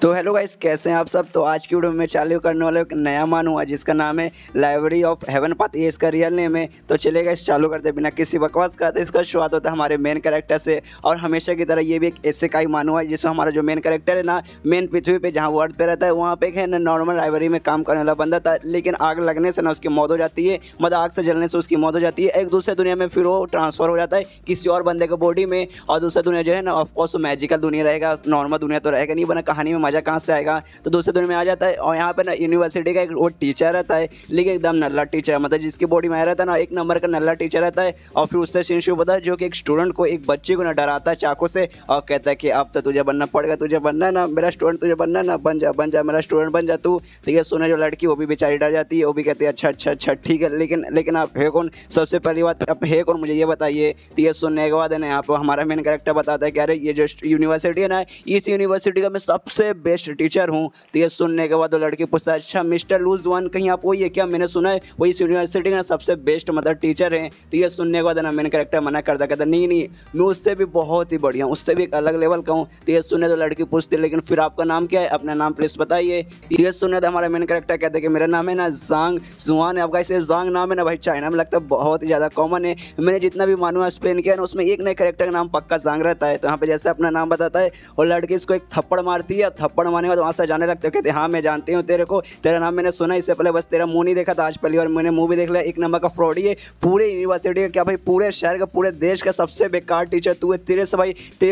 तो hello guys, कैसे हैं आप सब। तो आज की वीडियो में चालू करने वाला एक नया मान हुआ जिसका नाम है लाइब्रेरी ऑफ हेवन पाथ। ये इसका रियल नेम है। तो चलिए गाइस चालू करते बिना किसी बकवास का। तो इसका शुरुआत होता है हमारे मेन कैरेक्टर से, और हमेशा की तरह ये भी एक ऐसे का ही मान हुआ है जिसमें हमारा जो मेन कैरेक्टर है ना, मेन पृथ्वी पे जहाँ वो अर्थ पे रहता है वहाँ पे है ना नॉर्मल लाइब्रेरी में काम करने वाला बंदा था। लेकिन आग लगने से ना उसकी मौत हो जाती है, मतलब आग से जलने से उसकी मौत हो जाती है। एक दूसरे दुनिया में फिर वो ट्रांसफर हो जाता है किसी और बंदे के बॉडी में, और दूसरा दुनिया जो है ना ऑफकोर्स मैजिकल दुनिया रहेगा, नॉर्मल दुनिया तो रहेगा नहीं, बना कहानी में मजा कहाँ से आएगा। तो दूसरे दुनिया में आ जाता है और यहाँ पे ना यूनिवर्सिटी का एक वो टीचर रहता है, लेकिन एकदम नल्ला टीचर, मतलब जिसकी बॉडी में आया रहता है ना, एक नंबर का नल्ला टीचर रहता है। और फिर उससे सीन शुरू होता है जो कि एक स्टूडेंट को, एक बच्चे को ना डराता है चाकू से, और कहता है कि अब तो तुझे बनना पड़ेगा, तुझे बनना है ना मेरा स्टूडेंट, तुझे बनना है ना, बन जा मेरा स्टूडेंट बन जा तू। तो ये सुने जो लड़की वो भी बेचारी डर जाती है, वो भी कहती है अच्छा ठीक है, लेकिन आप है कौन, सबसे पहली बात आप है कौन मुझे ये बताइए। तो ये सुनने के बाद है ना यहाँ पे हमारा मेन कैरेक्टर बताता है कि अरे ये जो यूनिवर्सिटी है ना, इस यूनिवर्सिटी का मैं सबसे बेस्ट टीचर हूँ। तो ये सुनने के बाद वो लड़की पूछता है अच्छा मिस्टर लूज वन कहीं आप वही है क्या, मैंने सुना है वो इस यूनिवर्सिटी का सबसे बेस्ट मतलब टीचर हैं। तो ये सुनने के बाद ना मेन कैरेक्टर मना करता, कहता नहीं मैं उससे भी बहुत ही बढ़िया हूँ, उससे भी एक अलग लेवल का हूँ। तो ये सुनने तो लड़की पूछती लेकिन फिर आपका नाम क्या है, अपना नाम प्लीज बताइए। तो ये सुनने तो हमारा मेन कैरेक्टर कहता है कि मेरा नाम है ना जांग जुआन है। आपका इसे जांग नाम है ना भाई, चाइना में लगता है बहुत ही ज़्यादा कॉमन है। मैंने जितना भी मानूआ एक्सप्लेन किया ना उसमें एक नए कैरेक्टर का नाम पक्का जांग रहता है। तो यहाँ पे जैसे अपना नाम बताता है और लड़की इसको एक थप्पड़ मारती है, थप्पड़ मारने के बाद वहाँ से जाने लगते हो, कहते हाँ मैं जानती हूँ तेरे को, तेरा नाम मैंने सुना, इससे पहले बस तेरा मुंह नहीं देखा था, आज पहली बार मैंने मुंह भी देख लिया। एक नंबर का फ्रॉडी है, पूरे यूनिवर्सिटी का क्या भाई, पूरे शहर का पूरे देश का सबसे बेकार टीचर तू है। तेरे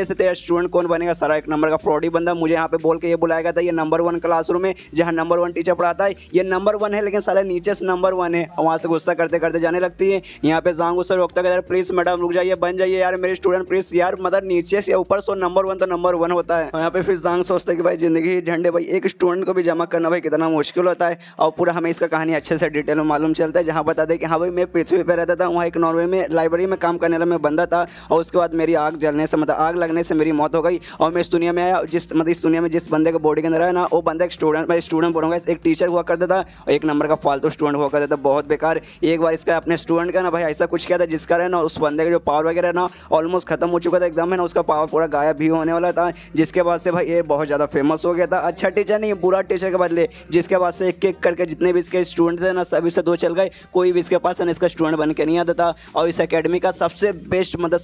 से तेरा स्टूडेंट कौन बनेगा, सारा एक नंबर का फ्रॉडी बंदा। मुझे यहाँ पे बोल के ये बुलाया गया था, ये नंबर 1 क्लासरूम है जहाँ नंबर 1 टीचर पढ़ाता है, ये नंबर 1 है लेकिन साला नीचे से नंबर 1 है। वहाँ से गुस्सा करते करते जाने लगती है। यहाँ पे जांग उसे रोकता है, प्लीज मैडम रुक जाइए, बन जाइए यार मेरे स्टूडेंट प्लीज यार, मतलब नीचे से ऊपर से नंबर 1 तो नंबर 1 होता है। यहाँ पे फिर जांग सोचता है कि भाई जिंदगी झंडे, भाई एक स्टूडेंट को भी जमा करना भाई कितना मुश्किल होता है। और पूरा हमें इसका कहानी अच्छे से डिटेल में मालूम चलता है, जहाँ बता दे कि हाँ भाई मैं पृथ्वी पर रहता था, वहाँ एक नॉर्वे में लाइब्रेरी में काम करने वाला मैं बंदा था, और उसके बाद मेरी आग जलने से मतलब आग लगने से मेरी मौत हो गई, और मैं इस दुनिया में आया, इस दुनिया में जिस बंदे के बॉडी के अंदर है ना वो बंदा एक स्टूडेंट, मैं स्टूडेंट बोलूँगा, एक टीचर हुआ करता था और एक नंबर का फालतू स्टूडेंट हुआ करता था, बहुत बेकार। एक बार इसका अपने स्टूडेंट का ना भाई ऐसा कुछ किया था जिसका है ना उस बंदे का जो पावर वगैरह ना ऑलमोस्ट खत्म हो चुका था एकदम, है ना उसका पावर पूरा गायब भी होने वाला था, जिसके बाद से भाई ये बहुत ज़्यादा फेमस हो गया था। अच्छा टीचर नहीं, बुरा टीचर के बदले, जिसके बाद से एक एक करके जितने भी इसके स्टूडेंट थे ना सभी से 2 चल गए, कोई भी इसके पास ना इसका स्टूडेंट बन के नहीं आता था। और इस एकेडमी का सबसे बेस्ट मतलब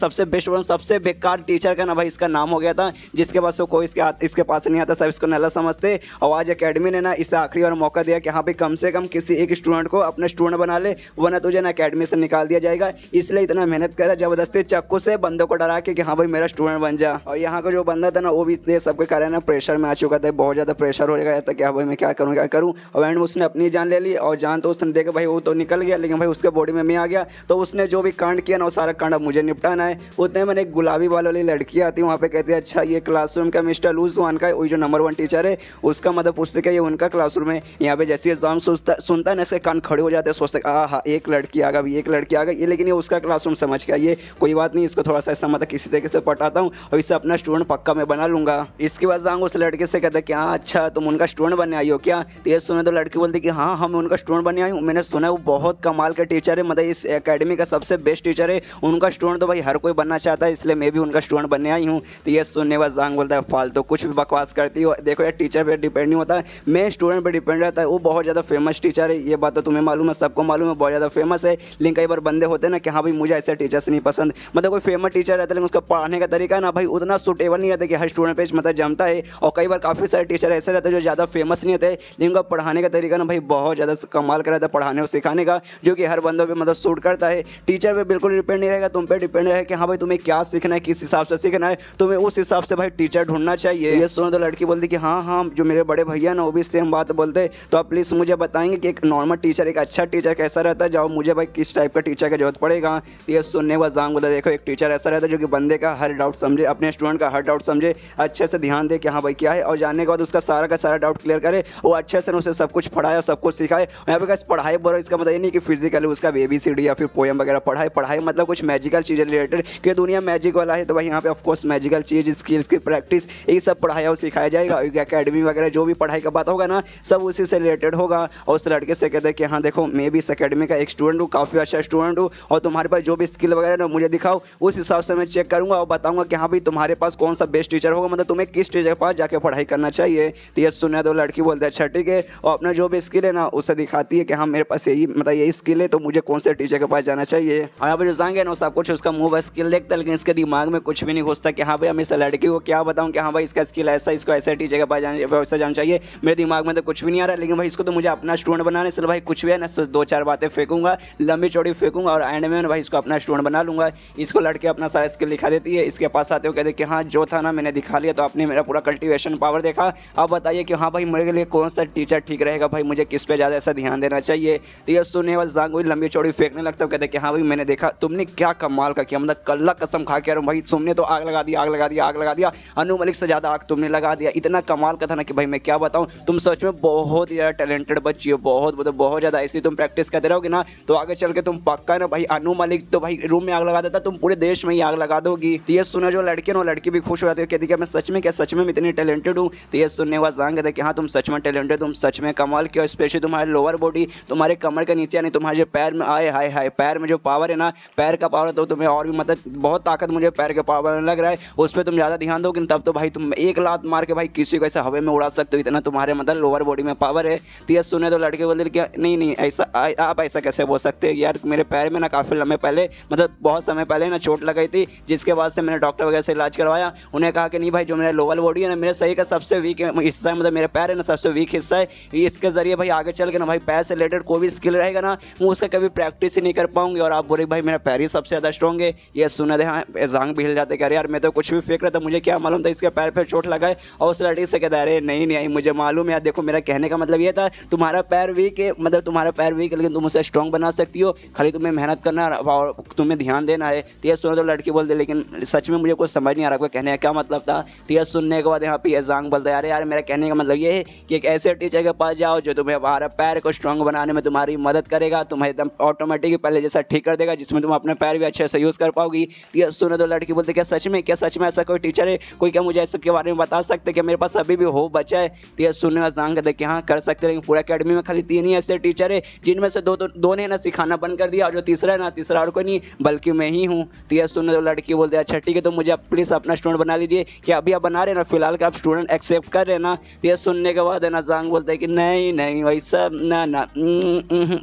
सबसे बेकार टीचर का ना भाई इसका नाम हो गया था, जिसके बाद से कोई इसके पास नहीं आता, सब इसको नल्ला समझते। और आज एकेडमी ने ना इसे आखिरी बार मौका दिया कि हाँ भाई कम से कम किसी एक स्टूडेंट को अपने स्टूडेंट बना ले, वरना तुझे ना एकेडमी से निकाल दिया जाएगा। इसलिए इतना मेहनत करा जबरदस्ती चाकू से बंदों को डरा के कि हाँ भाई मेरा स्टूडेंट बन जा। और यहाँ का जो बंदा था ना वो भी इतने सबके कारण ना प्रेशर में आ चुका था, बहुत ज़्यादा प्रेशर हो गया था कि हाँ भाई मैं क्या करूँ। और एंड में उसने अपनी जान ले ली, और जान तो उसने देखा भाई वो तो निकल गया, लेकिन भाई उसके बॉडी में मैं आ गया, तो उसने जो भी कांड किया ना वो सारा कांड अब मुझे निपटाना है। उतने मैंने एक गुलाबी बाल वाली लड़की आती है, वहाँ पे कहती है अच्छा ये क्लासरूम का मिस्टर लूज वन का वही जो नंबर 1 टीचर है उसका, मतलब पूछते क्या ये उनका क्लासरूम है। यहाँ पे जैसे एग्जाम सुनता है ना इसके कान खड़े हो जाते हैं, सोचते हाँ एक लड़की आ गई, एक लड़की आ गई ये, लेकिन ये उसका क्लासरूम समझ के ये कोई बात नहीं, इसको थोड़ा सा ऐसा मतलब किसी तरीके से पटाता हूँ और इससे अपना स्टूडेंट पक्का मैं बना लूँगा। इसके बाद जांग उस लड़के से कहता है कि हाँ अच्छा तुम उनका स्टूडेंट बनने आई हो क्या। तो ये सुने तो लड़की बोलती कि हाँ मैं उनका स्टूडेंट बनने आई हूँ, मैंने सुना है वो बहुत कमाल का टीचर है, मतलब इस एकेडमी का सबसे बेस्ट टीचर है, उनका स्टूडेंट तो भाई हर कोई बनना चाहता है, इसलिए मैं भी उनका स्टूडेंट बनने आई हूँ। तो ये सुनने बाद जांग बोलता है फालतू कुछ भी बकवास करती हो, देखो यार टीचर पर डिपेंड नहीं होता है, मैं स्टूडेंट पर डिपेंड रहता है। वो बहुत ज़्यादा फेमस टीचर है, ये बात तो तुम्हें मालूम है, सबको मालूम है, बहुत ज़्यादा फेमस है। लेकिन कई बार बंदे होते हैं ना कि हाँ भाई मुझे ऐसे टीचर्स नहीं पसंद, मतलब कोई फेमस टीचर रहता है लेकिन उसका पढ़ाने का तरीका ना भाई उतना सूटेबल नहीं रहता कि हर स्टूडेंट पे मतलब जमता है। और कई बार काफ़ी सारे टीचर ऐसे रहते हैं जो ज़्यादा फेमस नहीं होते लेकिन उनका पढ़ाने का तरीका ना भाई बहुत ज़्यादा कमाल का रहता है, पढ़ाने और सिखाने का, जो कि हर बंदों पे मतलब सूट करता है। टीचर पे बिल्कुल डिपेंड नहीं रहेगा, तुम पे डिपेंड रहेगा कि हाँ भाई तुम्हें क्या सीखना है, किस हिसाब से सीखना है, तुम्हें उस हिसाब से भाई टीचर ढूंढना चाहिए। ये सुनो तो लड़की बोलती कि हाँ जो मेरे बड़े भैया ना वो भी सेम बात बोलते, तो आप प्लीज़ मुझे बताएंगे कि एक नॉर्मल टीचर, एक अच्छा टीचर कैसा रहता है, जाओ मुझे भाई किस टाइप का टीचर की जरूरत पड़ेगा। ये सुनने का जांग बोला देखो एक टीचर ऐसा रहता है जो कि बंदे का हर डाउट समझे, अपने स्टूडेंट का हर डाउट समझे, अच्छे से ध्यान दे कि हाँ भाई क्या है, और जानने के बाद उसका सारा का सारा डाउट क्लियर करे, वो अच्छे से उसे सब कुछ पढ़ाए और सब कुछ सिखाए। यहाँ पे पढ़ाई बोलो इसका मतलब ये नहीं कि फिजिकली उसका ABCD या फिर पोएम वगैरह पढ़ाई मतलब कुछ मैजिकल चीज़ें रिलेटेड, कि दुनिया मैजिक वाला है तो भाई यहाँ पे ऑफकोर्स मैजिकल चीज़, स्किल्स की प्रैक्टिस, यही सब पढ़ाया और सिखाया जाएगा। एकेडमी वगैरह जो भी पढ़ाई का बात होगा ना सब उसी से रिलेटेड होगा। और उस लड़के से कहते हैं कि हाँ देखो मैं भी इस एकेडमी का एक स्टूडेंट हूँ, काफ़ी अच्छा स्टूडेंट हूँ, और तुम्हारे पास जो भी स्किल वगैरह ना मुझे दिखाओ, उस हिसाब से मैं चेक करूँगा और बताऊँगा कि हाँ भाई तुम्हारे पास कौन सा बेस्ट टीचर होगा, मतलब तुम्हें किस टीचर के पास जाके पढ़ा पढ़ाई करना चाहिए। तो ये सुना तो लड़की बोलती है अच्छा ठीक है, और अपना जो भी स्किल है ना उसे दिखाती है कि हाँ मेरे पास यही मतलब यही स्किल है, तो मुझे कौन से टीचर के पास जाना चाहिए। और यहाँ पे जो जांग है ना सब कुछ उसका मुंह स्किल देखता है, लेकिन इसके दिमाग में कुछ भी नहीं घुसता कि हाँ भाई हम इस लड़की को क्या बताऊँ कि हाँ भाई इसका स्किल ऐसा, इसको ऐसे टीचर के पास वैसा जाना चाहिए। मेरे दिमाग में तो कुछ भी नहीं आ रहा, लेकिन भाई इसको तो मुझे अपना स्टूडेंट बनाने से भाई कुछ भी है ना 2-4 बातें फेंकूंगा, लंबी चौड़ी फेंकूंगा और एंड में भाई इसको अपना स्टूडेंट बना लूंगा। इसको लड़के अपना सारा स्किल दिखा देती है, इसके पास आते हो कहते कि हाँ जो था ना मैंने दिखा लिया, तो आपने मेरा पूरा कल्टीवेशन पावर देखा, अब बताइए कि हाँ भाई मेरे लिए कौन सा टीचर ठीक रहेगा, भाई मुझे किस पे ज़्यादा ऐसा ध्यान देना चाहिए। तो ये सुनने वाले जांग वही लंबी चौड़ी फेंकने लगता है, कहते कि हाँ भाई मैंने देखा तुमने क्या कमाल का किया, मतलब कल्ला कसम खा के भाई तुमने तो आग लगा दिया, आग लगा दिया, आग लगा दिया, अनु मलिक से ज़्यादा आग तुमने लगा दिया। इतना कमाल का था ना कि भाई मैं क्या बताऊँ, तुम सच में बहुत ही ज़्यादा टैलेंटेड बच्ची हो, बहुत मतलब बहुत ज़्यादा। ऐसी तुम प्रैक्टिस करते रहोगे ना तो आगे चल के तुम पक्का ना भाई अनु मलिक तो भाई रूम में आग लगा देता, तुम पूरे देश में ही आग लगा दोगी। तो ये सुना जो लड़की ना लड़की भी खुश हो जाती है, कहती है मैं सच में क्या सच में इतनी टैलेंटेड हूँ। तो ये सुनने वाला जान कहते कि हाँ तुम सच में टैलेंटेड, तुम सच में कमाल किया, स्पेशली तुम्हारे लोअर बॉडी, तुम्हारे कमर के नीचे यानी तुम्हारे जो पैर में आए हाय हाय पैर में जो पावर है ना, पैर का पावर तो तुम्हें और भी मतलब बहुत ताकत मुझे पैर के पावर में लग रहा है, उस पर तुम ज़्यादा ध्यान दोगे तब तो भाई तुम एक लात मार के भाई किसी को ऐसे हवा में उड़ा सकते हो, इतना तुम्हारे मतलब लोअर बॉडी में पावर है। तो ये सुने तो लड़के बोलते कि नहीं नहीं ऐसा आप ऐसा कैसे बोल सकते हैं यार, मेरे पैर में ना काफ़ी लंबे पहले मतलब बहुत समय पहले ना चोट लगाई थी, जिसके बाद से मैंने डॉक्टर वगैरह से इलाज करवाया। उन्हें कहा कि नहीं भाई जो मेरा लोअर बॉडी है ना मेरे शरीर का सबसे वीक हिस्सा है, मतलब मेरे पैर है ना सबसे वीक हिस्सा है, इसके जरिए भाई आगे चल के ना भाई पैर से रिलेटेड कोई भी स्किल रहेगा ना वो उसका कभी प्रैक्टिस ही नहीं कर पाऊंगी। और आप बोले भाई मेरा पैर ही सबसे ज़्यादा स्ट्रॉन्ग है। ये सुना दे हाँ जांग भी हिल जाते कि यार मैं तो कुछ भी फेंक रहा था, मुझे क्या मालूम था इसके पैर पे चोट लगाए। और उस लड़की से कहता अरे नहीं नहीं मुझे मालूम है, देखो मेरा कहने का मतलब ये था तुम्हारा पैर वीक है, मतलब तुम्हारा पैर वीक है लेकिन तुम उसे स्ट्रॉन्ग बना सकती हो, खाली तुम्हें मेहनत करना और तुम्हें ध्यान देना है। तो ये सुना तो लड़की बोलते लेकिन सच में मुझे कुछ समझ नहीं आ रहा आपका कहने का क्या मतलब था। तो ये सुनने के बाद यहाँ पे जांग बोलता है अरे यार मेरा कहने का मतलब ये है कि एक ऐसे टीचर के पास जाओ जो तुम्हें हमारा पैर को स्ट्रॉन्ग बनाने में तुम्हारी मदद करेगा, तुम्हें एकदम ऑटोमेटिक पहले जैसा ठीक कर देगा, जिसमें तुम अपने पैर भी अच्छे से यूज़ कर पाओगी। ये सुने तो लड़की बोलते क्या सच में ऐसा कोई टीचर है, कोई क्या मुझे ऐसे के बारे में बता सकते कि मेरे पास अभी भी हो बचा है। तो ये सुनने का जांग कहते कि हाँ कर सकते, लेकिन पूरा अकेडमी में खाली 3 ही ऐसे टीचर है जिनमें से दो ने ना सिखाना बंद कर दिया, और जो तीसरा है ना तीसरा और कोई नहीं बल्कि मैं ही हूँ। तो ये सुनने तो लड़की बोलते अच्छा ठीक है तो मुझे प्लीज़ अपना स्टूडेंट बना लीजिए, कि अभी आप बना रहे ना फिलहाल का आप स्टूडेंट एक्सेप्ट कर रहे ना। तो ये सुनने के बाद है ना जांग बोलते हैं कि नहीं नहीं वैसा ना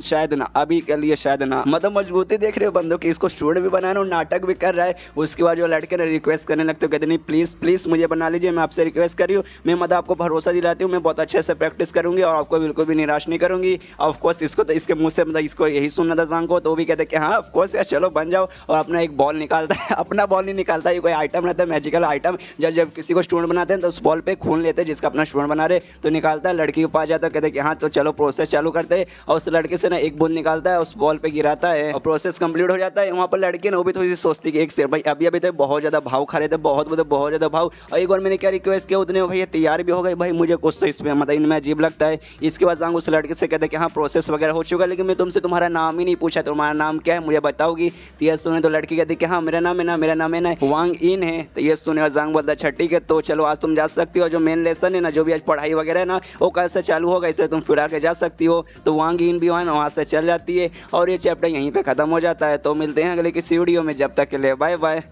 शायद ना अभी के लिए शायद ना, मतलब मजबूती देख रहे हो बंदों की, इसको स्टूडेंट भी बनाना और नाटक भी कर रहा है। उसके बाद जो लड़के ने रिक्वेस्ट करने लगते कहते नहीं प्लीज़ मुझे बना लीजिए, मैं आपसे रिक्वेस्ट कर रही हूँ, मैं मतलब आपको भरोसा दिलाती हूँ मैं बहुत अच्छे से प्रैक्टिस करूँगी और आपको बिल्कुल भी निराश नहीं करूँगी। ऑफकोर्स इसको तो इसके मुँह से मतलब इसको यही सुनना था जांग को, तो भी कहते कि हाँ ऑफकोर्स यार चलो बन जाओ। और अपना एक बॉल निकालता है, अपना बॉल नहीं निकालता है, कोई आइटम रहता है मैजिकल आइटम, जब किसी को स्टूडेंट बनाते हैं तो उस बॉल पे खून लेते हैं जिसका अपना स्टूडेंट बना रहे, तो निकालता है लड़की के पास जाता है कहते कि हाँ तो चलो प्रोसेस चालू करते हैं। और उस लड़के से ना एक बूंद निकालता है उस बॉल पे गिराता है और प्रोसेस कंप्लीट हो जाता है। वहाँ पर लड़की ना वो भी थोड़ी सी सोचती कि एक से भाई अभी तो बहुत ज़्यादा भाव खा रहे थे, बहुत ज़्यादा भाव, और एक बार मैंने क्या रिक्वेस्ट किया उतने भैया तैयार भी हो गए, भाई मुझे कुछ तो इसमें मतलब इनमें अजीब लगता है। इसके बाद जांग उस लड़के से कहते कि हाँ प्रोसेस वगैरह हो चुका, लेकिन मैं तुमसे तुम्हारा नाम ही नहीं पूछा, तुम्हारा नाम क्या है मुझे बताओगी। तो ये सुने तो लड़की कहती कि हाँ मेरा नाम है ना वांग इन है। तो ये सुने और जांग बोलता अच्छा ठीक है तो चलो आज तुम जा सकती हो, जो मेन लेसन है ना जो भी आज पढ़ाई वगैरह है ना वो कल से चालू होगा, इससे तुम फिर आके जा सकती हो। तो वांग इन भी है ना वहाँ से चल जाती है और ये चैप्टर यहीं पे ख़त्म हो जाता है। तो मिलते हैं अगले किसी वीडियो में, जब तक के लिए बाय बाय।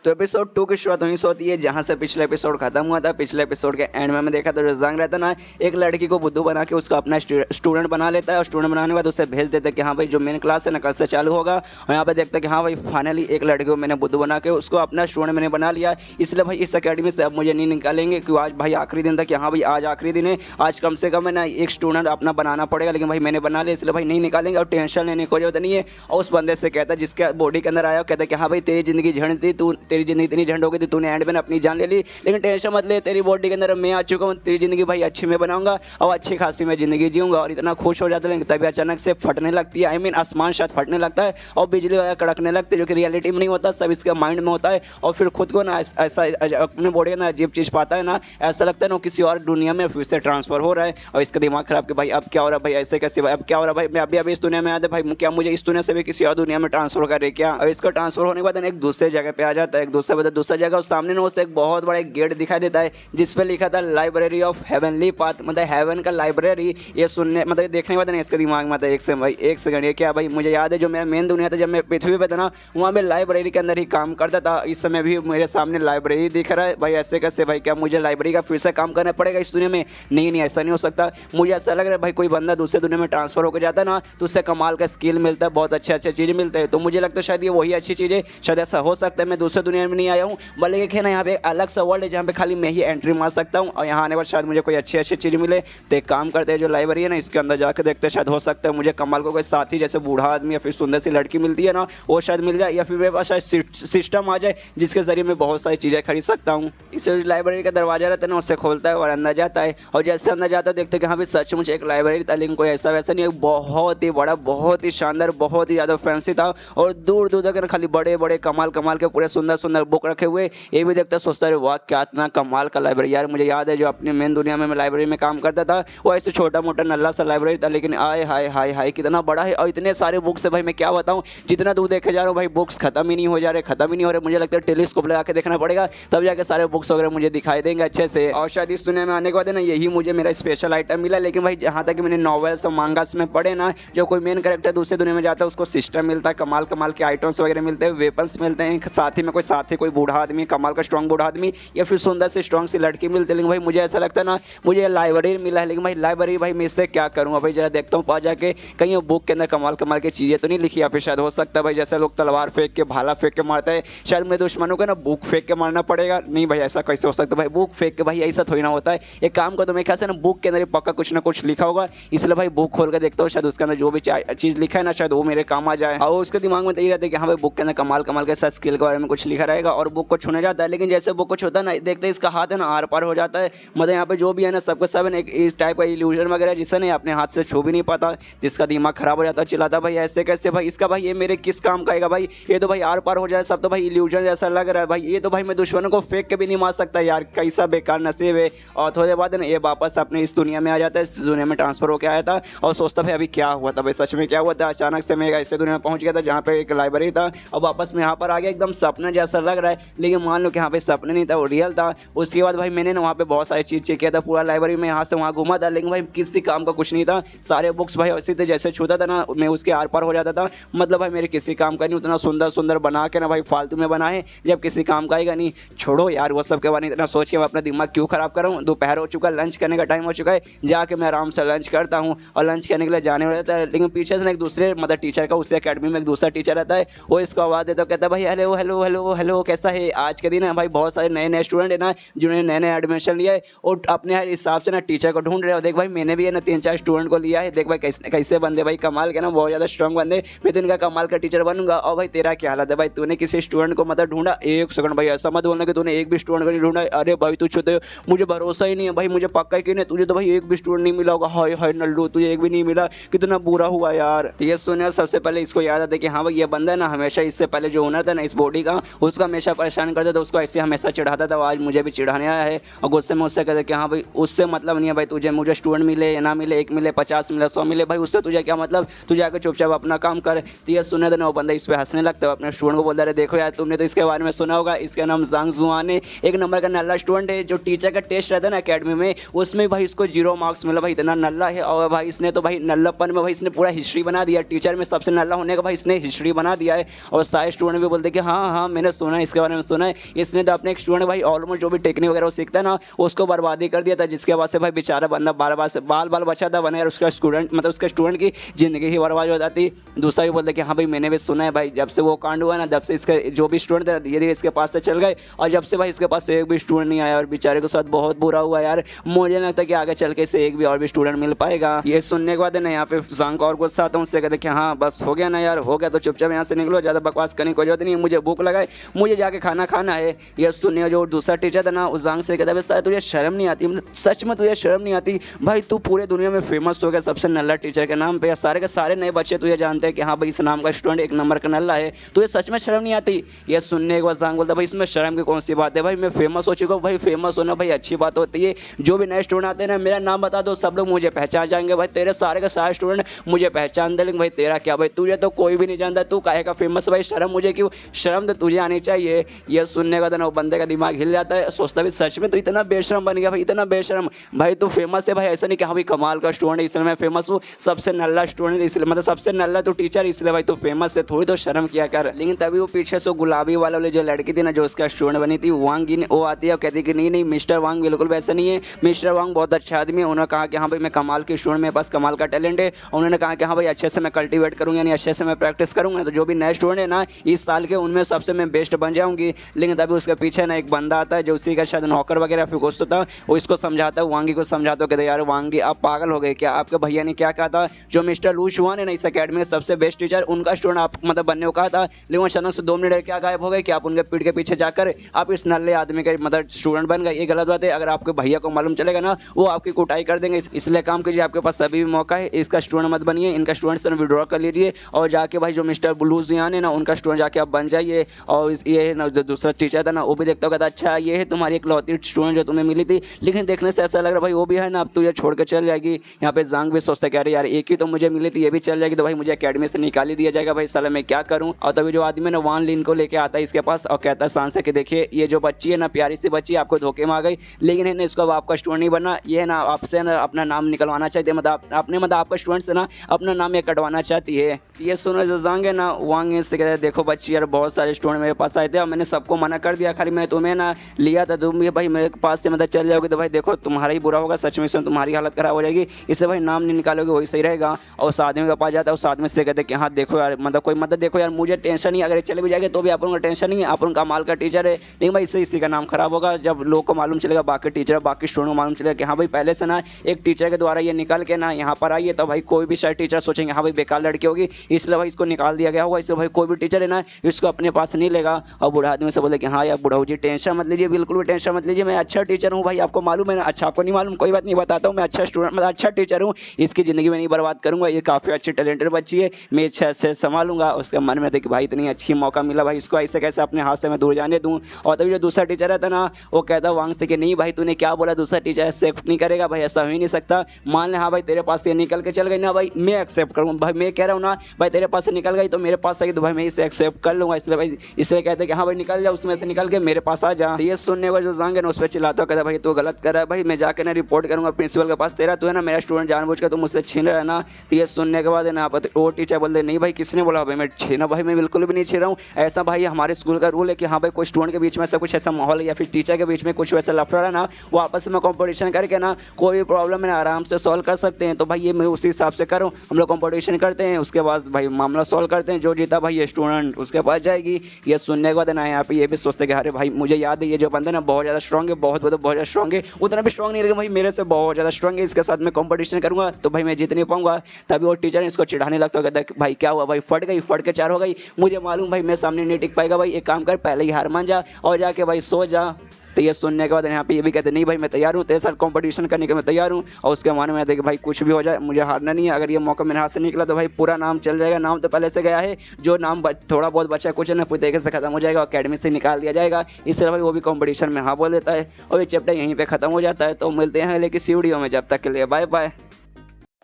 तो एपिसोड 2 की शुरुआत वहीं से होती है जहाँ से पिछले एपिसोड खत्म हुआ था। पिछले एपिसोड के एंड में देखा तो जो जांग रहता ना एक लड़की को बुद्धू बना के उसको अपना स्टूडेंट बना लेता है, और स्टूडेंट बनाने के बाद उसे भेज देता है कि हाँ भाई जो मेन क्लास है ना कल से चालू होगा। और यहाँ पे देखता है कि हाँ भाई फाइनली एक लड़की को मैंने बुद्धू बना के उसको अपना स्टूडेंट मैंने बना लिया, इसलिए भाई इस अकेडमी से अब मुझे नहीं निकालेंगे क्योंकि आज भाई आखिरी दिन था कि हाँ भाई आज आखिरी दिन है, आज कम से कम है ना एक स्टूडेंट अपना बनाना पड़ेगा, लेकिन भाई मैंने बना लिया इसलिए भाई नहीं निकालेंगे और टेंशन लेने की जरूरत नहीं है। और उस बंदे से कहता है जिसके बॉडी के अंदर आया कहता है कि हाँ भाई तेरी जिंदगी झंड थी, तेरी जिंदगी इतनी झंड कि तूने एंड में अपनी जान ले ली, लेकिन टेंशन मत ले तेरी बॉडी के अंदर मैं आ चुका हूँ, तेरी जिंदगी भाई अच्छी मैं बनाऊंगा और अच्छी खासी मैं जिंदगी जीऊंगा। और इतना खुश हो जाता है, लेकिन तभी अचानक से फटने लगती है, आई मीन आसमान शायद फटने लगता है और बिजली वगैरह कड़कने लगती है, जो कि रियलिटी में नहीं होता, सब इसके माइंड में होता है। और फिर खुद को ना ऐसा अपने बॉडी ना अजीब चीज़ पाता है ना, ऐसा लगता है ना किसी और दुनिया में फिर से ट्रांसफर हो रहा है और इसका दिमाग खराब कि भाई अब क्या हो रहा है, भाई ऐसे कैसे, भाई अब क्या हो रहा है, भाई मैं अभी इस दुनिया में आया था, भाई क्या मुझे इस दुनिया से भी किसी और दुनिया में ट्रांसफर करे क्या। और इसका ट्रांसफर होने के बाद एक दूसरे जगह पे आ जाता है एक दूसरे बता दूसरा जगह उस सामने ना उससे एक बहुत बड़ा एक गेट दिखाई देता है जिस पे लिखा था लाइब्रेरी ऑफ हेवनली पाथ, मतलब हेवन का लाइब्रेरी। ये सुनने मतलब देखने के बाद ना इसके दिमाग में आता है एक सेकंड ये क्या भाई, मुझे याद है जो मेरा मेन दुनिया था जब मैं पृथ्वी पे था ना वहाँ मैं लाइब्रेरी के अंदर ही काम करता था। इस समय भी मेरे सामने लाइब्रेरी दिख रहा है भाई, ऐसे कैसे भाई, क्या मुझे लाइब्रेरी का फिर से काम करना पड़ेगा इस दुनिया में? नहीं ऐसा नहीं हो सकता। मुझे ऐसा लग रहा है भाई कोई बंदा दूसरे दुनिया में ट्रांसफर होकर जाता है ना तो उससे कमाल का स्किल मिलता है, बहुत अच्छे चीज़ मिलते हैं। तो मुझे लगता है शायद ये वही अच्छी चीज़ है, शायद ऐसा हो सकता है मैं दूसरे दुनिया में नहीं आया हूँ, बल्कि है ना यहाँ पे एक अलग सा वर्ल्ड है जहाँ पे खाली मैं ही एंट्री मार सकता हूँ और यहाँ आने पर शायद मुझे कोई अच्छी चीज़ मिले। तो एक काम करते हैं जो लाइब्रेरी है ना इसके अंदर जाकर देखते हैं, शायद हो सकता है मुझे कमाल को कोई साथी जैसे बूढ़ा आदमी या फिर सुंदर सी लड़की मिलती है ना वो शायद मिल जाए, या फिर मेरे पास शायद सिस्टम आ जाए जिसके जरिए मैं बहुत सारी चीज़ें खरीद सकता हूँ। इसे लाइब्रेरी का दरवाजा रहता है ना उससे खोलता है और अंदर जाता है और जैसे अंदर जाता है देखते हैं कि हाँ भी सचमुच एक लाइब्रेरी था, लेकिन कोई ऐसा वैसा नहीं है, बहुत ही बड़ा, बहुत ही शानदार, बहुत ही ज़्यादा फैंसी था और दूर दूर तक खाली बड़े बड़े कमाल के पूरे सुंदर बुक रखे हुए। ये भी देखता सोचता है वाह क्या इतना कमाल का लाइब्रेरी। यार मुझे याद है जो अपने मेन दुनिया में मैं लाइब्रेरी में काम करता था वो ऐसे छोटा मोटा नल्ला सा लाइब्रेरी था, लेकिन आए हाय कितना बड़ा है और इतने सारे बुक्स है भाई, मैं क्या बताऊँ, जितना दूर देखे जा रहा हूँ भाई बुक्स खत्म ही नहीं हो रहे। मुझे लगता है टेलीस्कोप लगा के देखना पड़ेगा तब जाके सारे बुक्स वगैरह मुझे दिखाई देंगे अच्छे से। और शायद इस दुनिया में आने के बाद ना यही मुझे मेरा स्पेशल आइटम मिला। लेकिन भाई जहाँ तक मैंने नॉवेल्स और मांगास में पढ़े ना, जो कोई मेन कैरेक्टर दूसरी दुनिया में जाता है उसको सिस्टम मिलता है, कमाल के आइटम्स वगैरह मिलते हैं, वेपन्स मिलते हैं, साथी में कोई बूढ़ा आदमी, कमाल का स्ट्रॉन्ग बूढ़ा आदमी या फिर सुंदर से स्ट्रॉन्ग सी लड़की मिलती है। लेकिन भाई मुझे ऐसा लगता है ना मुझे लाइब्रेरी मिला है, लेकिन भाई लाइब्रेरी भाई मैं इससे क्या करूँगा भाई, जरा देखता हूँ पास जाके कहीं बुक के अंदर कमाल की चीज़ें तो नहीं लिखी। या फिर शायद हो सकता है भाई जैसे लोग तलवार फेंक के भाला फेंक के मारते हैं, शायद मेरे दुश्मनों को ना बुक फेंक के मारना पड़ेगा। नहीं भाई ऐसा कैसे हो सकता है भाई, बुक फेंक के भाई ऐसा थोड़ी ना होता है। एक काम को तो मेरे ख्याल से ना बुक के अंदर पक्का कुछ ना कुछ लिखा होगा, इसलिए भाई बुक खोल कर देखता हूँ शायद उसके अंदर जो भी चीज़ लिखा है ना शायद वो मेरे काम आ जाए। और उसके दिमाग में तो ये रहता है कि हाँ भाई बुक के अंदर कमाल के साथ स्किल के बारे में कुछ लिखा रहेगा और बुक को छूने जाता है। लेकिन जैसे बुक को छूता है ना देखते इसका हाथ है ना आर पार हो जाता है, मतलब यहाँ पे जो भी है ना सबके सब है इस टाइप का इल्यूजन वगैरह जिससे नहीं अपने हाथ से छू भी नहीं पाता, जिसका दिमाग खराब हो जाता है, चिल्लाता भाई ऐसे कैसे भाई, इसका भाई ये मेरे किस काम का आएगा भाई, ये तो भाई आर पार हो जाए सब तो भाई इल्यूजन जैसा लग रहा है भाई, ये तो भाई मैं दुश्मनों को फेंक के भी नहीं मार सकता यार, कैसा बेकार नसीब है। और थोड़ी देर बाद ये वापस अपने इस दुनिया में आ जाता है, इस दुनिया में ट्रांसफर होकर आया था और सोचता भाई अभी क्या हुआ था भाई, सच में क्या हुआ था। अचानक से मैं ऐसे दुनिया में पहुंच गया था जहाँ पे एक लाइब्रेरी था और वापस में यहाँ पर आ गया, एकदम सपने जैसा लग रहा है, लेकिन मान लो कि यहाँ पे सपने नहीं था वो रियल था। उसके बाद भाई मैंने ना वहाँ पे बहुत सारी चीज़ चेक किया था, पूरा लाइब्रेरी में यहाँ से वहाँ घूमा था, लेकिन भाई किसी काम का कुछ नहीं था, सारे बुक्स भाई ऐसे थे जैसे छूता था ना मैं उसके आर पार हो जाता था, मतलब भाई मेरे किसी काम का नहीं, उतना सुंदर बना के ना भाई फालतू में बना है जब किसी काम का आएगा नहीं। छोड़ो यार वो सब के बारे में इतना सोच के मैं अपना दिमाग क्यों खराब कर रहा हूँ। दोपहर हो चुका है, लंच करने का टाइम हो चुका है, जाके मैं आराम से लंच करता हूँ और लंच करने के लिए जाने वाला रहता है, लेकिन पीछे से ना एक दूसरे मतलब टीचर का उससे अकेडमी में एक दूसरा टीचर रहता है, वो इसको आवाज़ देता है, कहता है भाई हेलो हेलो हेलो हेलो कैसा है। आज के दिन है भाई बहुत सारे नए स्टूडेंट है ना जिन्होंने नए एडमिशन लिया है और अपने हिसाब से ना टीचर को ढूंढ रहे हो। देख भाई मैंने भी है ना 3-4 स्टूडेंट को लिया है, देख भाई कैसे बंदे भाई कमाल के ना बहुत ज़्यादा स्ट्रॉन्ग बंदे, मैं तो इनका कमाल का टीचर बनूंगा। और भाई तेरा क्या हालत है भाई, तूने किसी स्टूडेंट को मतलब ढूंढा? एक सेकंड भाई ऐसा मत बोलना कि तूने एक भी स्टूडेंट को नहीं ढूंढा। अरे भाई तू छुते मुझे भरोसा ही नहीं है भाई, मुझे पक्का है कि नहीं तुझे तो भाई एक भी स्टूडेंट नहीं मिला होगा। हाय हाय नल्लू तुझे एक भी नहीं मिला, कितना बुरा हुआ यार। ये सुने सबसे पहले इसको याद आता है कि हाँ भाई ये बंदा ना हमेशा इससे पहले जो ओनर था ना इस बॉडी का उसको हमेशा परेशान करता था, उसको ऐसे हमेशा चिढ़ाता था, आज मुझे भी चिढ़ाने आया है और गुस्से में उससे कहते कि हाँ भाई उससे मतलब नहीं है भाई, तुझे मुझे स्टूडेंट मिले या ना मिले, 1 मिले 50 मिले 100 मिले भाई उससे तुझे क्या मतलब, तुझे आकर चुपचाप अपना काम कर। तो ये सुने तो वो बंदा इस पर हंसने लगता है, अपने स्टूडेंट को बोलता है देखो यार तुमने तो इसके बारे में सुना होगा, इसका नाम जांग जुआन है, 1 नंबर का नल्ला स्टूडेंट है। जो टीचर का टेस्ट रहता है ना अकेडमी में उसमें भाई इसको 0 मार्क्स मिला भाई, इतना नल्ला है। और भाई इसने तो भाई नल्लापन में भाई इसने पूरा हिस्ट्री बना दिया, टीचर में सबसे नल्ला होने का भाई इसने हिस्ट्री बना दिया है। और सारे स्टूडेंट भी बोलते कि हाँ मैंने सुना है इसके बारे में सुना है। इसने तो अपने एक स्टूडेंट भाई ऑलमोस्ट जो भी टेक्निक वगैरह वो सीखता है ना उसको बर्बादी कर दिया था, जिसके बाद से भाई बेचारा बंदा बाल बचा था बना यार, उसका स्टूडेंट मतलब उसके स्टूडेंट की जिंदगी ही बर्बाद हो जाती। दूसरा भी बोलते कि हाँ भाई मैंने भी सुना है भाई जब से वो कांड हुआ ना तब से इसके जो भी स्टूडेंट थे धीरे धीरे इसके पास से चल गए और जब से भाई इसके पास से एक भी स्टूडेंट नहीं आया और बेचारे के साथ बहुत बुरा हुआ यार। मुझे नहीं लगता कि आगे चल के इसे एक भी और भी स्टूडेंट मिल पाएगा। ये सुनने के बाद ना यहाँ पे जांग को और गुस्सा आता हूँ, उससे कहते कि हाँ बस हो गया ना यार, हो गया तो चुपचाप यहाँ से निकलो, ज़्यादा बकवास करने की कोई जरूरत नहीं, मुझे भूख लगाए, मुझे जाके खाना है। ये सुनने जो दूसरा टीचर था ना उस जांग से कहता है तुझे शर्म नहीं आती, मतलब सच में तुझे शर्म नहीं आती भाई, तू पूरे दुनिया में फेमस हो गया सबसे नल्ला टीचर के नाम पे, सारे के सारे नए बच्चे तुझे जानते हैं कि हाँ भाई इस नाम का स्टूडेंट 1 नंबर का नल्ला है, तुझे सच में शर्म नहीं आती। ये सुनने के बाद जांग बोलता भाई इसमें शर्म की कौन सी बात है भाई, मैं फेमस हो चुका हूँ भाई, फेमस होना भाई अच्छी बात होती है, जो भी नए स्टूडेंट आते हैं ना मेरा नाम बता दो सब लोग मुझे पहचान जाएंगे भाई, तेरे सारे के सारे स्टूडेंट मुझे पहचान दे, लेकिन भाई तेरा क्या भाई, तुझे तो कोई भी नहीं जानता, तू काहे का फेमस भाई, शर्म मुझे क्यों, शर्म तो तुझे आनी आनी चाहिए। ये सुनने का ना वो बंदे का दिमाग हिल जाता है, सोचता भी सच में तो इतना बेशरम बन गया भाई, इतना बेशरम भाई। तू फेमस है भाई, ऐसा नहीं कि हाँ भाई कमाल का स्टूडेंट है इसलिए मैं फेमस हूँ, सबसे नल्ला स्टूडेंट इसलिए मतलब सबसे नल्ला तो टीचर इसलिए भाई तू फेमस है, थोड़ी तो शर्म किया कर। लेकिन तभी वो पीछे से गुलाबी वाले जो लड़की थी ना जो उसका स्टूडेंट बनी थी वांग, वो आती है और कहती है कि नहीं नहीं मिस्टर वांग बिल्कुल वैसा नहीं है, मिस्टर वांग बहुत अच्छा आदमी है। उन्होंने कहा कि हाँ भाई मैं कमाल की स्टूडेंट, मेरे पास कमाल का टैलेंट है। उन्होंने कहा कि हाँ भाई अच्छे से मैं कल्टीवेट करूँगा, यानी अच्छे से मैं प्रैक्टिस करूँगा तो जो भी नए स्टूडेंट है ना इस साल के उनमें सबसे मैं बेस्ट बन जाऊँगी। लेकिन तभी उसके पीछे ना एक बंदा आता है जो उसी का शायद नौकर वगैरह फिर कुछ तो था, वो इसको समझाता है, वांगी को समझाता है, कहते यार वांगी आप पागल हो गए क्या, आपके भैया ने क्या कहा था, जो मिस्टर लू शुआन है ना इस अकेडमी में सबसे बेस्ट टीचर उनका स्टूडेंट आप मतलब बनने को कहा था। लेकिन वो अचानक से 2 मिनट क्या गायब हो गए कि आप उनके पीठ के पीछे जाकर आप इस नल्ले आदमी का मतलब स्टूडेंट बन गए। ये गलत बात है, अगर आपके भैया को मालूम चलेगा ना वो आपकी कुटाई कर देंगे, इसलिए काम कीजिए, आपके पास अभी भी मौका है, इसका स्टूडेंट मत बनिए, इनका स्टूडेंट से विड्रॉ कर लीजिए और जाके भाई जो मिस्टर ब्लू जियान है ना उनका स्टूडेंट जाके आप बन जाइए। और ये ना जो दूसरा टीचर था ना वो भी देखता होगा अच्छा ये है तुम्हारी इकलौती स्टूडेंट जो तुम्हें मिली थी, लेकिन देखने से ऐसा लग रहा भाई वो भी है ना अब तो ये छोड़ के चल जाएगी। यहाँ पे जांग भी सोचता है यार एक ही तो मुझे मिली थी, ये भी चल जाएगी तो भाई मुझे अकेडमी से निकाल ही दिया जाएगा भाई, साला मैं क्या करूँ। और तभी जो आदमी ना वान लिन को लेके आता है इसके पास और कहता है सांस कि देखिए ये जो बच्ची है ना प्यारी सी बच्ची आपको धोखे में आ गई, लेकिन है ना इसको अब आपका स्टूडेंट नहीं बनना, ये है ना आपसे ना अपना नाम निकलवाना चाहती है, मतलब अपने मतलब आपका स्टूडेंट से ना अपना नाम ये कटवाना चाहती है। ये सुनो जो जांग है ना वांग से कहते हैं देखो बच्ची यार बहुत सारे स्टूडेंट मेरे पास आए थे और मैंने सबको मना कर दिया, खाली मैं तुम्हें ना लिया था, तुम ये भाई मेरे पास से मतलब चल जाओगे तो भाई देखो तुम्हारा ही बुरा होगा, सच में तुम्हारी हालत खराब हो जाएगी, इससे भाई नाम नहीं निकालोगे वही सही रहेगा। और उस आदमी के पास जाता है, उस आदमी से कहते हैं कि हाँ देखो यार मतलब कोई मदद देखो यार मुझे टेंशन नहीं, अगर चले भी जाएंगे तो भी आप लोगों का टेंशन नहीं है, आप उनका माल का टीचर है, लेकिन भाई इससे इसी का नाम खराब होगा। जब लोग को मालूम चलेगा बाकी टीचर बाकी स्टूडेंट को मालूम चलेगा कि हाँ भाई पहले से ना एक टीचर के द्वारा ये निकल के ना यहाँ पर आई है, तो भाई कोई भी शायद टीचर सोचेंगे हाँ भाई बेकार लड़की होगी इसलिए भाई इसको निकाल दिया गया होगा, इसलिए भाई कोई भी टीचर है ना इसको अपने पास नहीं लेगा। और बूढ़ा आदमी से बोले कि हाँ यार बूढ़ा जी टेंशन मत लीजिए, बिल्कुल भी टेंशन मत लीजिए, मैं अच्छा टीचर हूँ भाई, आपको मालूम है ना, अच्छा आपको नहीं मालूम कोई बात नहीं, बताता हूँ मैं अच्छा स्टूडेंट मतलब अच्छा टीचर हूँ, इसकी ज़िंदगी में नहीं बर्बाद करूँगा, ये काफ़ी अच्छी टैलेंटेड बच्ची है, मैं अच्छे से संभालूंगा। उसके मन में था कि भाई इतनी अच्छी मौका मिला भाई इसको ऐसे कैसे अपने हाथ से मैं दूर जाने दूँ। और तभी जो दूसरा टीचर रहता ना वो कहता वांग से कि नहीं भाई तूने क्या बोला, दूसरा टीचर एक्सेप्ट नहीं करेगा भाई, ऐसा हो ही नहीं सकता, मान ले हाँ भाई तेरे पास से निकल के चल गई ना भाई मैं एक्सेप्ट करूँगा, भाई मैं कह रहा हूँ ना भाई तेरे पास से निकल गई तो मेरे पास आई तो भाई मैं इसे एक्सेप्ट कर लूँगा, इसलिए भाई इसलिए कहते हैं कि हाँ भाई निकल जा उसमें से निकल के मेरे पास आ जा। ये सुनने को जो जांग है ना उस पर चिल्लाता कहता भाई तू गलत कर रहा है भाई, मैं जाकर ना रिपोर्ट करूँगा प्रिंसिपल के पास, तेरा तू है ना मेरा स्टूडेंट जानबूझ कर तुम मुझसे छीन रहा है ना। तो ये सुनने के बाद है ना वो टीचर बोलते नहीं भाई किसने बोला भाई मैं छीना, भाई मैं बिल्कुल भी नहीं छीन रहा हूँ, ऐसा भाई हमारे स्कूल का रूल है कि हाँ भाई कोई स्टूडेंट के बीच में ऐसा कुछ ऐसा माहौल है या फिर टीचर के बीच में कुछ वैसा लफड़ा है ना वो आपस में कॉम्पिटिशन करके ना कोई भी प्रॉब्लम है आराम से सॉल्व कर सकते हैं। तो भाई ये मैं उसी हिसाब से करूँ, हम लोग कॉम्पिटिशन करते हैं उसके बाद भाई मामला सॉल्व करते हैं, जो जीता भाई ये स्टूडेंट उसके पास जाएगी। ये सुनने के बाद ना यहाँ पे ये भी सोचते कि अरे भाई मुझे याद है ये जो बंदा ना बहुत ज़्यादा स्ट्रॉन्ग है, बहुत ज़्यादा स्ट्रॉन्ग है, उतना भी स्ट्रॉन्ग नहीं रहेगा भाई मेरे से बहुत ज़्यादा स्ट्रॉन्ग है, इसके साथ मैं कॉम्पिटिशन करूँगा तो भाई मैं जीत नहीं पाऊंगा। तभी वो टीचर इसको चिढ़ाने लगता है, कहता है भाई क्या हुआ भाई फट गई, फट के 4 हो गई, मुझे मालूम भाई मैं सामने नहीं टिक पाएगा भाई, एक काम कर पहले ही हार मान जा और जाके भाई सो जा। तो ये सुनने के बाद यहाँ पे ये भी कहते नहीं भाई मैं तैयार हूँ तेरे साथ कॉम्पिटिशन करने के मैं तैयार हूँ। और उसके मन में आता है कि भाई कुछ भी हो जाए मुझे हारना नहीं है, अगर ये मौका मेरे हाथ से निकला तो भाई पूरा नाम चल जाएगा, नाम तो पहले से गया है, जो नाम थोड़ा बहुत बचा कुछ है ना पूरी तरीके से खत्म हो जाएगा, अकेडमी से निकाल दिया जाएगा, इसलिए भाई वो भी कॉम्पिटिशन में हाँ बोल देता है और ये चैप्टर यहीं पर खत्म हो जाता है। तो मिलते हैं लेकिन इसी वीडियो में, जब तक के लिए बाय बाय।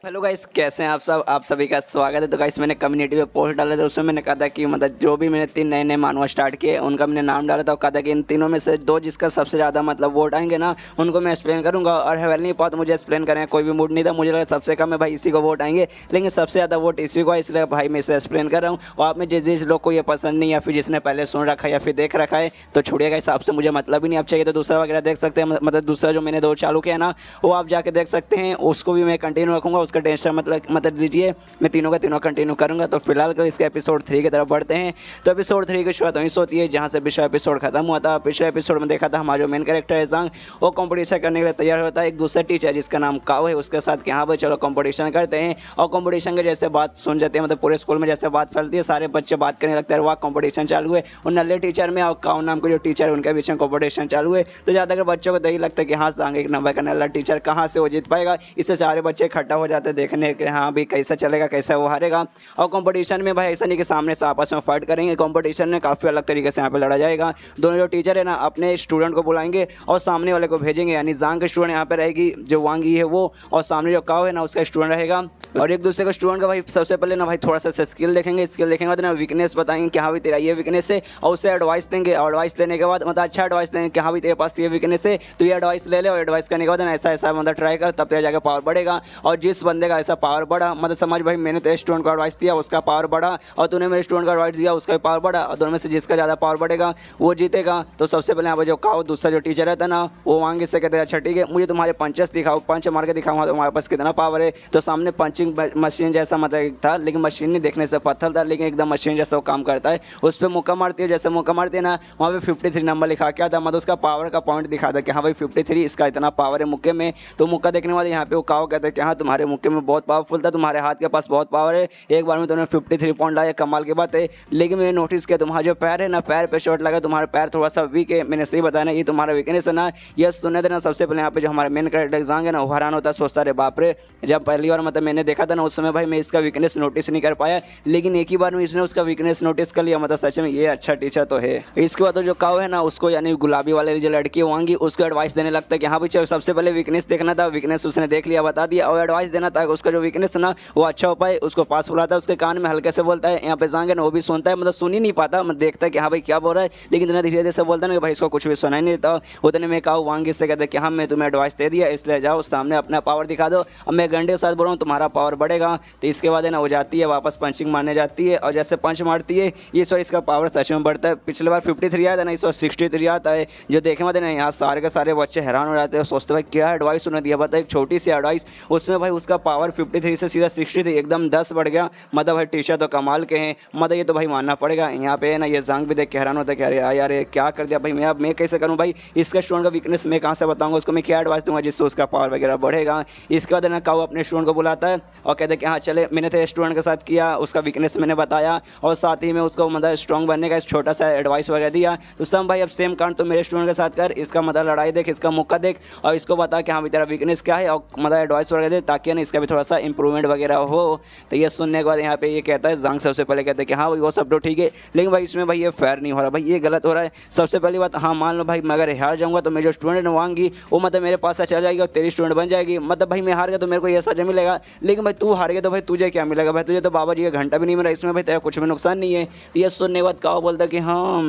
हेलो गाइस कैसे हैं आप सब, आप सभी का स्वागत है। तो गाइस मैंने कम्युनिटी पे पोस्ट डाला था उसमें मैंने कहा था कि मतलब जो भी मैंने 3 नए मानवा स्टार्ट किए उनका मैंने नाम डाला था और कहा था कि इन तीनों में से 2 जिसका सबसे ज़्यादा मतलब वोट आएंगे ना उनको मैं एक्सप्लेन करूंगा। और हेवल नहीं पाता मुझे एक्सप्लेन करें कोई भी मूड नहीं था, मुझे लगा सबसे कम है भाई इसी को वोट आएंगे, लेकिन सबसे ज़्यादा वोट इसी को है, इसलिए भाई मैं इसे एक्सप्लेन कर रहा हूँ। और आप में जिस लोग को ये पसंद नहीं या फिर जिसने पहले सुन रखा है या फिर देख रखा है तो छोड़िएगा, हिसाब से मुझे मतलब ही नहीं। आप चाहिए तो दूसरा वगैरह देख सकते हैं, मतलब दूसरा जो मैंने 2 चालू किया ना वो आप जाके देख सकते हैं, उसको भी मैं कंटिन्यू रखूँगा, उसका टेंशन मतलब लीजिए मैं तीनों का तीनों कंटिन्यू करूंगा। तो फिलहाल कर इसके एपिसोड 3 की तरफ बढ़ते हैं। तो एपिसोड 3 की शुरुआत वहीं से होती है जहां से पिछला एपिसोड खत्म हुआ था। पिछले एपिसोड में देखा था हमारा जो मेन कैरेक्टर है जांग वो कंपटीशन करने के लिए तैयार होता है, एक दूसरा टीचर जिसका नाम काव है उसके साथ कि हाँ भाई चलो कंपटीशन करते हैं। और कंपटीशन के जैसे बात सुन जाते हैं, मतलब पूरे स्कूल में जैसे बात फैलती है सारे बच्चे बात करने लगते हैं, वहाँ कंपटीशन चालू है और नल्ले टीचर में और काव नाम के जो टीचर है उनके बीच में कंपटीशन चालू है। तो ज़्यादातर बच्चों को यही लगता है कि हाँ जांग एक नंबर का नल्ला टीचर कहाँ से वो जीत पाएगा, इससे सारे बच्चे इकट्ठा हो जाते हैं देखने कि हाँ भाई कैसा चलेगा, कैसा वो हारेगा। और कंपटीशन में भाई ऐसा नहीं कि सामने से आपस में फाइट करेंगे, कंपटीशन में काफ़ी अलग तरीके से यहाँ पे लड़ा जाएगा। दोनों जो टीचर है ना अपने स्टूडेंट को बुलाएंगे और सामने वाले को भेजेंगे, यानी जांग के स्टूडेंट यहाँ पे रहेगी, जो वांगी है वो, और सामने जो काव है ना उसका स्टूडेंट रहेगा। और एक दूसरे का स्टूडेंट का भाई सबसे पहले ना भाई थोड़ा सा स्किल देखेंगे, स्किल देखेंगे बाद ना वीकनेस बताएंगे कि हाँ भाई तेरा ये वीकनेस है, और उससे एडवाइस देंगे। एडवाइस देने के बाद मतलब अच्छा एडवाइस देंगे कि हाँ भाई तेरे पास ये वीकनेस है, तो ये एडवाइस ले ले, और एडवाइस करने के बाद ना ऐसा ऐसा मतलब ट्राई कर, तब तेरा जाकर पावर बढ़ेगा। और जिस बंदे का ऐसा पावर बढ़ा, मतलब समझ भाई मैंने तेरे स्टूडेंट को एडवाइस दिया उसका पावर बढ़ा, और तूने मेरे स्टूडेंट को एडवाइस दिया उसका भी पावर बढ़ा, और दोनों में से जिसका ज़्यादा पावर बढ़ेगा वो जीतेगा। तो सबसे पहले यहाँ पर जो काव दूसरा जो टीचर रहता है ना वो वांगे से कहते हैं अच्छा ठीक है मुझे तुम्हारे पंचेस दिखाओ, पंच मार के दिखाऊंगा तुम्हारे पास कितना पावर है। तो सामने पंचिंग मशीन जैसा मतलब था, लेकिन मशीन नहीं देखने से पत्थर था, लेकिन एकदम मशीन जैसा वो काम करता है। उस पर मुक्का मारती है, जैसे मुक्का मारती है ना वहाँ पे 53 नंबर लिखा क्या था, मतलब उसका पावर का पॉइंट दिखा था कि हाँ भाई 53 इसका इतना पावर है मुक्के में। तो मुक्का देखने वाले यहाँ पे वो काव कहते हैं कि हाँ तुम्हारे मुक्के में बहुत पावरफुल था, तुम्हारे हाथ के पास बहुत पावर है, एक बार में तुमने 53 पॉइंट लाया, कमाल की बात है। लेकिन मैंने नोटिस किया तुम्हारा जो पैर है ना, पैर पे शॉट लगा, तुम्हारा पैर थोड़ा सा वीक है। मैंने सही बताया ना ये तुम्हारा वीकनेस है ना। यह सुनने देना सबसे पहले यहाँ पे जो हमारा मेन कैरेक्टर एग्जाम है ना वो हैरान होता है, सोचता रे बाप रे, जब पहली बार मतलब मैंने देखा था ना उस समय भाई मैं इसका वीकनेस नोटिस नहीं कर पाया, लेकिन एक ही बार में इसने उसका वीकनेस नोटिस कर लिया, मतलब सच में ये अच्छा टीचर तो है। इसके बाद तो जो काव है ना उसको यानी गुलाबी वाले जो लड़की होंगी उसको एडवाइस देने लगता है कि हाँ भाई चलो सबसे पहले वीकनेस देखना था, वीकनेस उसने देख लिया बता दिया, और एडवाइस देना था उसका जो वीकनेस है ना वो अच्छा हो पाए, उसको पास बुलाता है, उसके कान में हल्के से बोलता है। यहाँ पे जाएंगे ना वो भी सुनता है, मतलब सुन ही नहीं पाता, मतलब देखता है कि हाँ भाई क्या बोल रहा है, लेकिन इतना धीरे धीरे से बोलता है ना भाई इसको कुछ भी सुनाई नहीं देता। उतने में काव वांगी से कहते हैं कि हाँ मैं तुम्हें एडवाइस दे दिया, इसलिए जाओ सामने अपना पावर दिखा दो, अब मैं गंडे के साथ बोल रहा हूँ तुम्हारा पावर बढ़ेगा। तो इसके बाद है ना वो जाती है वापस पंचिंग मारने जाती है, और जैसे पंच मारती है इस बार इसका पावर सच में बढ़ता है। पिछले बार 53 आया था ना, इस बार 63 आता है। जो देखने बाद ना यहाँ सारे के सारे बच्चे हैरान हो जाते हैं, सोचते भाई क्या एडवाइस उन्होंने दिया, बता एक छोटी सी एडवाइस, उसमें भाई उसका पावर 53 से सीधा 63 एकदम 10 बढ़ गया। मतलब भाई टीचर तो कमाल के हैं, मतलब ये तो भाई मानना पड़ेगा। यहाँ पे ना ये जांग भी देख के हैरान होता है कि अरे यार ये क्या कर दिया भाई, मैं कैसे करूँ भाई, इसका स्टूडेंट का वीकनेस मैं कहाँ से बताऊँगा, उसको मैं क्या एडवाइस दूंगा जिससे उसका पावर वगैरह बढ़ेगा। इसके बाद ना काऊ अपने स्टूडेंट को बुलाता है और कहते हैं कि हाँ चले मैंने तेरे स्टूडेंट के साथ किया, उसका वीकनेस मैंने बताया, और साथ ही में उसको मतलब स्ट्रॉन्ग बनने का एक छोटा सा एडवाइस वगैरह दिया। तो सब भाई अब सेम कांड तो मेरे स्टूडेंट के साथ कर, इसका मतलब लड़ाई देख, इसका मुक्का देख, और इसको बता कि हाँ भाई तेरा वीकनेस क्या है, और मतलब एडवाइस वगैरह दे ताकि ना इसका भी थोड़ा सा इंप्रूवमेंट वगैरह हो। तो ये सुनने के बाद यहाँ पे ये कहता है जांग सबसे पहले कहते हैं कि हाँ भाई वो सब तो ठीक है, लेकिन भाई इसमें भाई ये फेयर नहीं हो रहा, भाई ये गलत हो रहा है। सबसे पहली बात हाँ मान लो भाई मैं अगर हार जाऊँगा तो मैं जो स्टूडेंट वांगी वो मतलब मेरे पास से चल जाएगी और तेरी स्टूडेंट बन जाएगी, मतलब भाई मैं हार गया तो मेरे को ये सजा मिलेगा, लेकिन भाई तू हार गया तो भाई तुझे क्या मिलेगा, भाई तुझे तो बाबा जी का घंटा भी नहीं मिला, इसमें भाई तेरा कुछ भी नुकसान नहीं है। तो ये सुनने के बाद काव बोलता कि हाँ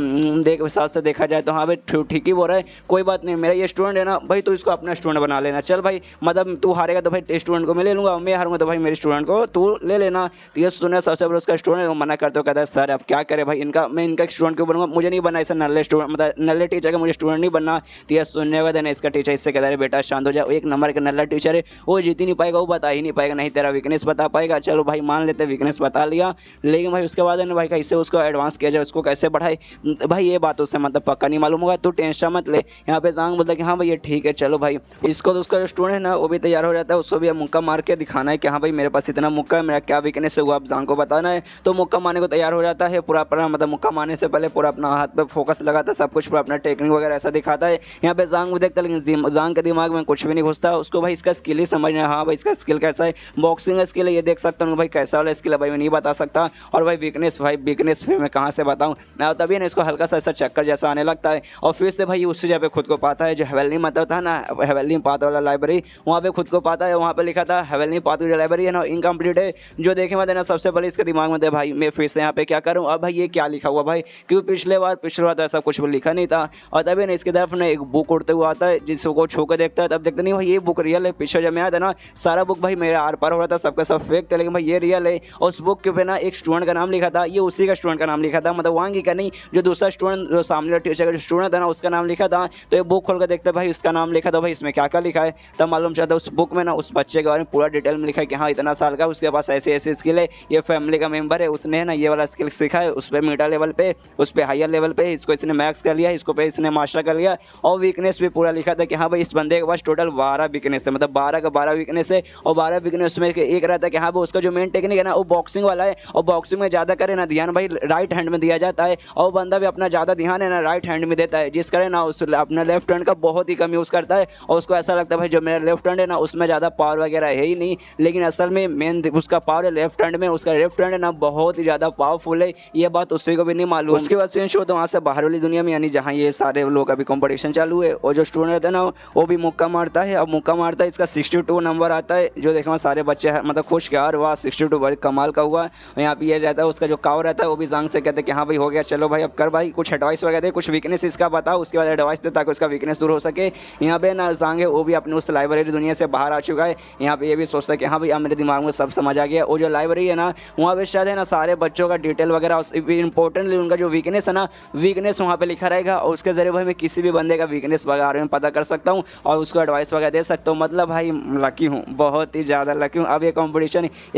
देख हिसाब से देखा जाए तो हाँ भाई ठीक ही बोल रहा है, कोई बात नहीं, मेरा ये स्टूडेंट है ना भाई तू इसको अपना स्टूडेंट बना लेना, चल भाई मतलब तू हारेगा तो भाई स्टूडेंट को मैं ले लूँगा, मैं हारूंगा तो भाई मेरे स्टूडेंट को तू ले लेना। तो ये सुनने सबसे पहले उसका स्टूडेंट वो मना करते हो, कहता है सर अब क्या करे भाई इनका, मैं इनका स्टूडेंट क्यों बनूंगा, मुझे नहीं बनना ऐसा नल्ले स्टूडेंट, मतलब नल्ले टीचर का मुझे स्टूडेंट नहीं बनना। तो ये सुनने के बाद ना इसका टीचर इससे कहता है बेटा शांत हो जाओ, एक नंबर का नल्ला टीचर है, वो जीत ही नहीं पाएगा, वो बता ही नहीं पाएगा, नहीं तेरा वीकनेस बता पाएगा। चलो भाई मान लेते वीकनेस बता लिया, लेकिन भाई उसके बाद है ना भाई कैसे उसको एडवांस किया जाए, उसको कैसे बढ़ाए, भाई ये बात उससे मतलब पक्का नहीं मालूम होगा, तू टेंशन मत ले। यहाँ पे जांग बोलता है कि हाँ भाई ये ठीक है चलो भाई। इसको तो उसका जो स्टूडेंट है ना वो भी तैयार हो जाता है, उसको भी मुक्का मार के दिखाना है कि हाँ भाई मेरे पास इतना मुक्का है, मेरा क्या वीकनेस है वो आप जांग को बताना है। तो मुक्का मारने को तैयार हो जाता है, पूरा अपना मतलब मुक्का मारने से पहले पूरा अपना हाथ पे फोकस लगाता है, सब कुछ पूरा अपना टेक्निक वगैरह ऐसा दिखाता है। यहाँ पे जांग भी देखता है, लेकिन जांग के दिमाग में कुछ भी नहीं घुसता, उसको भाई इसका स्किल ही समझना है, हाँ भाई इसका स्किल कैसा है, बॉक्सिंग का स्किल है ये देख सकता हूँ भाई कैसा वाला स्किल है भाई मैं नहीं बता सकता, और भाई वीकनेस फिर मैं कहाँ से बताऊँ ना, तभी ना इसको हल्का सा ऐसा चक्कर जैसा आने लगता है। और फिर से भाई उसी जगह पे खुद को पाता है, जो हवेली मतलब था ना हवेली पात वाला लाइब्रेरी, वहाँ पे खुद को पाता है, वहाँ पे लिखा था हवेली पात की जो लाइब्रेरी है ना इनकम्प्लीट है। जो देखे मैं देना सबसे पहले इसके दिमाग में थे भाई मैं फिर से यहाँ पे क्या करूँ, अब भाई ये क्या लिखा हुआ भाई, क्योंकि पिछले बार तो ऐसा कुछ भी लिखा नहीं था। और तभी ना इसकी तरफ ना एक बुक उड़ते हुए आता है, जिसको छू के देखता है, तब देखते नहीं भाई ये बुक रियल है, पीछे जब मैं आया था ना सारा बुक भाई मेरा आर पार हो रहा था, सबका सब फेक था, लेकिन भाई ये रियल है। और उस बुक के पे ना एक स्टूडेंट का नाम लिखा था, ये उसी का स्टूडेंट का नाम लिखा था, मतलब वांगी का नहीं, जो दूसरा स्टूडेंट जो सामने टीचर का जो स्टूडेंट था ना उसका नाम लिखा था। तो ये बुक खोल कर देखते भाई उसका नाम लिखा था, भाई इसमें क्या क्या लिखा है, तब मालूम चलता उस बुक में ना उस बच्चे के बारे में पूरा डिटेल में लिखा है कि हाँ इतना साल का उसके पास ऐसे ऐसे स्किल है, ये फैमिली का मेंबर है, उसने ना ये वाला स्किल सीखा है, उस पर मीडिया लेवल पे, उस पर हायर लेवल पे, इसको इसने मैक्स कर लिया, इसको पे इसने मास्टर कर लिया। और वीकनेस भी पूरा लिखा था कि हाँ भाई इस बंदे के पास टोटल 12 वीकनेस है, मतलब 12 का 12 वीकनेस है, और 12 वीकनेस में एक रहता है कि हाँ भाई उसका जो मेन टेक्निक है ना वो बॉक्सिंग वाला है, और बॉक्सिंग में ज़्यादा करे ना ध्यान भाई राइट हैंड में दिया जाता है, और बंदा भी अपना ज़्यादा ध्यान है ना राइट हैंड में देता है, जिस करे ना उस अपना लेफ्ट हैंड का बहुत ही कम यूज़ करता है, और उसको ऐसा लगता है भाई जो मेरा लेफ्ट हैंड है ना उसमें ज़्यादा पावर वगैरह है ही नहीं, लेकिन असल में मेन उसका पावर है लेफ्ट हैंड में। उसका लेफ्ट हैंड है ना बहुत ही ज़्यादा पावरफुल है, ये बात उसी को भी नहीं मालूम। उसके बाद चेंज हो तो वहाँ से बाहर वाली दुनिया में, यानी जहाँ ये सारे लोग अभी कंपटीशन चालू है, और जो स्टूडेंट रहता है ना वो भी मुक्का मारता है। अब मुक्का मारता है, इसका 62 नंबर आता है, जो देखो सारे बच्चे मतलब खुश के यार वाह 62 बड़ी कमाल का हुआ। और यहाँ पे ये रहता है उसका जो काव रहता है वो भी जांग से कहते हैं कि हाँ भाई हो गया, चलो भाई अब कर भाई, कुछ एडवाइस वगैरह दे, कुछ वीकनेस इसका बताओ, उसके बाद एडवाइस दे ताकि उसका वीकनेस दूर हो सके। यहाँ पे ना जांग है वो भी अपने उस लाइब्रेरी दुनिया से बाहर आ चुका है। यहाँ पे ये भी सोचता है कि हाँ भाई अब मेरे दिमाग में सब समझ आ गया। वो जो लाइब्रेरी है ना वहाँ पे शायद है ना सारे बच्चों का डिटेल वगैरह, इंपॉर्टेंटली उनका जो वीकनेस है ना वीकनेस वहाँ पे लिखा रहेगा, और उसके जरिए भाई मैं किसी भी बंदे का वीकनेस बारे में पता कर सकता हूँ और उसको एडवाइस वगैरह दे सकता हूँ। मतलब भाई लकी हूँ, बहुत ही ज़्यादा लकी हूँ। अब ये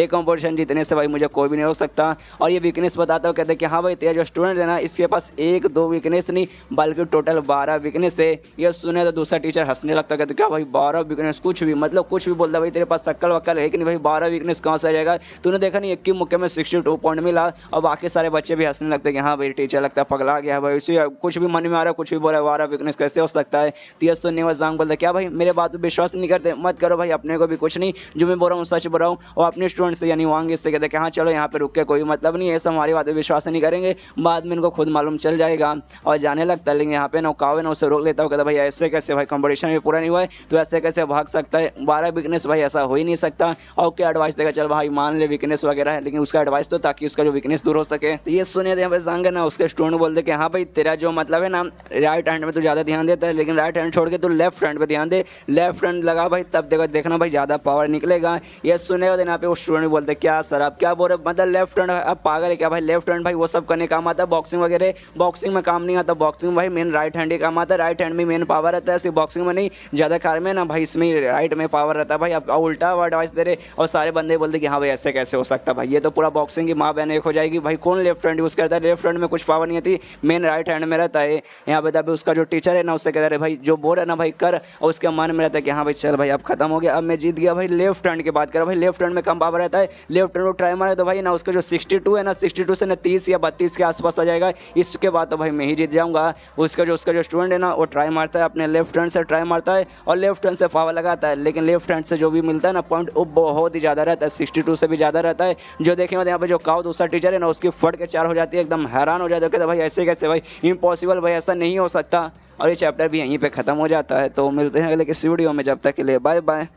कंपटीशन जीतने से भाई मुझे कोई भी नहीं रोक सकता। और ये वीकनेस बताता हूँ, कहते हैं कि हाँ भाई तेरा जो स्टूडेंट है ना इसके पास 1-2 वीकनेस नहीं बल्कि टोटल 12 वीकनेस है। ये सुने तो दूसरा टीचर हंसने लगता, कहते क्या भाई 12 वीकनेस, कुछ भी मतलब कुछ भी बोलता भाई तेरे पास शक्ल वक्ल है कि नहीं भाई 12 वीकनेस कहाँ से आ जाएगा, तूने देखा नहीं 21 मुक्के में 62 पॉइंट मिला। और बाकी सारे बच्चे भी हंसने लगते हैं कि हाँ भाई टीचर लगता है पगला गया है भाई, इसी कुछ भी मन में आ रहा है कुछ भी बोल रहा है 12 वीकनेस कैसे हो सकता है। तो ये सुनने में जांग बोलता क्या भाई मेरे बात पर विश्वास नहीं करते, मत करो भाई, अपने को भी कुछ नहीं, जो मैं बोल रहा हूँ सच बोल रहा हूँ। और अपने स्टूडेंट से यानी वांग इससे कहते हैं कि हाँ चलो यहाँ पे रुक के कोई मतलब नहीं है, ऐसा हमारी बात पर विश्वास नहीं करेंगे, बाद में इनको खुद मालूम चल जाएगा। और जाने लगता है, लेकिन यहाँ पे ना काव है ना उसे रोक लेता हूँ, कहता भाई ऐसे कैसे भाई कंपटीशन भी पूरा नहीं हुआ है तो ऐसे कैसे भाग सकता है, 12 वीकनेस भाई ऐसा हो ही नहीं सकता। और क्या एडवाइस देगा, चल भाई मान ले वीकनेस वगैरह है, लेकिन उसका एडवाइस तो ताकि उसका जो वीकनेस दूर हो सके। तो ये सुने थे जांग ना उसके स्टूडेंट बोलते कि हाँ भाई तेरा जो मतलब है ना राइट हैंड में तो ज़्यादा ध्यान देता है, लेकिन राइट हैंड छोड़ के तो लेफ्ट हैंड पे ध्यान दे, लेफ्ट हैंड लगा भाई तब देखना भाई ज़्यादा पावर निकलेगा। ये सुने हो यहाँ पे वो स्टूडेंट बोलते क्या सर आप क्या बोल रहे, मतलब लेफ्ट हैंड अब पागल है क्या भाई, लेफ्ट हैंड भाई वो सब करने काम आता है, बॉक्सिंग वगैरह बॉक्सिंग में काम नहीं आता, बॉक्सिंग में भाई मेन राइट हैंड ही काम आता है, राइट हैंड में मेन पावर रहता है, सिर्फ बॉक्सिंग में नहीं ज़्यादा कार में ना भाई इसमें राइट में पावर रहता है भाई। अब उल्टा एडवाइस दे रहे और सारे बंदे बोलते कि हाँ भाई ऐसे कैसे हो सकता है भाई, ये तो पूरा बॉक्सिंग की माँ बहन एक हो जाएगी भाई, कौन लेफ्ट हैंड यूज़ करता है, लेफ्ट हैंड में कुछ पावर नहीं आती, मेन राइट हैंड में रहता है। यहाँ पे तभी उसका जो टीचर है ना उससे कहता है भाई जो बोल रहा है ना भाई कर, और उसके मन में रहता है कि हाँ भाई चल भाई अब खत्म हो गया, अब मैं जीत गया भाई। लेफ्ट हैंड की बात करो भाई, लेफ्ट हैंड में कम पावर रहता है, लेफ्ट हैंड को ट्राई मारे तो भाई ना उसका जो 62 है ना 62 से ना 30 या 32 के आसपास आ जाएगा, इसके बाद तो भाई मैं ही जीत जाऊँगा। उसका जो स्टूडेंट है ना वो ट्राई मारता है अपने लेफ्ट हैंड से, ट्राई मारता है और लेफ्ट हैंड से पावर लगाता है, लेकिन लेफ्ट हैंड से जो भी मिलता है ना पॉइंट वो बहुत ही ज़्यादा रहता है, 62 से भी ज़्यादा रहता है। जो देखेंगे यहाँ पे जो काव दूसरा टीचर है ना उसकी फट के 4 हो जाती है, एकदम हैरान हो जाता है, कहते भाई ऐसे कैसे भाई, इम्पॉसिबल भाई, ऐसा नहीं हो सकता। और ये चैप्टर भी यहीं पे ख़त्म हो जाता है। तो मिलते हैं अगले किसी वीडियो में, जब तक के लिए बाय बाय।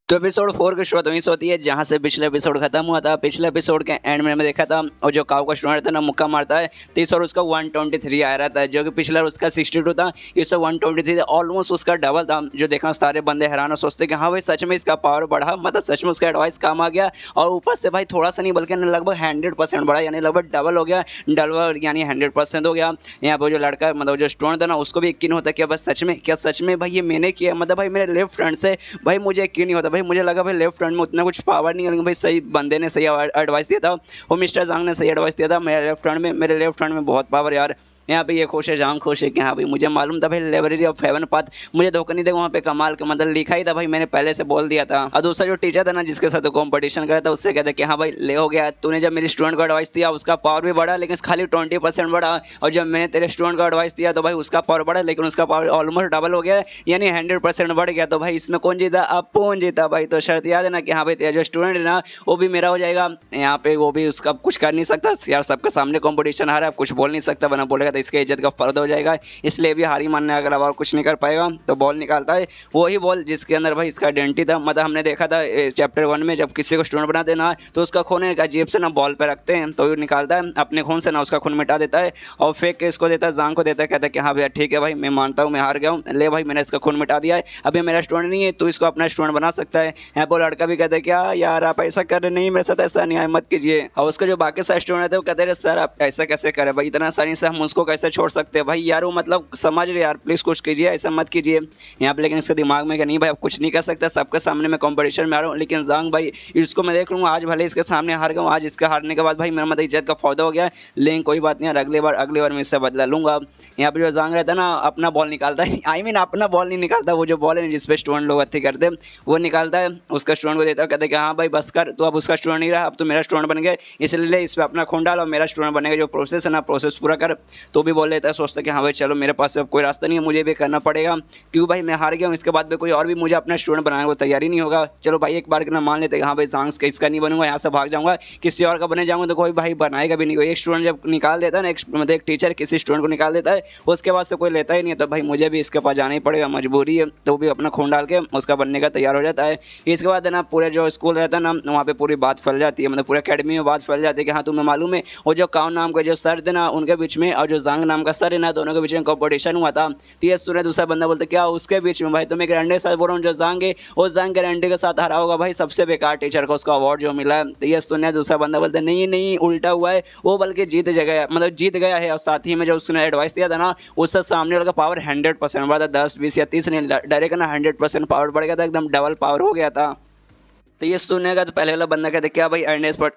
तो एपिसोड 4 की शुरुआत वहीं से होती है जहाँ से पिछले एपिसोड खत्म हुआ था। पिछले एपिसोड के एंड में मैंने देखा था और जो काव का स्टूडेंट था ना मुक्का मारता है तो इस और उसका 123 आया रहता है, जो कि पिछला उसका 62 था, इस 123 ऑलमोस्ट उसका डबल था। जो देखा सारे बंदे हैरान और सोचते कि हाँ भाई सच में इसका पावर बढ़ा, मतलब सच में उसका एडवाइस काम आ गया, और ऊपर से भाई थोड़ा सा नहीं बल्कि लगभग 100% बढ़ा, यानी लगभग डबल हो गया, डबल यानी 100% हो गया। यहाँ पर जो लड़का मतलब जो स्टूडेंट था ना उसको भी यकीन होता कि बस सच में क्या सच में भाई ये मैंने किया, मतलब भाई मेरे लेफ्ट हैंड से भाई मुझे यकीन नहीं होता भाई, मुझे लगा भाई लेफ्ट हैंड में उतना कुछ पावर नहीं है, लेकिन भाई सही बंदे ने सही एडवाइस दिया था, वो मिस्टर जांग ने सही एडवाइस दिया था। मेरे लेफ्ट हैंड में बहुत पावर यार। यहाँ पे ये खुश है, जांग खुश है कि हाँ भाई मुझे मालूम था भाई लाइब्रेरी ऑफ हेवन पाथ, मुझे धोखा नहीं देगा, वहाँ पे कमाल का मतलब लिखा ही था भाई, मैंने पहले से बोल दिया था। और दूसरा जो टीचर था ना जिसके साथ कॉम्पिटिशन करा था उससे कहता कि हाँ भाई ले हो गया, तूने जब मेरे स्टूडेंट को एडवाइस दिया उसका पावर भी बढ़ा लेकिन खाली 20% बढ़ा, और जब मैंने तेरे स्टूडेंट को एडवाइस दिया तो भाई उसका पावर बढ़ा लेकिन उसका पावर ऑलमोस्ट डबल हो गया, यानी 100% बढ़ गया। तो भाई इसमें कौन जीता, अपोन जीता भाई। तो शर्त याद है ना कि हाँ भाई तेरा जो स्टूडेंट है ना वो भी मेरा हो जाएगा, यहाँ पे वो भी उसका कुछ कर नहीं सकता यार, सबके सामने कॉम्पिटिशन हारा है, कुछ बोल नहीं सकता, वरना बोलेगा तो इसके इज्जत का फर्क हो जाएगा, इसलिए भी हारी मानने अगर और कुछ नहीं कर पाएगा। तो बॉल निकालता है वही बॉल जिसके अंदर भाई इसका आइडेंटिटी था, मतलब हमने देखा था चैप्टर 1 में जब किसी को स्टूडेंट बना देना तो उसका खून एक अजीब से ना बॉल पे रखते हैं, तो निकालता है अपने खून से ना उसका खून मिटा देता है और फेंक के इसको देता है, जांग को देता है, कहता है कि हाँ भैया ठीक है भाई मैं मानता हूँ मैं हार गया हूँ, ले भाई मैंने इसका खून मिटा दिया है, अब ये मेरा स्टूडेंट नहीं है तो इसको अपना स्टूडेंट बना सकता है। यहाँ पर लड़का भी कहता है क्या यार आप ऐसा कर रहे नहीं, मेरे साथ ऐसा नहीं है मत कीजिए। और उसका जो बाकी सारे स्टूडेंट थे वो कहते रहे सर आप ऐसा कैसे करें भाई, इतना आसानी से हम उसको कैसे छोड़ सकते हैं भाई, यार वो मतलब समझ रहे यार प्लीज़ कुछ कीजिए, ऐसा मत कीजिए। यहाँ पे लेकिन इसके दिमाग में कि नहीं भाई अब कुछ नहीं कर सकता, सबके सामने मैं कंपटीशन में आ रहा हूँ, लेकिन जांग भाई इसको मैं देख लूँगा, आज भले इसके सामने हार गया, आज इसके हारने के बाद भाई मेरा मतलब इज्जत का फायदा हो गया, लेकिन कोई बात नहीं यार अगली बार मैं इससे बदला लूँगा। यहाँ पे जो जांग रहता है ना अपना बॉल निकालता है, आई मीन अपना बॉल नहीं निकालता, वो जो बॉल है जिसपे स्टूडेंट लोग अच्छी करते वो निकालता है, उसका स्टूडेंट को देता है, कहते हैं कि हाँ भाई बस कर, तो अब उसका स्टूडेंट नहीं रहा, अब तो मेरा स्टूडेंट बन गया, इसलिए इस पर अपना खून डाल और मेरा स्टूडेंट बनेगा, जो प्रोसेस है ना प्रोसेस पूरा कर। तो भी बोल लेता है, सोचता है कि हाँ भाई चलो मेरे पास अब कोई रास्ता नहीं है, मुझे भी करना पड़ेगा क्योंकि भाई मैं हार गया हूँ, इसके बाद भी कोई और भी मुझे अपना स्टूडेंट बनाने को तैयारी नहीं होगा। चलो भाई एक बार ना मान लेते हैं हाँ भाई सांस का इसका नहीं बनूंगा, यहाँ से भाग जाऊँगा, किसी और का बने जाऊँगा, तो कोई भाई बनाएगा भी नहीं। कोई एक स्टूडेंट जब निकाल देता है ना, मतलब एक टीचर किसी स्टूडेंट को निकाल देता है, उसके बाद से कोई लेता ही नहीं है, तो भाई मुझे भी इसके पास जाना ही पड़ेगा, मजबूरी है। तो भी अपना खून डाल के उसका बनने का तैयार हो जाता है। इसके बाद है ना पूरे जो स्कूल रहता है ना, वहाँ पे पूरी बात फैल जाती है, मतलब पूरे अकेडमी में बात फैल जाती है कि हाँ तुम्हें मालूम है वो जो काउन नाम के जो सर थे ना उनके बीच में और जो जांग नाम का सर है ना, दोनों के बीच में कॉम्पिटिशन हुआ था। तो ये सुने दूसरा बंदा बोलते क्या उसके बीच में, भाई तुम्हें ग्रैंडे सर बोल रहा हूँ, जो जांग है वो जांग ग्रैंडे के साथ हरा होगा, भाई सबसे बेकार टीचर को उसका अवार्ड जो मिला है। तो ये सुने दूसरा बंदा बोलते नहीं नहीं उल्टा हुआ है, वो बल्कि जीत गया, मतलब जीत गया है। और साथ ही में जो उसने एडवाइस दिया था ना, उससे सामने वाला का पावर 100% बढ़ा था, 10 20 या 30 नहीं, डायरेक्ट ना 100% पावर बढ़ गया था, एकदम डबल पावर हो गया था। तो ये सुनेगा तो पहले वाला बंदा कहते क्या भाई अर्नेस्ट बट,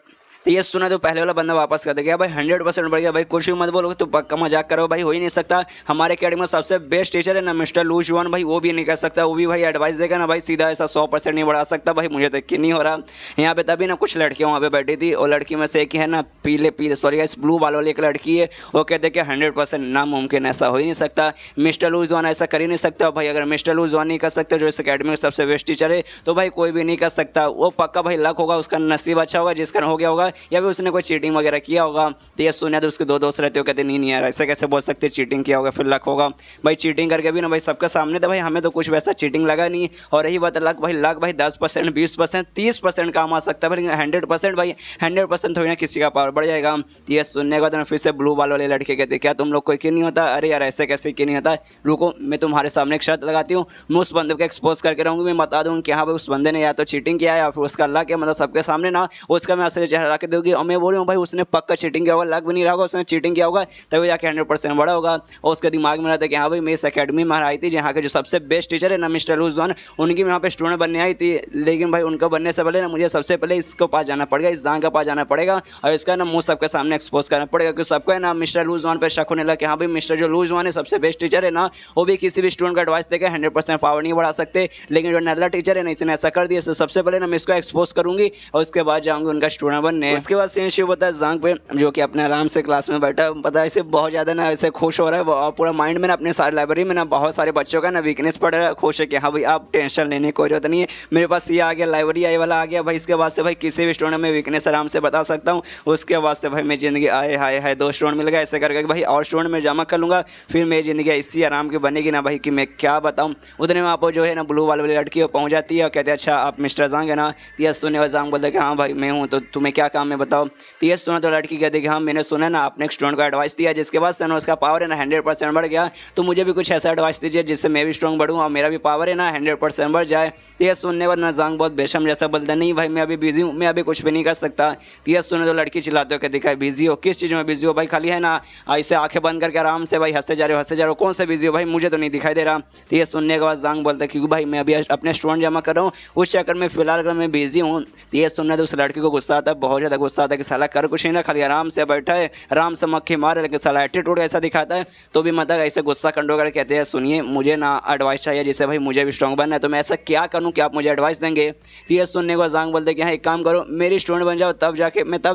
तो ये सुना तो पहले वाला बंदा वापस कर देगा भाई 100% बढ़ गया, भाई कुछ भी मत बोलो, तो पक्का मजाक करो, भाई हो ही नहीं सकता। हमारे अकेडमी में सबसे बेस्ट टीचर है ना मिस्टर लू जुआन, भाई वो भी नहीं कर सकता, वो भी भाई एडवाइस देगा ना भाई सीधा ऐसा 100% नहीं बढ़ा सकता। भाई मुझे तो यकीन नहीं हो रहा। यहाँ पे तभी ना कुछ लड़कियाँ वहाँ पे बैठी थी, और लड़की में से एक है ना पीले सॉरी इस ब्लू बाल वाली एक लड़की है, वो कहते कि 100% नामुमकिन, ऐसा हो ही नहीं सकता, मिस्टर लू जुआन ऐसा कर ही नहीं सकता। भाई अगर मिस्टर लू जुआन नहीं कर सकते जो इस अकेडमी में सबसे बेस्ट टीचर है, तो भाई कोई भी नहीं कर सकता। वो पक्का भाई लक होगा, उसका नसीब अच्छा होगा जिसका हो गया होगा, या फिर उसने कोई चीटिंग वगैरह किया होगा। तो ये सुना तो उसके दो दोस्त रहते हो, कहते नहीं यार ऐसे कैसे बोल सकते, चीटिंग किया होगा फिर लक होगा। भाई चीटिंग करके भी ना भाई सबके सामने तो भाई हमें तो कुछ वैसा चीटिंग लगा नहीं। और रही बात लक भाई 10% 20% 30% काम आ सकता है, भाई 100% भाई 100% थोड़ी ना किसी का पावर बढ़ जाएगा। तो ये सुनने के बाद ना फिर से ब्लू बाल वाले लड़के कहते क्या तुम लोग को यकीन नहीं होता, अरे यार ऐसे कैसे यकीन नहीं होता, रुको मैं तुम्हारे सामने एक शर्त लगाती हूँ, मैं उस बंदे को एक्सपोज करके रहूँगी, मैं बता दूँ कि हाँ भाई उस बंदे ने या तो चीटिंग किया है या फिर उसका लक है, मतलब सबके सामने ना उसका मैं असली चेहरा रख दूँगी। और मैं बोल रही हूँ भाई उसने पक्का चीटिंग किया होगा, लग भी नहीं रहा होगा उसने चीटिंग किया होगा, तभी जाके 100% बड़ा होगा। और उसके दिमाग में रहता है कि हाँ भाई मैं इस अकेडमी में आई थी जहाँ के जो सबसे बेस्ट टीचर है ना मिस्टर लूजवान, उनकी मैं यहाँ पे स्टूडेंट बनने आई थी, लेकिन भाई उनका बनने से पहले ना मुझे सबसे पहले इसको पास जाना पड़ेगा, इस जांग के पास जाना पड़ेगा, और इसका ना मुँह सबके सामने एक्सपोज करना पड़ेगा, क्योंकि सबको है ना मिस्टर लूजवान पर शक होने लगा कि हाँ भाई मिस्टर जो लूजवान है सबसे बेस्ट टीचर है ना, वो भी किसी भी स्टूडेंट का एडवाइस देकर 100% पावर नहीं बढ़ा सकते, लेकिन जो नल्ला टीचर है ना इसने ऐसा कर दिया, सबसे पहले ना मैं इसको एक्सपोज करूंगी और उसके बाद जाऊंगी उनका स्टूडेंट बनने। उसके बाद सीन शिव होता है जांग पे, जो कि अपने आराम से क्लास में बैठा पता है इसे बहुत ज़्यादा ना ऐसे खुश हो रहा है, और पूरा माइंड में ना अपने सारे लाइब्रेरी में ना बहुत सारे बच्चों का ना वीकनेस पड़ रहा है, खुश है कि हाँ भाई आप टेंशन लेने की कोई जरूरत नहीं है, मेरे पास ये आ गया लाइब्रेरी आई वाला आ गया भाई, इसके बाद से भाई किसी भी स्टूडेंट में वीकनेस आराम से बता सकता हूँ। उसके बाद से भाई मेरी ज़िंदगी आए हाय 2 स्टूडेंट मिल गए, ऐसे करके भाई और स्टूडेंट में जमा कर लूँगा, फिर मेरी ज़िंदगी इसी आराम की बनेगी ना भाई कि मैं क्या बताऊँ। उतने में आप जो है ना ब्लू वाली लड़की वो पहुँच जाती है और कहते हैं अच्छा आप मिस्टर जांग है ना, तो सुनने वाले जांग बोलते कि हाँ भाई मैं हूँ, तो तुम्हें क्या काम है बताओ। तो ये सुना तो लड़की कहती कि हाँ मैंने सुना ना आपने एक स्टूडेंट को एडवाइस दिया जिसके बाद से ना उसका पावर है ना 100% बढ़ गया, तो मुझे भी कुछ ऐसा एडवाइस दीजिए जिससे मैं भी स्ट्रॉन्ग बढ़ूँ और मेरा भी पावर है ना 100% बढ़ जाए। तो ये सुनने पर ना जांग बहुत बेशम जैसा बोलता नहीं भाई मैं अभी बिजी हूँ, मैं अभी कुछ भी नहीं कर सकता। तो ये सुने तो लड़की चिल्लाते हो कि दिखाई बिजी हो, किस चीज़ में बिजी हो भाई, खाली है ना ऐसे आंखें बंद करके आराम से भाई हंसते जा रहे हो, कौन से बिजी हो भाई, मुझे तो नहीं दिखाई दे रहा। तो ये सुनने के बाद जांग बोलता है क्योंकि भाई मैं अभी अपने स्टूडेंट जमा कर रहा हूँ, उस चक्कर में फिलहाल अगर मैं बिजी हूँ। तो ये सुनने तो उस लड़की को गुस्सा आता है, बहुत ज़्यादा गुस्सा आता है कि साला कर कुछ नहीं ना, खाली आराम से बैठा है, आराम से मक्खी मारे, लेकिन साला एटीट्यूड ऐसा दिखाता है। तो भी मतलब ऐसे गुस्सा कंट्रोल करके कहते हैं सुनिए मुझे ना एडवाइस चाहिए जिससे भाई मुझे भी स्ट्रॉन्ग बनना है, तो मैं ऐसा क्या करूँ कि आप मुझे एडवाइस देंगे। तो ये सुनने को जांग बोलते कि हाँ एक काम करो मेरी स्टूडेंट बन जाओ, तब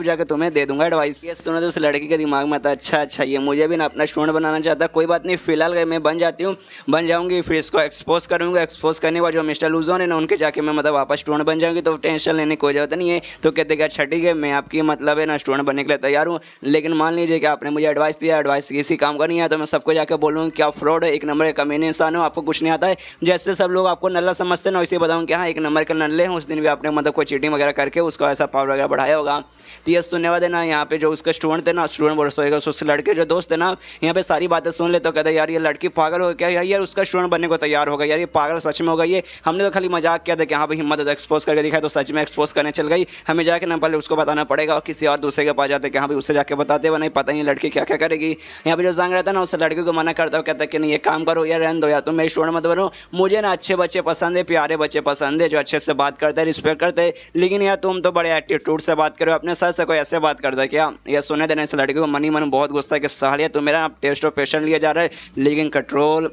जाके तुम्हें दे दूंगा एडवाइस। ये सुने तो उस लड़की के दिमाग में था अच्छा ये मुझे भी ना अपना स्टूडेंट बनाना चाहता, कोई बात नहीं फिलहाल मैं बन जाती हूँ, बन जाऊँगी, फिर इसको एक्सपोज करूँगा, एक्सपोज करने के बाद जो मिस्टर लूजोन है ना उनके जाके मैं मतलब वापस स्टूडेंट बन जाऊँगी, तो टेंशन लेने की कोई जरूरत नहीं है। तो कहते कि अच्छा ठीक है मैं आपकी मतलब है ना स्टूडेंट बनने के लिए तैयार हूँ, लेकिन मान लीजिए कि आपने मुझे एडवाइस दिया, एडवाइस किसी काम का नहीं है, तो मैं सबको जाकर बोलूँ क्या फ्रॉड है, एक नंबर के कमीने इंसान हो, आपको कुछ नहीं आता है, जैसे सब लोग आपको नल्ला समझते हैं ना वैसे बताऊँ कि हाँ एक नंबर के नल्ले हैं, उस दिन भी आपने मतलब कोई चीटिंग वगैरह करके उसको ऐसा पावर वगैरह बढ़ाया होगा। तो ये सुनने वाले ना यहाँ पे जो उसका स्टूडेंट थे ना, स्टूडेंट बोल सोएगा उस लड़के जो दोस्त है ना यहाँ पे सारी बातें सुन ले, तो कहते यार ये लड़की पागल हो क्या यार उसका स्टूडेंट बनने को तैयार होगा, यार ये पागल सच में होगा, ये हमने तो खाली मजाक किया था कि हाँ भाई हिम्मत एक्सपोज करके दिखाई, तो सच में एक्सपोज करने चल गई, हमें जाके ना पहले उसको बताना पड़ेगा और किसी और दूसरे के पास जाते कि हाँ भाई उससे जाके बताते हुए नहीं पता नहीं लड़की क्या क्या करेगी। यहाँ पे जो जांग रहता है ना उस लड़के को मना करता है, कहता है कि नहीं ये काम करो यार रहने दो यार तुम मेरी स्टूडेंट मत बनो, मुझे ना अच्छे बच्चे पसंद है, प्यारे बच्चे पसंद है जो अच्छे से बात करते हैं, रिस्पेक्ट करते हैं, लेकिन यार तुम तो बड़े एटीट्यूड से बात करो, अपने सर से कोई ऐसे बात करता है क्या। यह सुने देने इस लड़के को मन बहुत गुस्सा है कि सालिया तुम मेरा टेस्ट ऑफ पेशेंट लिया जा रहा है, लेकिन कंट्रोल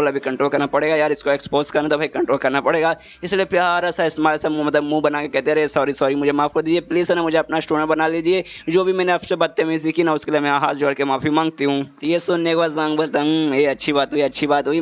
अभी कंट्रोल करना पड़ेगा यार, इसको एक्सपोज करना तो भाई कंट्रोल करना पड़ेगा। इसलिए प्यारा सा स्माइल सा मुँह बना के कहते रहे सॉरी मुझे माफ़ कर दीजिए, प्लीज़ है ना मुझे अपना स्टूडेंट बना लीजिए। जो भी मैंने आपसे बदतमीजी की ना उसके लिए मैं हाथ जोड़ के माफ़ी मांगती हूँ। तो ये सुनने के बाद जांग बोलता ये अच्छी बात हुई,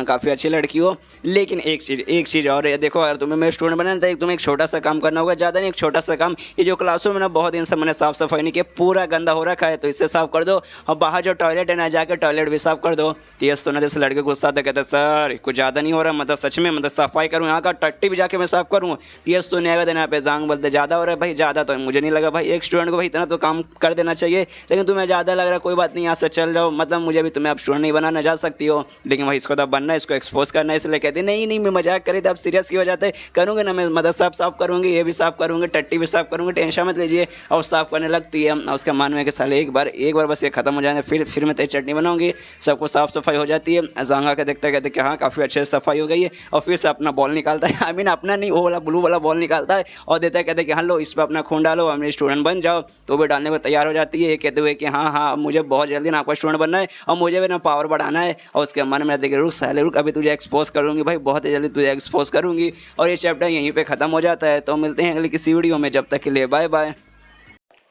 काफ़ी अच्छी लड़की हो, लेकिन एक चीज़ और है, देखो अगर तुम्हें मेरे स्टूडेंट बनाना तो तुम्हें एक छोटा सा काम करना होगा, ज़्यादा नहीं, एक छोटा सा काम। ये जो क्लासरूम है ना बहुत दिन से मैंने साफ़ सफाई नहीं किया, पूरा गंदा हो रखा है, तो इसे साफ़ कर दो। और बाहर जो टॉयलेट है ना जाकर टॉयलेट भी साफ़ कर दो। तो ये सुना जैसे लड़के गुस्सा आता, कहते सर कुछ ज़्यादा नहीं हो रहा, मतलब सच में, मतलब सफाई करूँ यहाँ का टट्टी भी जाके मैं साफ़ करूँ। ये सुनेगा देना पे जांग बोलते ज़्यादा हो रहा है भाई, ज़्यादा तो मुझे नहीं लगा भाई, एक स्टूडेंट को भाई इतना तो काम कर देना चाहिए, लेकिन तुम्हें ज़्यादा लग रहा है, कोई बात नहीं यहाँ से चल जाओ, मतलब मुझे भी तुम्हें अब स्टूडेंट नहीं बनाना, जा सकती हो, लेकिन भाई इसको तो बनना है, इसको एक्सपोज करना है। इसलिए कहते नहीं मैं मजाक करे थे, आप सीरियस क्यों हो जाते, करूँगे ना मैं, मदद साफ करूँगी, ये भी साफ़ करूँगी, टट्टी भी साफ़ करूँगी, टेंशन मत लीजिए। और साफ़ करने लगती है, और उसका मानना है कि साले एक बार बस ये खत्म हो जाए, फिर मैं तेज चटनी बनाऊंगी, सबको साफ़ सफाई हो जाती है। जांगा के देखते कहते कि हाँ काफ़ी अच्छे से सफाई हो गई है, और फिर से अपना बॉल निकालता है, आई मीन अपना नहीं, वो वाला ब्लू वाला बॉल निकालता है और देता है, कहते कि हाँ लो इस पर अपना खून डालो, अपने स्टूडेंट बन जाओ। तो वो डालने को तैयार हो जाती है, कहते हुए कि हाँ मुझे बहुत जल्दी ना आपका स्टूडेंट बनना है, और मुझे भी ना पावर बढ़ाना है। और उसके मन में देखिए रुक साले रुक, अभी तुझे एक्सपोज करूँगी भाई, बहुत जल्दी तुझे एक्सपोज करूँगी। और ये चैप्टर यहीं पे ख़त्म हो जाता है। तो मिलते हैं अगली किसी वीडियो में, जब तक के लिए बाय बाय।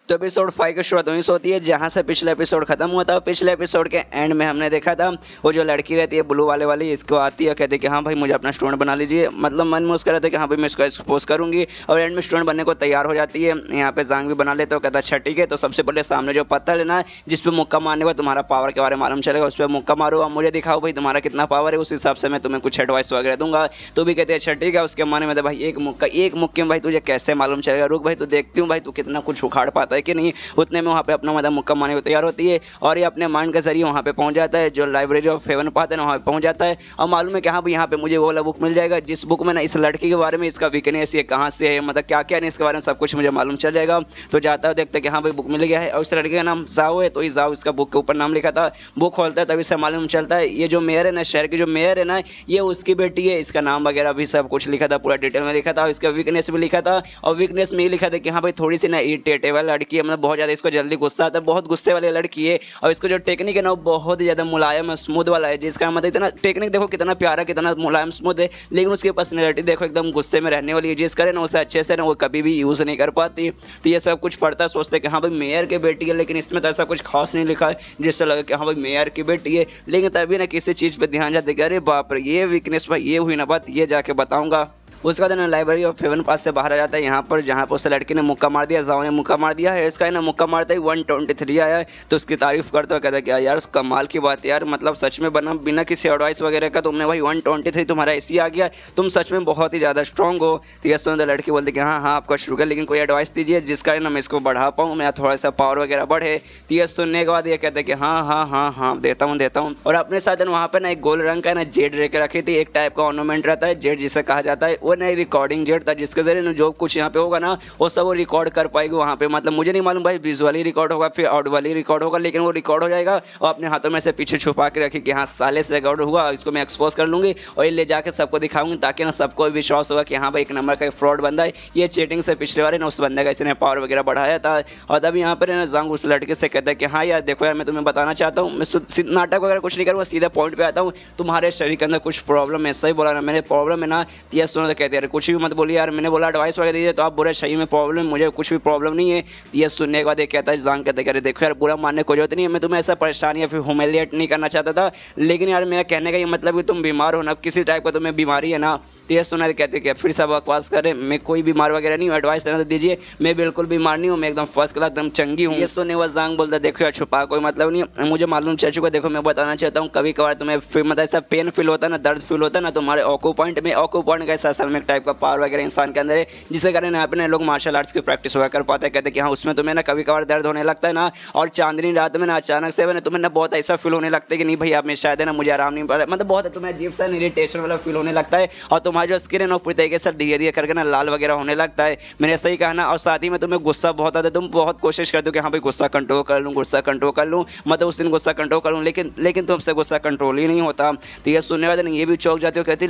तो एपिसोड 5 की शुरुआत वहीं से होती है जहाँ से पिछला एपिसोड खत्म हुआ था। पिछले एपिसोड के एंड में हमने देखा था वो जो लड़की रहती है ब्लू वाले वाली, इसको आती है, कहती है कि हाँ भाई मुझे अपना स्टूडेंट बना लीजिए, मतलब मन में उसका रहता है कि हाँ भाई मैं इसको एक्सपोज करूँगी, और एंड में स्टूडेंट बनने को तैयार हो जाती है। यहाँ पे जांग भी बना लेते हो, कहता अच्छा ठीक है। तो सबसे पहले सामने जो पत्थर लेना है जिस पर मुक्का मारने का तुम्हारा पावर के बारे में मालूम चलेगा, उस पर मुक्का मारो और मुझे दिखाओ भाई तुम्हारा कितना पावर है, उस हिसाब से मैं तुम्हें कुछ एडवाइस वगैरह दूंगा। तो भी कहते हैं अच्छा ठीक है। उसके मन में भाई एक मुक्के में भाई तुझे कैसे मालूम चलेगा, रुक भाई तू देखती हूँ भाई तू कितना कुछ उखाड़ पाता है कि नहीं। उतने में वहाँ पे अपना मतलब मुक्का मारने को तैयार होती है, और ये अपने माइंड के जरिए वहाँ पे पहुँच जाता है, जो लाइब्रेरी ऑफ हेवन पाथ है ना वहाँ पे पहुँच जाता है। और मालूम है कि हाँ भाई यहाँ पे मुझे वो वाला बुक मिल जाएगा जिस बुक में ना इस लड़की के बारे में, इसका वीकनेस, ये कहाँ से है, मतलब क्या क्या नहीं, इसके बारे में सब कुछ मुझे मालूम चल जाएगा। तो जाता है देखते कि हाँ भाई बुक मिल गया है, और उस लड़के का नाम जाओ है, तो इस जाओ इसका बुक के ऊपर नाम लिखा था। बुक खोलता है तभी से मालूम चलता है ये जो मेयर है ना, शहर की जो मेयर है ना, ये उसकी बेटी है, इसका नाम वगैरह भी सब कुछ लिखा था, पूरा डिटेल में लिखा था, और इसका वीकनेस भी लिखा था। और वीकनेस में ये लिखा था कि हाँ भाई थोड़ी सी ना इरिटेटेबल लड़की है, मतलब बहुत ज़्यादा इसको जल्दी गुस्सा आता है, बहुत गुस्से वाली लड़की है। और इसको जो टेक्निक है ना वो बहुत ही ज़्यादा मुलायम है, स्मूथ वाला है, जिसका मतलब इतना टेक्निक देखो कितना प्यारा, कितना मुलायम स्मूथ है, लेकिन उसकी पर्सनैलिटी देखो एकदम गुस्से में रहने वाली है, जिस करे ना उसे अच्छे से ना वो कभी भी यूज़ नहीं कर पाती। तो ये सब कुछ पढ़ता है, सोचते कि हाँ भाई मेयर की बेटी है, लेकिन इसमें तो ऐसा कुछ खास नहीं लिखा है जिससे लगे कि हाँ भाई मेयर की बेटी है। लेकिन तभी ना किसी चीज़ पर ध्यान जाते कि अरे बाप रे ये वीकनेस भाई, ये हुई ना बात, ये जाके बताऊँगा। उसका दिन लाइब्रेरी ऑफ हेवन पास से बाहर आ जाता है, यहाँ पर जहाँ पर उस लड़की ने मुक्का मार दिया, जाओ ने मुक्का मार दिया है, इसका ना मुक्का मारता ही 123 आया है। तो उसकी तारीफ करते हुए कहता है क्या यार कमाल की बात यार, मतलब सच में बना बिना किसी एडवाइस वगैरह का तुमने भाई 123 तुम्हारा ऐसी आ गया, तुम सच में बहुत ही ज़्यादा स्ट्रॉन्ग हो। तो ये सुनते लड़की बोलती कि हाँ आपका शुक्र, लेकिन कोई एडवाइस दीजिए जिसका ना मैं इसको बढ़ा पाऊँ, मेरा थोड़ा सा पावर वगैरह बढ़े। तो ये सुनने के बाद ये कहते हैं कि हाँ देता हूँ। और अपने साथ वहाँ पर ना एक गोल रंग का ना जेड लेकर रखी थी, एक टाइप का ऑर्नामेंट रहता है जेड जिसे कहा जाता है, वो नई रिकॉर्डिंग जेड था, जिसके जरिए ना जो कुछ यहाँ पे होगा ना वो सब वो रिकॉर्ड कर पाएगी वहाँ पे। मतलब मुझे नहीं मालूम भाई विजुअली रिकॉर्ड होगा फिर ऑडियोली रिकॉर्ड होगा, लेकिन वो रिकॉर्ड हो जाएगा और अपने हाथों में से पीछे छुपा के रखी कि हाँ साले से रिकॉर्ड हुआ, इसको मैं एक्सपोज कर लूँगी और ये ले जाकर सबको दिखाऊंगी, ताकि ना सबको विश्वास होगा कि हाँ भाई एक नंबर का फ्रॉड बंदा है, ये चीटिंग से पिछले बार ना उस बंदे का इसने पावर वगैरह बढ़ाया था। और तब यहाँ पर ना जांग उस लड़के से कहता है कि हाँ यार देखो यार मैं तुम्हें बताना चाहता हूँ, मैं नाटक वगैरह कुछ नहीं करूँगा, सीधा पॉइंट पे आता हूँ, तुम्हारे शरीर के अंदर कुछ प्रॉब्लम है, सही बोला ना मैंने प्रॉब्लम है ना। ये सुनो तो कहते यार कुछ भी मत बोलिए यार, मैंने बोला एडवाइस वगैरह दीजिए, तो आप बुरे सही में प्रॉब्लम, मुझे कुछ भी प्रॉब्लम नहीं है। ये सुनने के बाद ये कहता है जांग कहते अरे देखो यार बुरा मानने को जरूरत नहीं है, मैं तुम्हें ऐसा परेशान या फिर ह्यूमिलिएट नहीं करना चाहता था, लेकिन यार मेरा कहने का ये मतलब कि तुम बीमार हो ना, किसी टाइप का तुम्हें बीमारी है ना। तो ये सुना कहते कि फिर सब बकवास करें, मैं कोई बीमार वगैरह नहीं हूँ, एडवाइस देना दीजिए, मैं बिल्कुल बीमार नहीं हूँ, मैं एकदम फर्स्ट क्लास एकदम चंगी हूँ। ये सुनने वाला जांग बोलता देखो यार छुपा कोई मतलब नहीं है, मुझे मालूम चल चुका, देखो मैं बताना चाहता हूँ कभी कभार तुम्हें मतलब ऐसा पेन फील होता है ना, दर्द फील होता है ना तुम्हारे ऑक्यू पॉइंट में, ऑक्यू पॉइंट का असल में एक टाइप का पावर वगैरह इंसान के अंदर है, जिसके कारण यहाँ पे लोग मार्शल आर्ट्स की प्रैक्टिस वगैरह कर पाते हैं। कहते हैं कि हाँ उसमें तुम्हें ना कभी कभार दर्द होने लगता है ना, और चांदनी रात में ना अचानक से तुम्हें ना बहुत ऐसा फील होने लगता है कि नहीं भाई आप में शायद है ना मुझे आराम नहीं पड़ रहा, मतलब बहुत तुम्हें अजीब सा इरिटेशन वाला फील होने लगता है, और तुम्हारा जो स्किन है ना पूरी तरीके से धीरे धीरे करके ना लाल वगैरह होने लगता है, मैंने सही कहा ना। और साथ ही में तुम्हें गुस्सा बहुत आता है, तुम बहुत कोशिश करते हो कि हाँ भाई गुस्सा कंट्रोल कर लूँ, मतलब उस दिन गुस्सा कंट्रोल करूँ, लेकिन तुमसे गुस्सा कंट्रोल ही नहीं होता। तो ये सुनने वाले ये भी चौंक जाते हो, कहते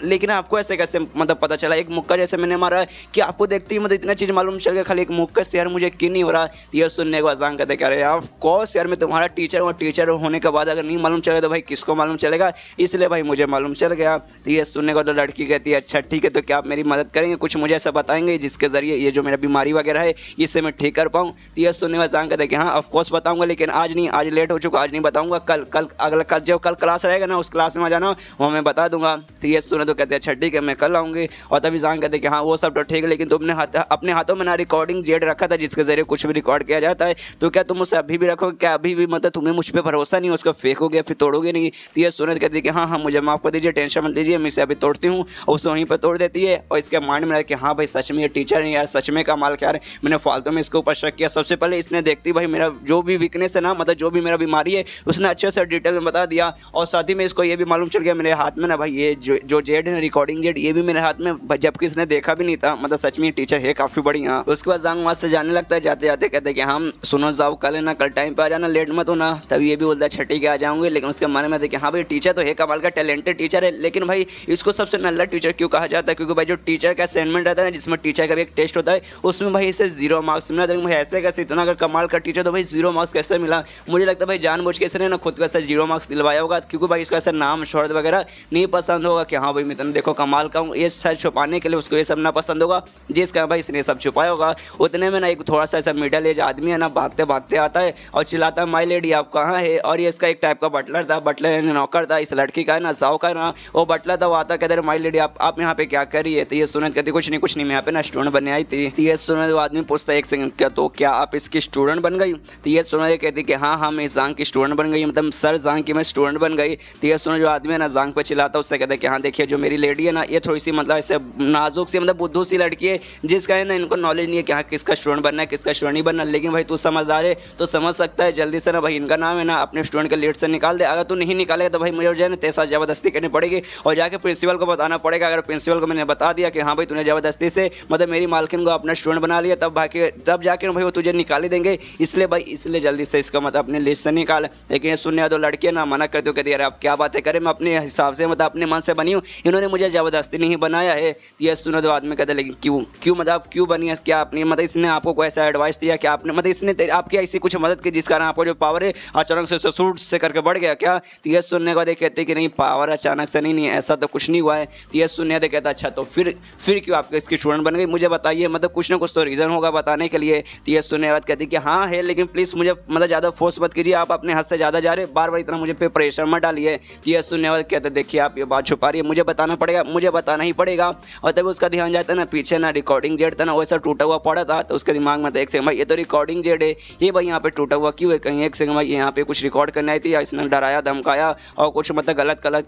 लेकिन आपको कैसे कैसे मतलब पता चला, एक मुक्का जैसे मैंने मारा है कि आपको देखते ही मतलब इतना चीज़ मालूम चल गया, खाली एक मुक्का से यार मुझे क्यों नहीं हो रहा। ये सुनने के बाद जान कहते कह रहे यार ऑफ कोर्स यार मैं तुम्हारा टीचर हूँ, टीचर होने के बाद अगर नहीं मालूम चलेगा तो भाई किसको मालूम चलेगा, इसलिए भाई मुझे मालूम चल गया। तो ये सुनने को तो लड़की कहती है अच्छा ठीक है, तो क्या आप मेरी मदद करेंगे, कुछ मुझे ऐसा बताएंगे जिसके ज़रिए ये जो मेरा बीमारी वगैरह है इससे मैं ठीक कर पाऊँ। तो ये सुनने में जान कहते हैं कि हाँ ऑफ कोर्स बताऊँगा, लेकिन आज नहीं, आज लेट हो चुका, आज नहीं बताऊँगा, कल कल अगला कल जो कल क्लास रहेगा ना उस क्लास में आ जाना, वो मैं बता दूंगा। तो ये सुने तो कहते हैं अच्छा ठीक है मैं कल आऊँगी। और तभी जान कहते हैं कि हाँ वो सब तो ठीक है, लेकिन तुमने अपने हाथों में ना रिकॉर्डिंग जेड रखा था जिसके ज़रिए कुछ भी रिकॉर्ड किया जाता है, तो क्या तुम उसे अभी भी रखोगे, क्या अभी भी मतलब तुम्हें मुझ पर भरोसा नहीं, उसको फेंकोगे फिर तोड़ोगे नहीं। तो ये सुने कहती है कि हाँ हाँ मुझे माफ़ कर दीजिए, टेंशन मत लीजिए, मैं इसे अभी तोड़ती हूँ, और उसे वहीं पर तोड़ देती है। और इसके माइंड में रहा कि हाँ भाई सच में ये टीचर है यार, सच में कमाल क्या है, मैंने फालतू में इसके ऊपर शक किया। सबसे पहले इसने देखती भाई मेरा जो भी वीकनेस है ना, मतलब जो भी मेरा बीमारी है उसने अच्छे से डिटेल में बता दिया, और साथ ही में इसको ये भी मालूम चल गया मेरे हाथ में ना भाई ये जो जेड है रिकॉर्डिंग जेड, ये भी मेरे हाथ में, जबकि इसने देखा भी नहीं था, मतलब सच में टीचर है काफ़ी बढ़िया। उसके बाद जांग वहाँ से जाने लगता है, जाते जाते कहते कि हम सुनो जाओ कल है ना, कल टाइम पे आ जाना, लेट मत होना। तभी ये भी बोलता है छठी के आ जाऊँगे, लेकिन उसके मन में देखिए हाँ भाई टीचर तो है कमाल का, टैलेंटेड टीचर है, लेकिन भाई इसको सबसे नल्ला टीचर क्यों कहा जाता है, क्योंकि भाई जो टीचर का असाइनमेंट रहता है जिसमें टीचर का भी एक टेस्ट होता है, उसमें भाई इसे 0 मार्क्स मिला। भाई ऐसे कैसे, इतना अगर कमाल का टीचर तो भाई 0 मार्क्स कैसे मिला। मुझे लगता है भाई जानबूझ के इसने ना खुद को ऐसा 0 मार्क्स दिलवाया होगा, क्योंकि भाई इसका ऐसा नाम शोहरत वगैरह नहीं पसंद होगा कि हाँ भाई मैं तुम देखो कमाल का हूँ, ये सच छुपाने के लिए उसको ये सब ना पसंद होगा, जिसका भाई इसने सब छुपाया होगा। उतने में ना एक थोड़ा सा ऐसा मिडिल एज आदमी है ना, भागते भागते आता है और चिल्लाता है माई लेडी आप कहाँ है। और ये इसका एक टाइप का बटलर था, बटलर यानी नौकर था इस लड़की का है ना, साव का ना वो बटलर था। वो आता कहते माई लेडी आप यहाँ पे क्या कर रही है। तो ये सुनत कहती कुछ नहीं मैं यहाँ पे ना स्टूडेंट बनने आई थी। तो ये सुनत वो आदमी पूछता है एक सेकंड क्या, तो क्या आप इसकी स्टूडेंट बन गई। तो ये सुनत कहती कि हाँ मैं जांग की स्टूडेंट बन गई, मतलब सर जांग की मैं स्टूडेंट बन गई। तो ये सुनत जो आदमी है ना जांग पे चिल्लाता है, उससे कहता है कि हाँ देखिए जो मेरी लेडी है ना ये थोड़ी सी मतलब ऐसे नाजुक सी मतलब बुद्धू सी लड़की है, जिसका है ना इनको नॉलेज नहीं है कि हाँ किसका स्टूडेंट बनना है किसका स्टूडेंट नहीं बनना। लेकिन भाई तू समझदार है तो समझ सकता है, जल्दी से ना भाई इनका नाम है ना अपने स्टूडेंट के लिस्ट से निकाल दे। अगर तू नहीं निकालेगा तो भाई मुझे जो है ना तेरे साथ ज़बरदस्ती करनी पड़ेगी और जाके प्रिंसिपल को बताना पड़ेगा। अगर प्रिंसिपल को मैंने बता दिया कि हाँ भाई तूने ज़बरदस्ती से मतलब मेरी मालकिन को अपना स्टूडेंट बना लिया, तब जाके भाई वो तुझे निकाल ही देंगे। इसलिए जल्दी से इसका मतलब अपने लिस्ट से निकाल। लेकिन ये सुनने तो लड़कियाँ ना मना करते हो, कहती यार आप क्या बातें करें, मैं अपने हिसाब से मतलब अपने मन से बनी हूँ, इन्होंने मुझे ज़बरदस्ती नहीं बनाया है। ये सुनो तो आदमी कहते लेकिन क्यों मतलब क्यों बनी है, क्या आपने मतलब इसने आपको कोई ऐसा एडवाइस दिया कि आपने मतलब इसने आपकी ऐसी कुछ मदद की जिस कारण आपको जो पावर है अचानक से सूट से करके बढ़ गया क्या। तो ये सुनने के बाद कहते कि नहीं पावर अचानक से नहीं ऐसा तो कुछ नहीं हुआ है। तो ये सुनने तो कहता अच्छा तो फिर क्यों आपके इसकी स्टूडेंट बन गई, मुझे बताइए, मतलब कुछ ना कुछ तो रीज़न होगा बताने के लिए। तो ये सुनने के बाद कहती कि हाँ है, लेकिन प्लीज़ मुझे मतलब ज़्यादा फोर्स मत कीजिए, आप अपने हद से ज़्यादा जा रहे, बार बार इतना मुझे पे प्रेशर मत डालिए। तो ये सुनने के बाद कहते देखिए आप ये बात छुपा रही है, मुझे बताना पड़ेगा, मुझे बताना ही पड़ेगा। और तभी उसका ध्यान जाता है ना पीछे ना रिकॉर्डिंग जेड था ना वैसा टूटा हुआ पड़ा था। तो उसके दिमाग में था एक सेकंड भाई ये तो रिकॉर्डिंग जेड है, ये भाई यहाँ पे टूटा हुआ क्यों है, कहीं एक सेकंड भाई यहाँ पे कुछ रिकॉर्ड करना आई थी या इसने डराया धमकाया और कुछ मतलब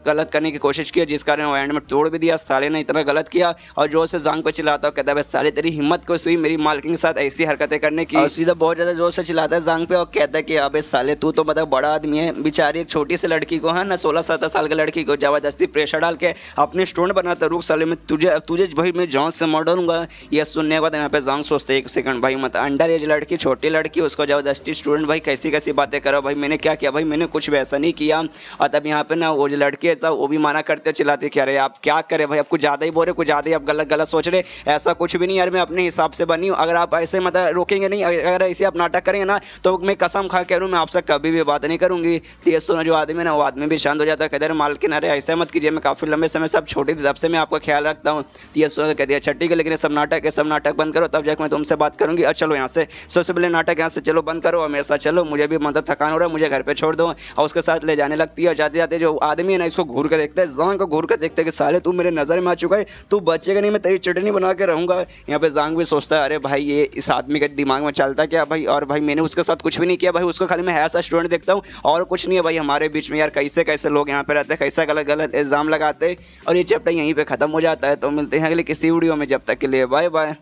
गलत करने की कोशिश की, जिस कारण वो एंड में तोड़ भी दिया। साले ने इतना गलत किया और जोर से जांग पे चिल्लाता है, कहता है साले तेरी हिम्मत को हुई मेरी मालकिन के साथ ऐसी हरकतें करने की। और सीधा बहुत ज़्यादा जोर से चिल्लाता है जांग पे और कहता है कि अबे साले तू तो मतलब बड़ा आदमी है, बेचारी एक छोटी सी लड़की को है ना 16-17 साल की लड़की को ज़बरदस्ती प्रेशर डाल के अपने स्टूडेंट बनाता, रुक साले में तुझे भाई मैं जान से मार डालूंगा। यह सुनने के बाद यहाँ पे जांग सोचते एक सेकंड भाई मत अंडर एज लड़की छोटी लड़की उसको ज़बरदस्ती स्टूडेंट, भाई कैसी बातें करो भाई, मैंने क्या किया भाई, मैंने कुछ भी ऐसा नहीं किया। और तब यहाँ पे ना वो जो लड़की है वो भी माना करते चिल्लाते क्या रहे आप क्या करें भाई, आप कुछ ज़्यादा ही बोल रहे, कुछ ज़्यादा ही आप गलत सोच रहे, ऐसा कुछ भी नहीं यार, मैं अपने हिसाब से बनी हूँ। अगर आप ऐसे मतलब रोकेंगे नहीं, अगर ऐसे आप नाटक करेंगे ना तो मैं कसम खा कह रहा हूँ मैं आपसे कभी भी बात नहीं करूँगी। तो ये सुना जो आदमी ना वो आदमी भी शांत हो जाता है, कहते हैं मालकिन अरे ऐसा मत कीजिए, मैं काफ़ी लंबे समय से आप छोटी थी तब से मैं आपका ख्याल रखता हूँ। तो ये सुना कहती है अच्छा ठीक है, लेकिन सब नाटक बंद करो तब जाकर मैं तुमसे बात करूँगी। और चलो यहाँ से सबसे पहले नाटक यहाँ से चलो बंद करो और मेरे साथ चलो, मुझे भी मतलब थकान हो रहा है, मुझे घर पे छोड़ दो। और उसके साथ ले जाने लगती है और जाते जाते जो आदमी है ना इसको घूर के देखता है, जांग को घूर के देखते कि साले तू मेरे नज़र में आ चुका है, तू बचेगा नहीं, मैं तेरी चटनी बना के रहूँगा। यहाँ पे जांग भी सोचता है अरे भाई ये इस आदमी के दिमाग में चलता क्या भाई, और भाई मैंने उसके साथ कुछ भी नहीं किया भाई, उसको खाली मैं ऐसा स्टूडेंट देखता हूँ और कुछ नहीं है भाई। हमारे बीच में यार कैसे लोग यहाँ पे रहते हैं, कैसा गलत इल्ज़ाम लगाते। और ये चैप्टर यहीं पे ख़त्म हो जाता है। तो मिलते हैं अगले किसी वीडियो में, जब तक के लिए बाय बाय।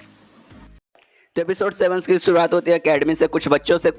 तो एपिसोड 7 की शुरुआत होती है अकेडमी से, कुछ बच्चों से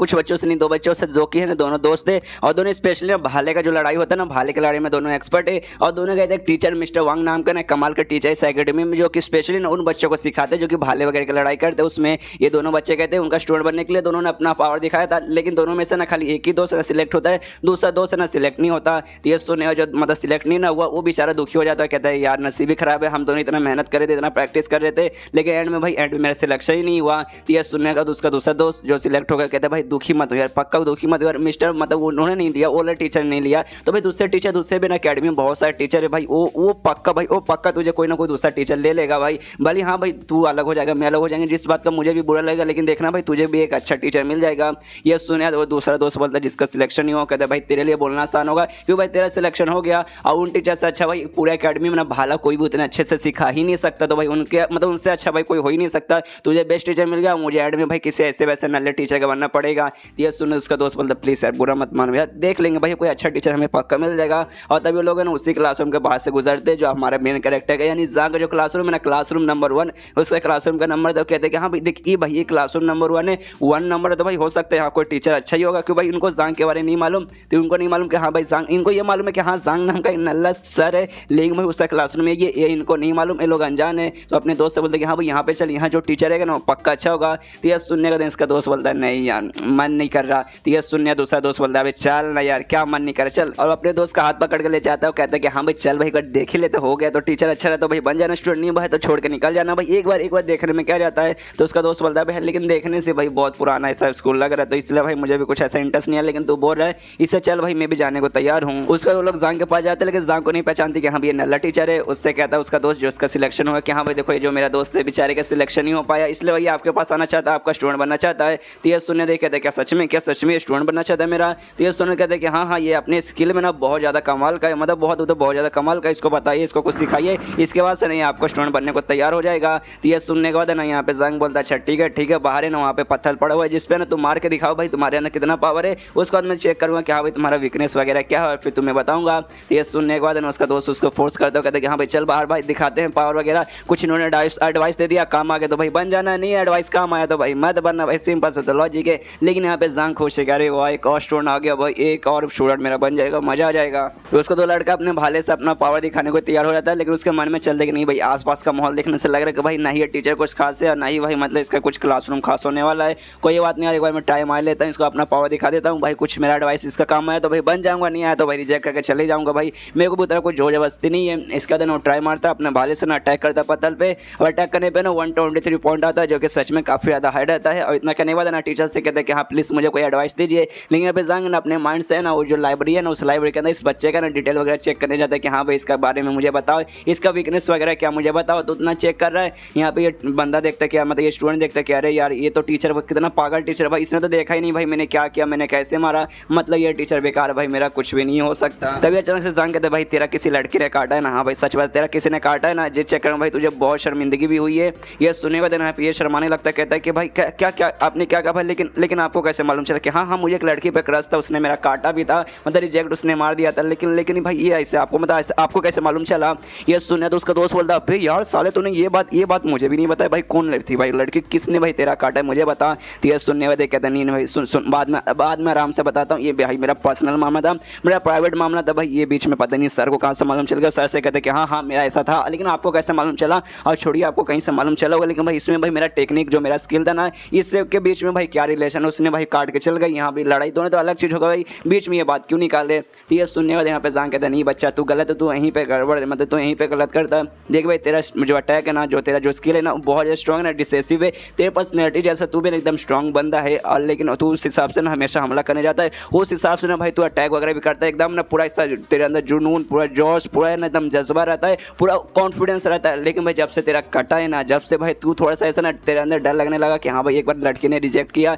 नहीं, 2 बच्चों से जो कि है ना दोनों दोस्त थे और दोनों स्पेशली भाले का जो लड़ाई होता है ना, भाले की लड़ाई में दोनों एक्सपर्ट है और दोनों गए थे टीचर मिस्टर वांग नाम का ना कमाल का टीचर इस अकेडमी में, जो कि स्पेशली ना उन बच्चों को सिखाते जो कि भाले वगैरह की लड़ाई करते। उसमें ये दोनों बच्चे कहते हैं उनका स्टूडेंट बनने के लिए दोनों ने अपना पावर दिखाया था, लेकिन दोनों में से ना खाली एक ही दोस्त ना सिलेक्ट होता है, दूसरा दोस्त ना सिलेक्ट नहीं होता। तो ये सुने जो मतलब सिलेक्ट नहीं ना हुआ वो बेचारा दुखी हो जाता है, कहता है यार नसीब ही खराब है, हम दोनों इतना मेहनत कर रहे थे, इतना प्रैक्टिस कर रहे थे, लेकिन एंड में मेरा सिलेक्शन ही नहीं हुआ। तो ये सुनने का उसका दूसरा दोस्त जो सिलेक्ट हो गया कहता है भाई दुखी मत हो यार, पक्का दुखी मत हो यार, मिस्टर मतलब उन्होंने नहीं दिया, ओलर टीचर ने लिया, तो भाई दूसरे टीचर दूसरे भी ना अकेडमी में बहुत सारे टीचर है भाई, वो पक्का तुझे कोई ना कोई दूसरा टीचर ले लेगा भाई, भले हाँ भाई तू अलग हो जाएगा, मैं अलग हो जाएंगे, जिस बात का मुझे भी बुरा लगेगा, लेकिन देखना भाई तुझे भी एक अच्छा टीचर मिल जाएगा। ये सुने वो दूसरा दोस्त बोलता है जिसका सिलेक्शन नहीं हो, कहता है भाई तेरे लिए बोलना आसान होगा क्योंकि भाई तेरा सिलेक्शन हो गया और उन टीचर से अच्छा भाई पूरे अकेडमी में ना भाला कोई भी उतने अच्छे से सिखा ही नहीं सकता, तो भाई उनके मतलब उनसे अच्छा भाई कोई हो ही नहीं सकता, तुझे बेस्ट टीचर मिल गया, मुझे एड में भाई किसी ऐसे वैसे नल्ले टीचर का बनना पड़ेगा। ये सुन उसका दोस्त बोलता प्लीज़ यार बुरा मत मान भैया, देख लेंगे भाई कोई अच्छा टीचर हमें पक्का मिल जाएगा। और तभी वो लोग ना उसी क्लासरूम के बाहर से गुजरते जो हमारा मेन कैरेक्टर है, यानी जांग का जो क्लासरूम है ना, क्लासरूम नंबर 1, उसका क्लासरूम का नंबर तो कहते हैं कि हाँ भाई देख भाई ये क्लासरूम नंबर 1 है, 1 नंबर है, तो भाई हो सकता है हाँ कोई टीचर अच्छा ही होगा, क्यों भाई उनको जांग के बारे में नहीं मालूम, तो उनको नहीं मालूम कि हाँ भाई जांग, इनको ये मालूम है कि हाँ जांग नाम का एक नल्ला सर है, लेकिन भाई उसका क्लासरूम है ये इनको नहीं मालूम, ये लोग अनजान है। तो अपने दोस्त से बोलते कि हाँ भाई यहाँ पे चल, यहाँ जो टीचर है ना वो पक्का अच्छा होगा। तो यह सुनने का दिन इसका दोस्त बोलता है नहीं यार मन नहीं कर रहा। तो यह सुनने दूसरा दोस्त बोलता है अबे चल ना यार क्या मन नहीं कर रहा चल, और अपने दोस्त का हाथ पकड़ के ले जाता है, कहता है कि हाँ भाई चल भाई देख ही ले तो हो गया, तो टीचर अच्छा रहता तो भाई बन जाना, स्टूडेंट नहीं भाई तो छोड़ के निकल जाना भाई, एक बार देखने में क्या जाता है। तो उसका दोस्त बोलता है भाई लेकिन देखने से भाई बहुत पुराना ऐसा स्कूल लग रहा है, तो इसलिए भाई मुझे भी कुछ ऐसा इंटरेस्ट नहीं है, लेकिन तू बोल रहा है इससे चल भाई मैं भी जाने को तैयार हूँ। उसका वो लोग जांग के पास जाते हैं, लेकिन जांग को नहीं पहचानती कि हाँ भाई ये नल्ला टीचर है। उससे कहता है उसका दोस्त जो उसका सिलेक्शन हुआ कि हाँ भाई देखो ये जो मेरा दोस्त है बेचारे का सिलेक्शन नहीं हो पाया, इसलिए भाई आपके पास आना चाहता है, आपका स्टूडेंट बनना चाहता है। तो ये सुनने दे कहते हैं क्या सच में स्टूडेंट बनना चाहता है मेरा। तो ये सुनने कहते हैं कि हाँ ये अपने स्किल में ना बहुत ज़्यादा कमाल का है, मतलब बहुत ज़्यादा कमाल का, इसको बताइए, इसको कुछ सिखाइए, इसके बाद से नहीं आपका स्टूडेंट बनने को तैयार हो जाएगा। तो ये सुनने के बाद ना यहाँ पे जंग बोलता है अच्छा ठीक है बाहर है ना वहाँ पे पत्थर पड़ा हुआ है जिस पे ना तुम मार के दिखाओ भाई तुम्हारे अंदर कितना पावर है, उसके बाद मैं चेक करूँगा कि हाँ भाई तुम्हारा वीकनेस वगैरह क्या है और फिर तुम्हें बताऊँगा। तो ये सुनने के बाद ना उसका दोस्त उसको फोर्स करता है, कहते हैं कि हाँ भाई चल बाहर भाई दिखाते हैं पावर वगैरह, कुछ इन्होंने एडवाइस दे दिया, काम आ गया तो भाई बन जाना, नहीं एडवाइस काम आया तो भाई मत बनना भाई, सिंपल से तो लॉजिक है। लेकिन यहाँ पे जंग खुश है कि अरे वाह एक और स्टूडेंट आ गया भाई, एक और स्टूडेंट मेरा बन जाएगा, मजा आ जाएगा। तो उसको 2 लड़का अपने भाले से अपना पावर दिखाने को तैयार हो जाता है, लेकिन उसके मन में चलता है कि नहीं भाई आसपास का माहौल देखने से लग रहा है कि भाई ना ही ये टीचर कुछ खास है और ना ही भाई मतलब इसका कुछ क्लासरूम खास होने वाला है, कोई बात नहीं, एक बार मैं टाइम आ लेता हूँ, इसको अपना पावर दिखा देता हूँ भाई, कुछ मेरा एडवाइस इसका काम आया तो भाई बन जाऊँगा, नहीं आया तो भाई रिजेक्ट करके चले जाऊँगा भाई, मेरे को उतना कोई जोर जबरदस्ती नहीं है। इसका दिन वो ट्राई मारता अपने भाले से ना अटैक करता पत्थर पे, और अटैक करने पे ना 123 पॉइंट आता है जो कि सच में काफ़ी ज़्यादा हाई रहता है। और इतना करने के बाद ना टीचर से कहते हैं कि हाँ प्लीज़ मुझे कोई एडवाइस दीजिए, लेकिन यहाँ पे जंग ना अपने माइंड से ना वो जो लाइब्रेरी है ना उस लाइब्रेरी के अंदर इस बच्चे का ना डिटेल वगैरह चेक करने जाता है कि हाँ भाई इसका बारे में मुझे बताओ, इसका वीकनेस वगैरह क्या मुझे बताओ, तो उतना चेक कर रहा है। यहाँ पे ये बंदा देखता है क्या मतलब ये स्टूडेंट देखता है कि अरे यार ये तो टीचर कितना पागल टीचर भाई, इसने तो देखा ही नहीं भाई मैंने क्या किया, मैंने कैसे मारा, मतलब ये टीचर बेकार है भाई, मेरा कुछ भी नहीं हो सकता। तभी अचानक से जंग कहते भाई तेरा किसी लड़की ने काटा है ना, हाँ भाई सच बात तेरा किसी ने काटा है ना, जिस चक्कर में भाई तुझे बहुत शर्मिंदगी भी हुई है। ये सुनने के बाद यहाँ पे ये शर्माने लगता है, कहता है कि भाई क्या आपने क्या कहा भाई, लेकिन आपको कैसे मालूम चला कि हाँ मुझे एक लड़की पे क्रश था, उसने मेरा काटा भी था, मतलब रिजेक्ट उसने मार दिया था, लेकिन भाई ये ऐसे आपको मतलब ऐसे आपको कैसे मालूम चला। ये सुनने तो उसका दोस्त बोलता है भाई यार साले तूने ये बात मुझे भी नहीं बताया भाई, कौन थी भाई लड़की, किसने भाई तेरा काटा है मुझे बता। तो ये सुनने वाले कहते नहीं भाई सुन बाद में आराम से बताता हूँ, ये भाई मेरा पर्सनल मामला था, मेरा प्राइवेट मामला था भाई, ये बीच में पता नहीं सर को कहाँ से मालूम चल गया। सर से कहते कि हाँ मेरा ऐसा था, लेकिन आपको कैसे मालूम चला, और छोड़िए आपको कहीं से मालूम चला होगा, लेकिन भाई इसमें भाई मेरा टेक्निक जो मेरा स्किल था ना इससे के बीच में भाई क्या रिलेशन है, उसने भाई काट के चल गई, यहाँ भी लड़ाई दोनों तो अलग चीज़ होगा भाई, बीच में ये बात क्यों निकाले। तो ये सुनने वाले यहाँ पे जान कहते नहीं बच्चा तू गलत है, तू यहीं पे गड़बड़ मतलब तू यहीं पे गलत करता है, देख भाई तेरा जो अटैक है ना, जो तेरा जो स्किल है ना बहुत ज़्यादा स्ट्रॉग है ना, डिसेसिव है, तेरे पर्सनैलिटी जैसा तू भी एकदम स्ट्रॉन्ग बंदा है, और लेकिन तू उस हिसाब से ना हमेशा हमला करने जाता है, उस हिसाब से ना भाई तू अटैक वगैरह भी करता है, एकदम ना पूरा हिस्सा तेरे अंदर जुनून पूरा जोश पूरा ना एकदम जज्बा रहता है, पूरा कॉन्फिडेंस रहता है। लेकिन भाई जब से तेरा कटा है ना, जब से भाई तू थोड़ा सा ऐसा ना तेरे अंदर डर लगने लगा कि हाँ भाई एक बार लड़की ने रिजेक्ट किया,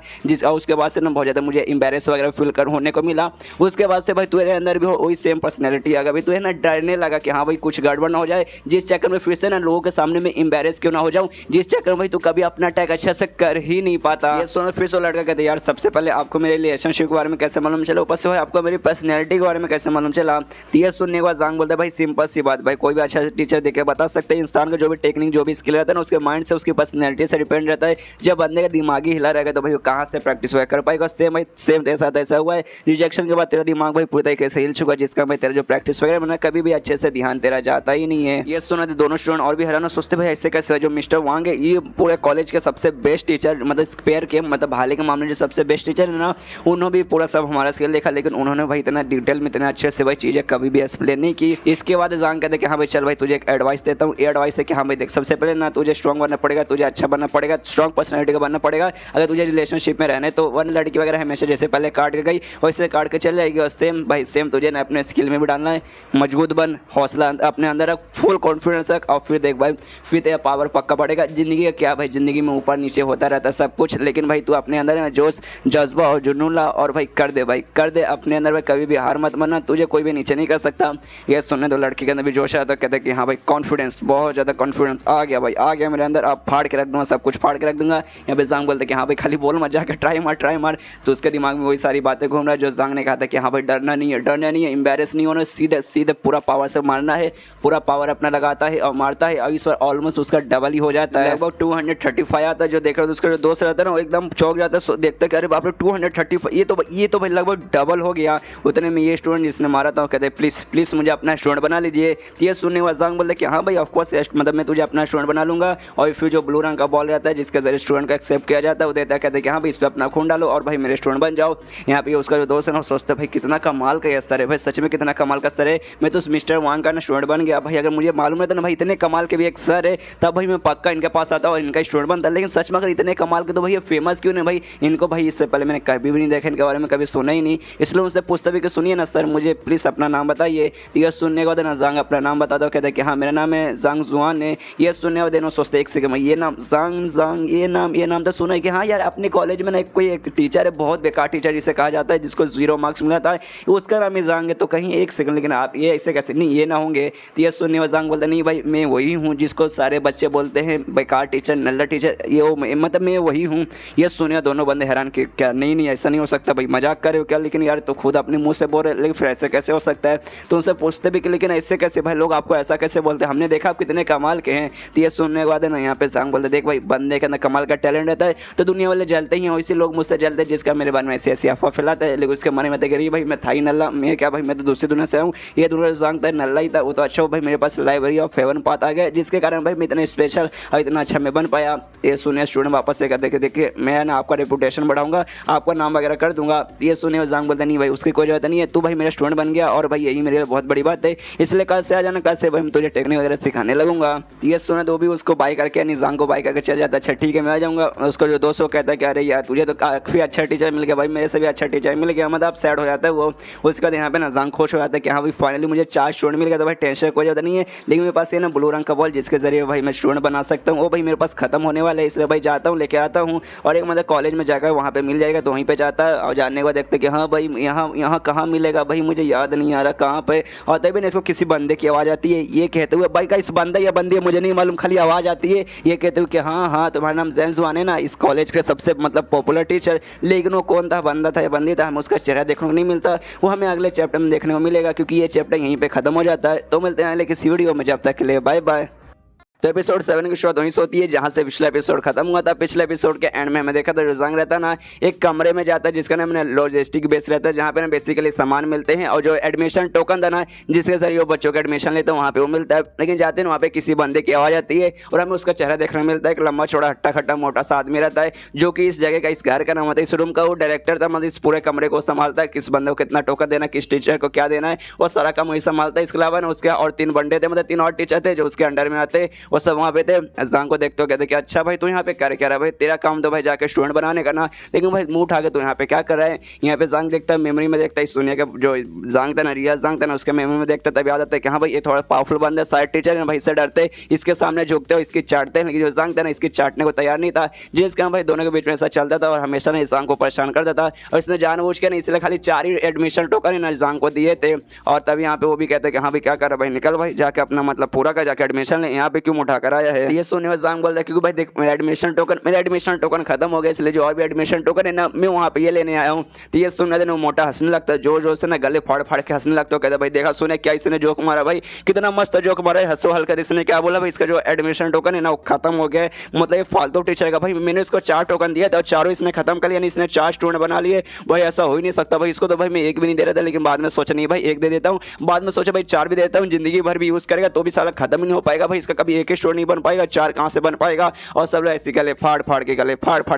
उसके बाद से ना बहुत ज़्यादा मुझे एम्बेरस वगैरह फील होने को मिला, उसके बाद से भाई तेरे अंदर भी वही सेम पर्सनैलिटी आ गई भाई, तू है ना डरने लगा कि हाँ भाई कुछ गड़बड़ ना हो जाए, जिस चक्कर में फिर से ना लोगों के सामने में एम्बेरस क्यों ना हो जाऊँ, जिस चक्कर में भाई तू कभी अपना अटैक अच्छा से कर ही नहीं पाता। ये सुनो फिर से लड़का कहते यार सबसे पहले आपको मेरे रिलेशनशिप के बारे में कैसे मालूम चला, ऊपर से भाई आपको मेरी पर्सनैलिटी के बारे में कैसे मालूम चला। तो ये सुनने के बाद जांग बोलता है भाई सिंपल सी बात, भाई कोई भी अच्छा टीचर देके बता सकते हैं, इंसान का जो भी टेक्निक जो भी स्किल रहता है ना उसके माइंड से उसकी पर्सनैलिटी से डिपेंड रहता है। जब बंदे का दिमागी हिला रहेगा तो भाई वो कहाँ से प्रैक्टिस हुआ कर पाएगा। सेम तेरे साथ ऐसा हुआ है, रिजेक्शन के बाद तेरा दिमाग भाई पूरी तरीके से हिल चुका है, जिसका भाई तेरा जो प्रैक्टिस वगैरह मैंने कभी भी अच्छे से ध्यान तेरा जाता ही नहीं है। ये सुना थे दोनों स्टूडेंट और भी हैरान सोचते भाई ऐसे कैसे है। जो मिस्टर वांग है ये पूरे कॉलेज के सबसे बेस्ट टीचर, मतलब स्पेयर के मतलब भाले के मामले में जो सबसे बेस्ट टीचर है ना, उन्होंने भी पूरा सब हमारा स्किल देखा, लेकिन उन्होंने भाई इतना डिटेल में इतना अच्छे से भाई चीज़ें कभी भी एक्सप्लेन नहीं की। इसके बाद जांग कहते कि हाँ भाई चल भाई तुझे एक एडवाइस देता हूँ। ये एडवाइस है कि हाँ भाई देख, सबसे पहले ना तुझे स्ट्रॉन्ग बनना पड़ेगा, तुझे अच्छा बनना पड़ेगा, स्ट्रॉन्ग पर्सनैलिटी का बनना पड़ेगा। अगर तुझे रिलेशनशिप में रहना तो वन लड़की वगैरह हमेशा जैसे पहले काट के गई वैसे काट के चल जाएगी। और सेम भाई सेम तुझे ना अपने स्किल में भी डालना है। मजबूत बन, हौसला अपने अंदर रख, फुल कॉन्फिडेंस रख, और फिर देख भाई फिर तेरा पावर पक्का पड़ेगा। जिंदगी का क्या भाई, जिंदगी में ऊपर नीचे होता रहता है सब कुछ, लेकिन भाई तू अपने अंदर जोश जज्बा और जुनून ला और भाई कर दे, भाई कर दे अपने अंदर भाई, कभी भी हार मत मानना, तुझे कोई भी नीचे नहीं कर सकता। ये सुनने तो लड़की के अंदर भी जोश आया तो कहते कि हाँ भाई कॉन्फिडेंस, बहुत ज़्यादा कॉन्फिडेंस आ गया भाई, आ गया मेरे अंदर, अब फाड़ के रख दूंगा, सब कुछ फाड़ के रख दूंगा। यहाँ पे जांग बोलते कि हाँ भाई खाली बोल मत, जाकर ट्राई मार। तो उसके दिमाग में वही सारी बातें घूम रहा है जो जांग ने कहा था कि हाँ भाई डरना नहीं है, एम्बेरस नहीं होना, सीधे पूरा पावर से मारना है। पूरा पावर अपना लगाता है और मारता है, और इस बार ऑलमोस्ट उसका डबल ही हो जाता है, लगभग 235 आता है। जो देख रहे हो उसका जो दोस्त रहता है ना वो एकदम चौंक जाता है, देखते कि अरे बाप रे 235, ये तो भाई लगभग डबल हो गया। उतने में ये स्टूडेंट जिसने मारा था वो कहते प्लीज़ मुझे अपना स्टूडेंट बना लीजिए। तो ये सुनने के बाद जांग बोलते कि हाँ भाई ऑफकोर्स, मतलब मैं तुझे अपना स्टूडेंट बना लूँगा। और फिर जो ब्लू रंग का बॉल रहता है जिसके जरिए स्टूडेंट को एक्सेप्ट किया जाता है वो देता है, कहते हैं कि हाँ भाई इस पर अपना खून डालो और भाई मेरे स्टूडेंट बन जाओ। यहाँ पे उसका जो दोस्त है ना सोचता है भाई कितना कमाल का ये सर है, भाई सच में कितना कमाल का सर है, मैं तो उस मिस्टर वांग का ना स्टूडेंट बन गया भाई। अगर मुझे मालूम रहता ना भाई इतने कमाल के भी एक सर है तब भाई मैं पक्का इनके पास आता और इनका स्टूडेंट बनता। लेकिन सच में अगर इतने कमाल के तो भाई ये फेमस क्यों नहीं भाई, इनको भाई इससे पहले मैंने कभी भी नहीं देखा, इनके बारे में कभी सुना ही नहीं। इसलिए उनसे पूछता भी कि सुनिए ना सर मुझे प्लीज़ अपना नाम बताइए। ये सुनने के बाद ना जांग अपना नाम बता दो, कहते हैं कि हाँ मेरा नाम है जांग जुआन है। ये सुनने के बाद सोचते एक सेकंड ये नाम जांग ये नाम तो सुना है कि हाँ यार अपने कॉलेज में ना कोई एक टीचर है, बहुत बेकार टीचर जिसे कहा जाता है, जिसको 0 मार्क्स मिला था, उसका नाम ही जांग है। तो कहीं एक सेकंड, लेकिन आप ये ऐसे कैसे, नहीं ये ना होंगे। तो ये सुनने वाला जांग बोलता नहीं भाई मैं वही हूँ जिसको सारे बच्चे बोलते हैं बेकार टीचर, नल्ला टीचर, ये वो मतलब मैं वही हूँ। ये सुने दोनों बंदे हैरान कि क्या नहीं ऐसा नहीं हो सकता भाई, मजाक कर रहे हो क्या, लेकिन यार तो खुद अपने मुंह से बोल रहे, लेकिन फिर ऐसे कैसे हो सकता है। तो उनसे पूछते भी कि लेकिन ऐसे कैसे भाई, लोग आपको ऐसा कैसे बोलते हैं, हमने देखा आप कितने कमाल के हैं। तो ये सुनने के बाद है ना यहाँ पे जांग बोलते देख भाई बंदे के अंदर कमाल का टैलेंट रहता है तो दुनिया वाले जलते ही हैं, वैसे लोग मुझसे जलते हैं जिसका मेरे बारे में ऐसी अफवाह फैलाता है। लेकिन उसके मन में कह रही भाई मैं था ही नल्ला, मैं क्या भाई मैं तो दूसरी दुनिया से हूँ, ये दुनिया जांग था नल्ला ही था, वो तो अच्छा हो भाई मेरे पास लाइब्रेरी ऑफ हेवन पाथ आ गया जिसके कारण भाई मैं इतना स्पेशल और इतना अच्छा मैं बन पाया। ये सुने स्टूडेंट वापस से कहते देखिए मैं ना आपका रेपुटेशन बढ़ाऊंगा, आपका नाम वगैरह कर दूंगा। ये सुने जांग बोलता नहीं भाई उसकी कोई जरूरत नहीं है, तू भाई मेरा स्टूडेंट बन गया और भाई यही मेरे लिए बहुत बड़ी बात है, इसलिए कल से आ जाना, कल से भाई मैं तुझे टेक्निक वगैरह सिखाने लगूंगा। ये सुने तो भी उसको बाय करके जांग को बाय करके चल जाता, अच्छा ठीक है मैं आ जाऊँगा। उसको जो दोस्तों कहता है कि अरे यार तुझे तो काफ़ी अच्छा टीचर मिल गया भाई, मेरे से भी अच्छा टीचर मिल गया, मतलब सैड हो जाता है वो। उसके बाद यहाँ पे ना जांग खुश हो जाता है कि हाँ भाई फाइनली मुझे 4 स्टूडेंट मिल गया, तो भाई टेंशन कोई ज़्यादा नहीं है। लेकिन मेरे पास ये ना ब्लू रंग का बॉल जिसके जरिए भाई मैं स्टूडेंट बना सकता हूँ वो भाई मेरे पास खत्म होने वाला है, इसलिए भाई जाता हूँ लेके आता हूँ। और एक मतलब कॉलेज में जाकर वहाँ पे मिल जाएगा तो वहीं पे जाता है और जानने के बाद देखते कि हाँ भाई यहाँ कहाँ मिलेगा भाई, मुझे याद नहीं आ रहा कहाँ पे। और तभी ना इसको किसी बंदे की आवाज़ आती है, ये कहते हुए भाई का इस बंदा या बंदी है मुझे नहीं मालूम, खाली आवाज़ आती है। ये कहते हुए कि हाँ तुम्हारा नाम जैन जुआन है ना, इस कॉलेज के सबसे मतलब पॉपुलर टीचर। लेकिन वो कौन था, बंदा था या बंदी था, हमें उसका चेहरा देखने को नहीं मिलता, वो हमें अगले चैप्टर में देखने को मिलेगा क्योंकि ये चैप्टर यहीं पे खत्म हो जाता है। तो मिलते हैं अगले किसी वीडियो में, जब तक के लिए बाय बाय। तो एपिसोड 7 की शुरुआत वहीं से होती है जहाँ से पिछला एपिसोड खत्म हुआ था। पिछले एपिसोड के एंड में हमें देखा था जांग रहता ना एक कमरे में जाता है जिसका नाम लॉजिस्टिक बेस रहता है, जहाँ पे ना बेसिकली सामान मिलते हैं और जो एडमिशन टोकन था ना जिसके जरिए वो बच्चों का एडमिशन लेते हैं वहाँ पे वो मिलता है। लेकिन जाते हैं वहाँ पे किसी बंदे की आवाज़ आती है और हमें उसका चेहरा देखने को मिलता है। एक लंबा चौड़ा हट्टा खट्टा मोटा सा आदमी रहता है जो कि इस जगह का, इस घर का नाम होता है, इस रूम का वो डायरेक्टर था, मतलब इस पूरे कमरे को संभालता है, किस बंदे को कितना टोकन देना, किस टीचर को क्या देना है, वो सारा काम वही संभालता है। इसके अलावा ना उसके और 3 बंदे थे, मतलब 3 और टीचर थे जो उसके अंडर में आते, वो सब वहाँ पे थे। जांग को देखते हो कहते कि अच्छा भाई तू यहाँ पे कर क्या रहा है भाई, तेरा काम तो भाई जाके स्टूडेंट बनाने का ना, लेकिन भाई मुंह उठा के तू यहाँ पे क्या कर रहा है। यहाँ पे जांग देखता है, मेमोरी में देखता है इस दुनिया का जो जांग था ना, रियाज जांग था ना, उसके मेमोरी में देखता है, तब याद आता है कि हाँ भाई ये थोड़ा पावरफुल बंदा है, सारे टीचर है भाई इससे डरते, इसके सामने झुकते हो, इसकी चाटते हैं। लेकिन जो जांग था ना इसकी चाटने को तैयार नहीं था, जिसका भाई दोनों के बीच में ऐसा चलता था और हमेशा ना जांग को परेशान करता था। और इसने जानबूझ के नहीं, इसलिए खाली 4 ही एडमिशन टोकन ना जांग को दिए थे। और तब यहाँ पे वो भी कहते हैं कि हाँ भाई क्या कर रहा है भाई, निकल भाई जाके अपना मतलब पूरा कर, जाके एडमिशन ले, यहाँ पे क्यों उठाकर आया है। ये सुनने में जांग बोलता है क्योंकि भाई देख मेरा एडमिशन टोकन खत्म हो गया, इसलिए जो और भी एडमिशन टोकन है ना मैं वहाँ पे ये लेने आया हूँ। तो ये सुनने देना मोटा हंसने लगता है, जोर जोर से ना गले फाड़ फाड़ के हंसने लगता है। कहता भाई देखा सुने क्या इसने जोक मारा, भाई कितना मस्त जोक मारा है, हंसो हल्का। इसने क्या बोला भाई इसका जो एडमिशन टोकन है ना वो खत्म हो गया है, मतलब ये फालतू टीचर का। भाई मैंने इसको 4 टोकन दिया था और चारों इसने खत्म कर लिया, इसने 4 स्टूडेंट बना लिए। भाई ऐसा हो ही नहीं सकता भाई, इसको तो भाई मैं एक भी नहीं दे रहा था, लेकिन बाद में सोचा नहीं भाई एक दे देता हूँ, बाद में सोचा भाई 4 भी देता हूँ, जिंदगी भर भी यूज करेगा तो भी साला खत्म ही नहीं हो पाएगा भाई, इसका कभी एक ही स्टूडेंट नहीं बन पाएगा, 4 कहाँ से बन पाएगा। और सब लोग ऐसे गले फाड़ फाड़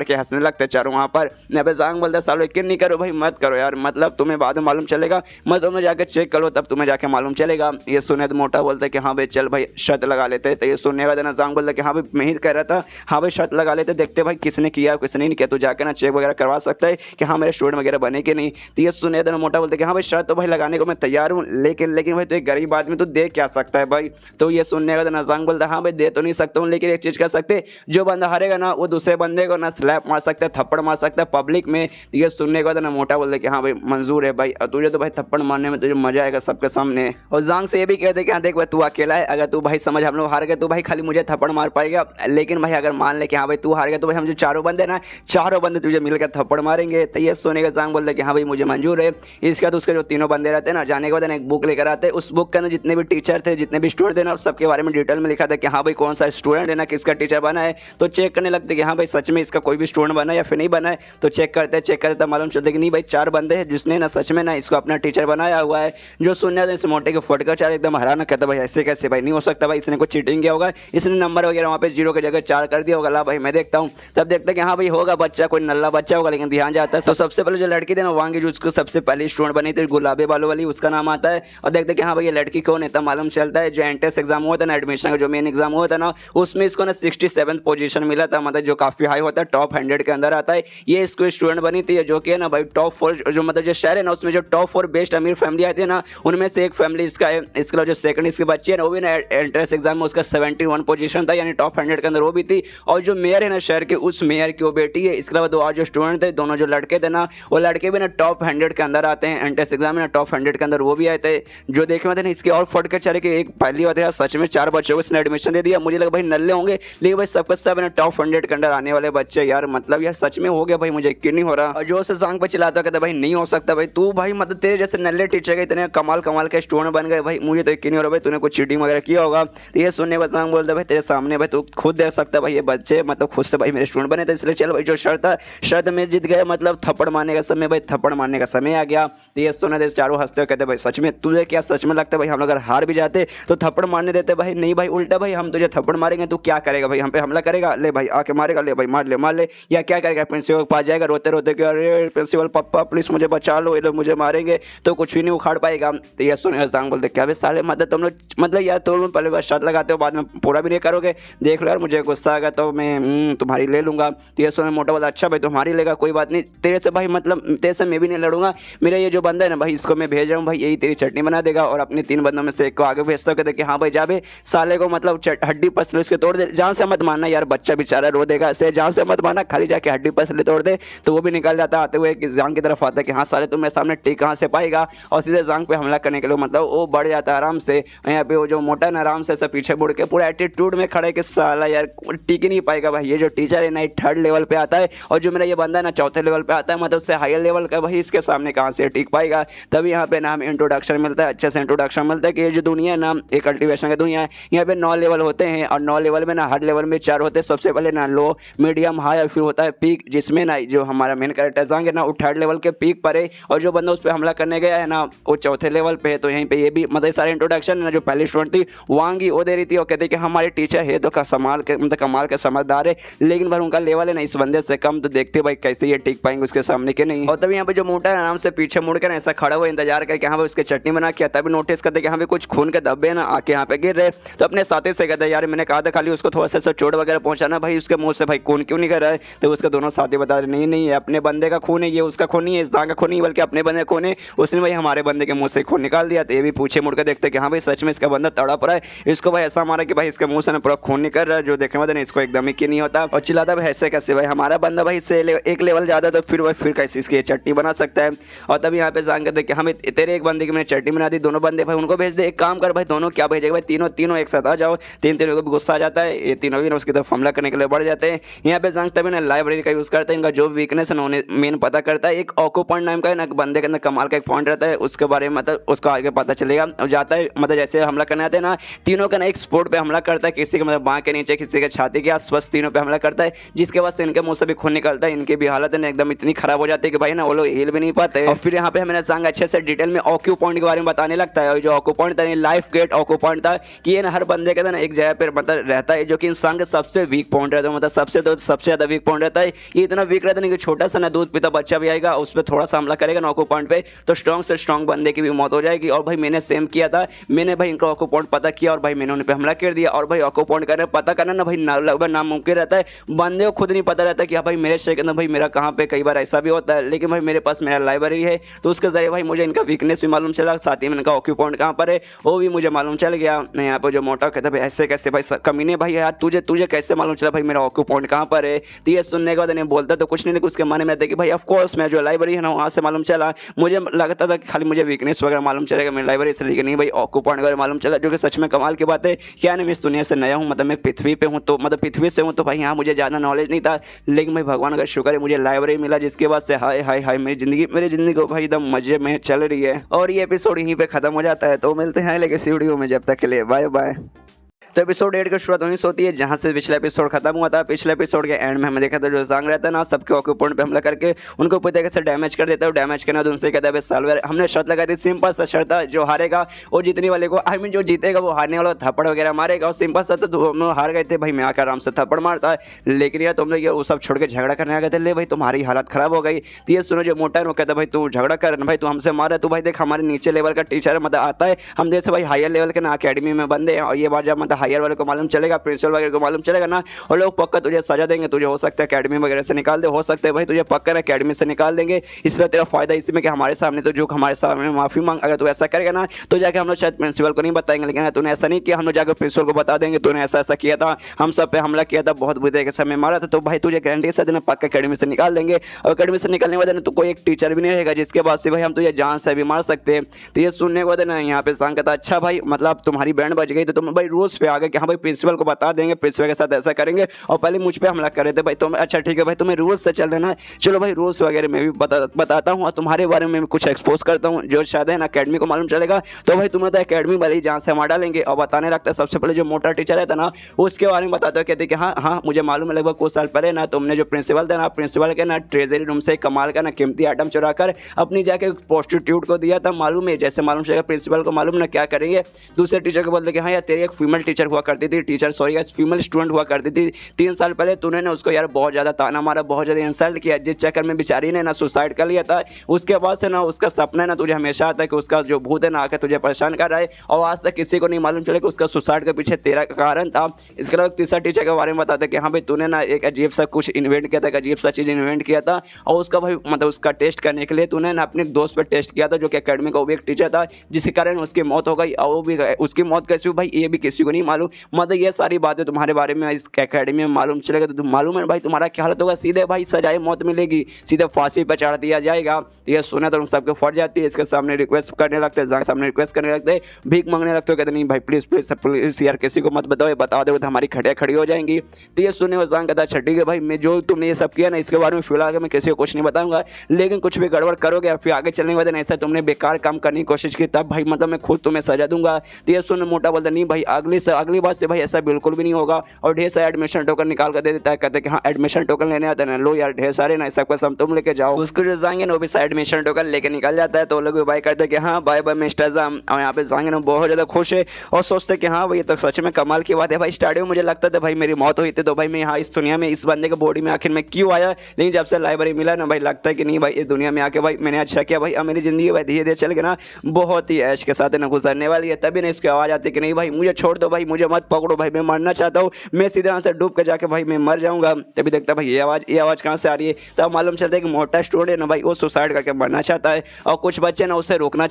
के हंसने लगते चारों वहाँ पर। यहाँ पे जांग बोलता है सालों यकीन नहीं करो भाई, मत करो यार, मतलब तुम्हें बाद में मालूम चलेगा, मत तुम्हें जाकर चेक करो तब तुम्हें जाके मालूम चलेगा। ये सुने तो मोटा बोलता है कि हाँ भाई चल भाई शर्त लगा लेते। तो ये सुनने का देना जांग बोलता है कि हाँ भाई मैं ही कह रहा था, हाँ भाई शर्त लगा लेते, देखते भाई किसने किया किसने नहीं किया, तो जाकर ना चेक वगैरह करवा सकता है कि हाँ मेरे स्टूडेंट वगैरह बने कि नहीं। तो ये सुने देना मोटा बोलता है कि हाँ भाई शर्त तो भाई लगाने को मैं तैयार हूँ, लेकिन भाई तो एक गरीब आदमी तो दे क्या सकता है भाई। तो ये सुनने का देना जांग बोलता है हाँ भाई दे तो नहीं सकता हूँ, लेकिन एक चीज़ कर सकते, जो बंदा हारेगा ना वो दूसरे बंदे को ना स्लैप मार सकता है, थप्पड़ मार सकता है पब्लिक में। तो ये सुनने के बाद ना मोटा बोलता है कि हाँ भाई मंजूर है भाई, तुझे तो भाई थप्पड़ मारने में तुझे मजा आएगा सबके सामने। और जांग से ये भी कहते कि हाँ देख भाई तू अकेला है, अगर तू भाई समझ हम लोग हार गए तो भाई खाली मुझे थप्पड़ मार पाएगा, लेकिन भाई अगर मान ले कि हाँ भाई तू हार गया तो भाई हम जो 4 बंदे ना 4 बंदे तुझे मिलकर थप्पड़ मारेंगे। तो ये सुनने का जांग बोलता है कि हाँ भाई मुझे मंजूर है। इसके बाद उसके जो 3 बंदे रहते हैं ना, जाने के बाद एक बुक लेकर आते हैं, उस बुक के अंदर जितने भी टीचर थे जितने भी स्टूडेंट थे ना सबके बारे में डिटेल में लिखा था कि हाँ भाई कौन सा स्टूडेंट है ना किसका टीचर बना है। तो चेक करने लगते कि हाँ भाई सच में इसका कोई भी स्टूडेंट बना है या फिर नहीं बना है। तो चेक करते तो मालूम चलता कि नहीं भाई 4 बंदे हैं जिसने ना सच में ना इसको अपना टीचर बनाया हुआ है। जो सुनने इस मोटे के फटकर 4 एकदम हैरान कहता भाई ऐसे कैसे भाई, नहीं हो सकता भाई, इसने कुछ चीटिंग किया होगा, इसने नंबर वगैरह वहाँ पे 0 की जगह 4 कर दिया होगा। ला भाई मैं देखता हूँ, तब देखते कि हाँ भाई होगा बच्चा, कोई नल्ला बच्चा होगा, लेकिन ध्यान जाता है। तो सबसे पहले जो लड़की थी ना वांगी जो उसको सबसे पहले स्टूडेंट बनी थी गुलाबी बालों वाली, उसका नाम आता है। और देखते कि हाँ भाई ये लड़की कौन है, तब मालूम चलता है जो एंट्रेंस एग्जाम हुआ था ना, एडमिशन का जो मेन एग्जाम हुआ था ना, उसमें इसको ना 67th पोजीशन मिला था, मतलब जो काफी हाई होता है, टॉप 100 के अंदर आता है। ये इसको स्टूडेंट बनी थी जो कि है ना भाई टॉप 4 जो मतलब जो शहर है ना उसमें जो टॉप 4 बेस्ट अमीर फैमिली आती है ना उनमें से एक फैमिली इसका है। इसके अलावा जो सेकंड इसके बच्चे है ना वो भी ना एंट्रेंस एग्जाम में उसका 71 पोजीशन था, यानी टॉप 100 के अंदर वो भी थी। और जो मेयर है ना शहर के, उस मेयर की वो बेटी है। इसके अलावा 2 और जो स्टूडेंट थे, दोनों जो लड़के थे ना वो लड़के भी ना टॉप 100 के अंदर आते हैं, एंट्रेंस एग्जाम में ना टॉप 100 के अंदर वो भी आए थे। जो देखे में थे ना इसके और फट के चले कि एक पहली बात है सच में 4 बच्चों को इसने एडमिशन दे दिया। मुझे लगा भाई नल्ले होंगे, लेकिन भाई सबके सब ना टॉप 100 के अंदर आने वाले बच्चे, यार मतलब यार सच में हो गया भाई, मुझे यकीन नहीं हो रहा। और जो से जांग पे चिल्लाता कहता भाई नहीं हो सकता भाई, तू भाई मतलब तेरे जैसे नल्ले टीचर के इतने कमाल के स्टूडेंट बन गए भाई, मुझे तो यकीन नहीं हो रहा भाई तूने कुछ चीटिंग वगैरह किया होगा। तो ये सुनने पर जांग बोलता भाई तेरे सामने भाई तू खुद देख सकता भाई ये बच्चे मतलब खुद से भाई मेरे स्टूडेंट बने थे, इसलिए चल भाई जो शर्त में जीत गए, मतलब थप्पड़ मारने का समय, भाई थप्पड़ मारने का समय आ गया। तो ये सुने थे चारों हंसते हुए कहते भाई सच में तुझे क्या सच में लगता है भाई हम लोग अगर हार भी जाते तो थप्पड़ मारने देते? भाई नहीं भाई, उल्टा भाई हम तुझे थप्पड़ मारेंगे तो क्या करेगा भाई, हम पे हमला करेगा, ले भाई आके मारेगा, ले भाई मार ले, या क्या करेगा प्रिंसिपल के पास जाएगा रोते रोते कि अरे प्रिंसिपल पापा प्लीज मुझे बचा लो, ये लोग मुझे मारेंगे, तो कुछ भी नहीं उखाड़ पाएगा। तो ये सुने जांग बोलते क्या भाई साले मतलब तुम लोग मतलब यार तुम लोग पहले बार शर्त लगाते हो बाद में पूरा भी नहीं करोगे, देख लो यार मुझे गुस्सा आ गया तो मैं तुम्हारी ले लूंगा। तो ये सुने मोटा बोला अच्छा भाई तुम्हारी लेगा कोई बात नहीं, तेरे से भाई मतलब तेरे से मैं भी नहीं लड़ूंगा, मेरा ये जो बंदा है ना भाई इसको मैं भेज रहा हूँ भाई, यही तेरी चटनी बना देगा। और अपने 3 बंदों में से एक को आगे भेजता हूँ, कहते कि हाँ भाई जा बे साले को मतलब हड्डी पसली उसके तोड़ दे, जान से मत मारना यार बच्चा बेचारा रो देगा, ऐसे जान से मत मारना, खाली जाके हड्डी पसली तोड़ दे। तो वो भी निकल जाता आते हुए कि जांग की तरफ आता है कि हाँ साले तुम मेरे सामने टिक कहाँ से पाएगा, और सीधे जांग पे हमला करने के लिए मतलब वो बढ़ जाता है आराम से। यहाँ पे वो जो मोटा है ना आराम से सब पीछे मुड़ के पूरा एटीट्यूड में खड़े कि साला यार टिक ही नहीं पाएगा भाई, ये जो टीचर है ना 3rd लेवल पे आता है और जो मेरा ये बंदा है ना 4थे लेवल पे आता है, मतलब उससे हायर लेवल का भाई, इसके सामने कहाँ से टिक पाएगा। तभी यहाँ पे ना हमें इंट्रोडक्शन मिलता है, अच्छे से इंट्रोडक्शन मिलता है कि ये जो दुनिया है ना एक कल्टिवेशन की दुनिया है, यहाँ पे 9 लेवल होते हैं और 9 लेवल में ना हर लेवल में 4 होते हैं। सबसे पहले ना लो, मीडियम, हाई और फिर होता है पीक, जिसमें ना जो हमारा मेन कैरेक्टर जांग है ना वो 3rd लेवल के पीक पर है और जो बंदा उस पर हमला करने गया है ना वो 4थे लेवल पे है। तो यहीं पे ये भी मतलब सारे इंट्रोडक्शन है ना जो पहली स्टूडेंट थी वांगी वो दे रही थी, और कहते कि हमारे टीचर है तो कमाल के समझदार है, लेकिन भाई उनका लेवल है ना इस बंदे से कम, तो देखते भाई कैसे ये टिक पाएंगे उसके सामने के नहीं। और तभी यहाँ पे जो मोटा है आराम से पीछे मुड़ के ना ऐसा खड़ा हुआ इंतजार करके हाँ भाई उसके चटनी बना के, तभी नोटिस करते कि हाँ भाई कुछ खून के धब्बे ना आके यहाँ पे गिर रहे। तो अपने साथी से कहते यार मैंने कहा था खाली उसको थोड़ा सा चोट वगैरह पहुंचाना, भाई उसके मुंह से भाई खून क्यों नहीं कर रहा है। तो उसके दोनों साथी बता रहे नहीं ये अपने बंदे का खून है, ये उसका खून नहीं है, जांग का खून नहीं बल्कि अपने बंदे का खून है, उसने भाई हमारे बंदे के मुंह से खून निकाल दिया। तो ये भी पूछे मुड़ कर देखते कि हाँ भाई सच में इसका बंदा तड़प रहा है, इसको भाई ऐसा मारा कि भाई इसके मुंह से ना पूरा खून निकल रहा है, जो देखने वाले इसको एकदम ही नहीं होता। और चिल्लाता भाई ऐसे कैसे भाई हमारा बंदा भाई इससे एक लेवल ज्यादा, तो फिर कैसे इसकी चटनी बना सकता है। और तभी यहाँ पे जांग कहते कि हमें तेरे एक बंदे की मैंने चटनी बना दी, दोनों बंदे भाई उनको भेज दे, एक काम कर भाई दोनों क्या भेजेगा भाई तीनों एक साथ आ जाओ। तीन तीनों को भी गुस्सा आ जाता है, ये तीनों भी ना उसकी तरफ हमला करने के लिए बढ़ जाते हैं। यहाँ पे जंग तभी ना लाइब्रेरी का यूज़ करते हैं, इनका जो वीकनेस है ना उन्हें मेन पता करता है। एक ऑको पॉइंट नाम का है ना बंदे के अंदर कमाल का एक पॉइंट रहता है, उसके बारे में मतलब उसको आगे पता चलेगा और जाता है। मतलब जैसे हमला करने आते हैं ना, तीनों का ना एक स्पॉट पे हमला करता है, किसी के मतलब बाँह के नीचे, किसी के छाती के आसपास, तीनों पे हमला करता है, जिसके बाद से इनके मुंह से भी खून निकलता है। इनकी भी हालत है ना एकदम इतनी खराब हो जाती है कि भाई ना वो लोग हिल भी नहीं पाते। और फिर यहाँ पे हमें जंग अच्छे से डिटेल में ऑक्यू पॉइंट के बारे में बताने लगता है। और जो ऑक्यू पॉइंट था, लाइफ गेट ऑक्यू पॉइंट था कि ये ना हर बंदे के ना एक जगह पर मतलब रहता है, जो कि इंसान का सबसे वीक पॉइंट रहता है, मतलब सबसे ज़्यादा वीक पॉइंट रहता है। ये इतना वीक रहता है कि छोटा सा ना दूध पीता बच्चा भी आएगा, उस पर थोड़ा सा हमला करेगा ना ऑक्यू पॉइंट पे, तो स्ट्रॉन्ग से स्ट्रॉन्ग बंदे की भी मौत हो जाएगी। और भाई मैंने सेम किया था, मैंने भाई इनका ऑक्यू पॉइंट पता किया और भाई मैंने उन पर हमला कर दिया। और भाई ऑक्यू पॉइंट करना पता करना ना भाई लगभग नामुमकिन रहता है, बंदे को खुद नहीं पता रहता कि हाँ भाई मेरे शहर के अंदर भाई मेरा कहाँ पे, कई बार ऐसा भी होता है। लेकिन भाई मेरे पास मेरा लाइब्रेरी है, तो उसके जरिए भाई मुझे इनका वीकनेस भी मालूम चला, साथ ही में इनका ऑक्यू पॉइंट कहाँ पर है वो भी मुझे मालूम चल गया। मैं यहाँ पर जो मोटा कहता भाई ऐसे कैसे भाई कमीने भाई यार, तुझे कैसे मालूम चला भाई मेरा ऑक्यू पॉइंट कहाँ पर है। तो ये सुनने के बाद इन्हें बोलता तो कुछ नहीं, लेकिन उसके मन में रहता कि भाई ऑफ कोर्स मैं जो लाइब्रेरी है ना वहाँ से मालूम चला। मुझे लगता था कि खाली मुझे वीकनेस वगैरह मालूम चलेगा मेरी लाइब्रेरी से, लेकिन नहीं भाई ऑक्यू पॉइंट वगैरह मालूम चला, जो कि सच में कमाल की बात है। क्या नहीं, मैं इस दुनिया से नया हूँ, मतलब मैं पृथ्वी पे हूँ, तो मतलब पृथ्वी से हूँ, तो भाई यहाँ मुझे ज़्यादा नॉलेज नहीं था। लेकिन भाई भगवान का शुक्र है मुझे लाइब्रेरी मिला, जिसके बाद से हाय हाय हाय मेरी ज़िंदगी को भाई एकदम मजे में चल रही है। और ये एपिसोड यहीं पे खत्म हो जाता है, तो मिलते हैं लेकिन इस वीडियो में, जब तक के लिए बाय बाय। तो एपिसोड 8 की शुरुआत वहीं से होती है जहाँ से पिछला एपिसोड खत्म हुआ था। पिछले एपिसोड के एंड में हमने देखा था जो जंग रहता है ना, सबके ऑक्यू पॉइंट पे हमला करके उनको पूरी तरीके से डैमेज कर देता है। डैमेज करना तो उनसे कहता है सालवेयर। हमने शर्त लगाई थी, सिंपल सा शर्त था, जो हारेगा वो जीतने वाले को, आई मीन जो जीतेगा वो हारने वाला थप्पड़ वगैरह मारेगा। और सिंपल सा, तो हम लोग हार गए थे भाई, मैं आकर आराम से थप्पड़ मारता है। लेकिन यार तुम लोग ये वो सब छोड़ के झगड़ा करने आ गए थे, ले भाई तुम्हारी हालत खराब हो गई। तो ये सुनो, जो मोटा है वो कहता है भाई तू झगड़ा कर भाई, तू हमसे मारा, तू भाई देख हमारे नीचे लेवल का टीचर मतलब आता है, हम जैसे भाई हायर लेवल के ना अकेडमी में बंदे हैं। और ये बात जब मतलब हायर वाले को मालूम चलेगा, प्रिंसिपल वगैरह को मालूम चलेगा ना, और लोग पक्का तुझे सजा देंगे, तुझे हो सकता है अकेडमी वगैरह से निकाल दे, हो सकता है भाई तुझे पक्का ना अकेडमी से निकाल देंगे। इसलिए तेरा फायदा इसी में कि हमारे सामने तो जो हमारे सामने माफी मांग, अगर तू ऐसा करेगा ना तो जाके हम लोग शायद प्रिंसिपल को नहीं बताएंगे। लेकिन तूने ऐसा नहीं किया, हम लोग जाकर प्रिंसिपल को बता देंगे तूने ऐसा ऐसा किया था, हम सब पे हमला किया था, बहुत बुरी तरीके से हमें मारा था, तो भाई तुझे गारंटी से पक्का अकेडमी से निकाल देंगे। और अकेडमी से निकलने के बाद तो कोई एक टीचर भी नहीं रहेगा, जिसके बाद से भाई हम तुझे जान से भी मार सकते हैं। तो ये सुनने के बाद ना यहाँ पे सांग कहता अच्छा भाई मतलब तुम्हारी बैंड बज गई, तो तुम भाई रूल्स पे आ गए कि हाँ भाई प्रिंसिपल को बता देंगे, प्रिंसिपल के साथ ऐसा करेंगे, और पहले मुझ पे हमला कर रहे थे भाई। तुम अच्छा ठीक है भाई, तुम्हें रूल्स से चल रहे ना, चलो भाई रूल्स वगैरह मैं भी बताता हूँ और तुम्हारे बारे में कुछ एक्सपोज करता हूँ, जो शायद है ना अकेडमी को मालूम चलेगा, तो भाई तुम्हें तो अकेडमी वाले ही जान से मार डालेंगे। और बताने लगता है सबसे पहले जो मोटा टीचर रहता ना, उसके बारे में बताते हो, कहते कि हाँ हाँ मुझे मालूम है, लगभग कुछ साल पहले ना तुमने जो प्रिंसिपल था ना, प्रिंसिपल के ना ट्रेजरी रूम से कमाल का ना कीमती आइटम चुरा कर अपनी जाके प्रोस्टिट्यूट को दिया था। मालूम है, जैसे मालूम चलेगा प्रिंसिपल को मालूम ना क्या करेंगे, दूसरे टीचर को बोलते कि हाँ यार तेरी एक फीमेल टीचर हुआ करती थी, टीचर सॉरी फीमेल स्टूडेंट हुआ करती थी, 3 साल पहले तूने ना उसको यार बहुत ज़्यादा ताना मारा, बहुत ज़्यादा इंसल्ट किया, जिस चक्कर में बेचारी ने ना सुसाइड कर लिया था। उसके बाद से ना उसका सपना ना तुझे हमेशा आता है कि उसका जो भूत है ना आकर तुझे परेशान कर रहा है, और आज तक किसी को नहीं मालूम चले कि उसका सुसाइड के पीछे तेरा कारण था। इसके अलावा तीसरा टीचर के बारे में बताते कि हाँ भाई तूने ना एक अजीब सा कुछ इन्वेंट किया था, एक अजीब सा चीज़ इन्वेंट किया था, और उसका भाई मतलब उसका टेस्ट करने के लिए तूने ना अपने दोस्त पर टेस्ट किया था, जो कि अकेडमी का वो भी एक टीचर था, जिसके कारण उसकी मौत हो गई। और वो भी उसकी मौत कैसी हुई भाई ये भी किसी को नहीं मालूम। मतलब ये सारी बातें तुम्हारे बारे में इस अकेडमी में मालूम चलेगा तो तुम मालूम है भाई तुम्हारा क्या हालत होगा, सीधे भाई सजाए मौत मिलेगी, सीधे फांसी पर चढ़ा दिया जाएगा। ये सुना तो उन सबको फट जाती है, इसके सामने रिक्वेस्ट करने लगते हैं, सामने रिक्वेस्ट करने लगते हैं, भीख मांगने लगते हो, कहते नहीं भाई प्लीज़ प्लीज़ प्लीज़ यार किसी को मत बताओ, बता दो तो हमारी खड़िया खड़ी हो जाएंगी। तो ये सुनने में जान कहता अच्छा ठीक है भाई, मैं जो तुमने ये सब किया ना इसके बारे में फिलहाल मैं किसी को कुछ नहीं बताऊंगा, लेकिन कुछ भी गड़बड़ करोगे फिर आगे चलने के बाद ऐसा तुमने बेकार काम करने की कोशिश की, तब भाई मतलब मैं खुद तुम्हें सजा दूंगा। तो ये सुन मोटा बोलता नहीं भाई अगली बार से भाई ऐसा बिल्कुल भी नहीं होगा, और ढेर सारे एडमिशन टोकन निकाल कर दे देता है, कहते हैं कि हाँ एडमिशन टोकन लेने आते हैं, लो यार ढेर सारे ना सबका सब तुम लेके जाओ। उसको जो जाएंगे ना वो भी एडमिशन टोकन लेके निकल जाता है, तो लोग भी बाय करते हैं कि हाँ बाय बाय मिस्टर जाम। और यहाँ पे जाएंगे ना बहुत ज़्यादा खुश है और सोचते कि हाँ भाई ये तो सच में कमाल की बात है। भाई स्टार्टिंग में मुझे लगता था भाई मेरी मौत हुई थी तो भाई मैं यहाँ इस दुनिया में इस बंदे के बॉडी में आखिर में क्यों आया, लेकिन जब से लाइब्रेरी मिला ना भाई लगता है कि नहीं भाई इस दुनिया में आके भाई मैंने अच्छा किया भाई, अब मेरी ज़िंदगी भाई धीरे धीरे चल के ना बहुत ही ऐश के साथ ना गुजरने वाली है। तभी ना इसकी आवाज़ आती है कि नहीं भाई मुझे छोड़ दो भाई, मुझे मत पकड़ो भाई, मैं मरना चाहता हूँ, मैं सीधे यहाँ से डूब के जाके भाई मैं मर जाऊँगा। तभी देखता भाई ये आवाज़ कहाँ से आ रही है, तब मालूम चलता है कि मोटा स्टूडेंट है ना भाई वो सुसाइड करके मरना चाहता है, और कुछ बच्चे ना उसे रोकना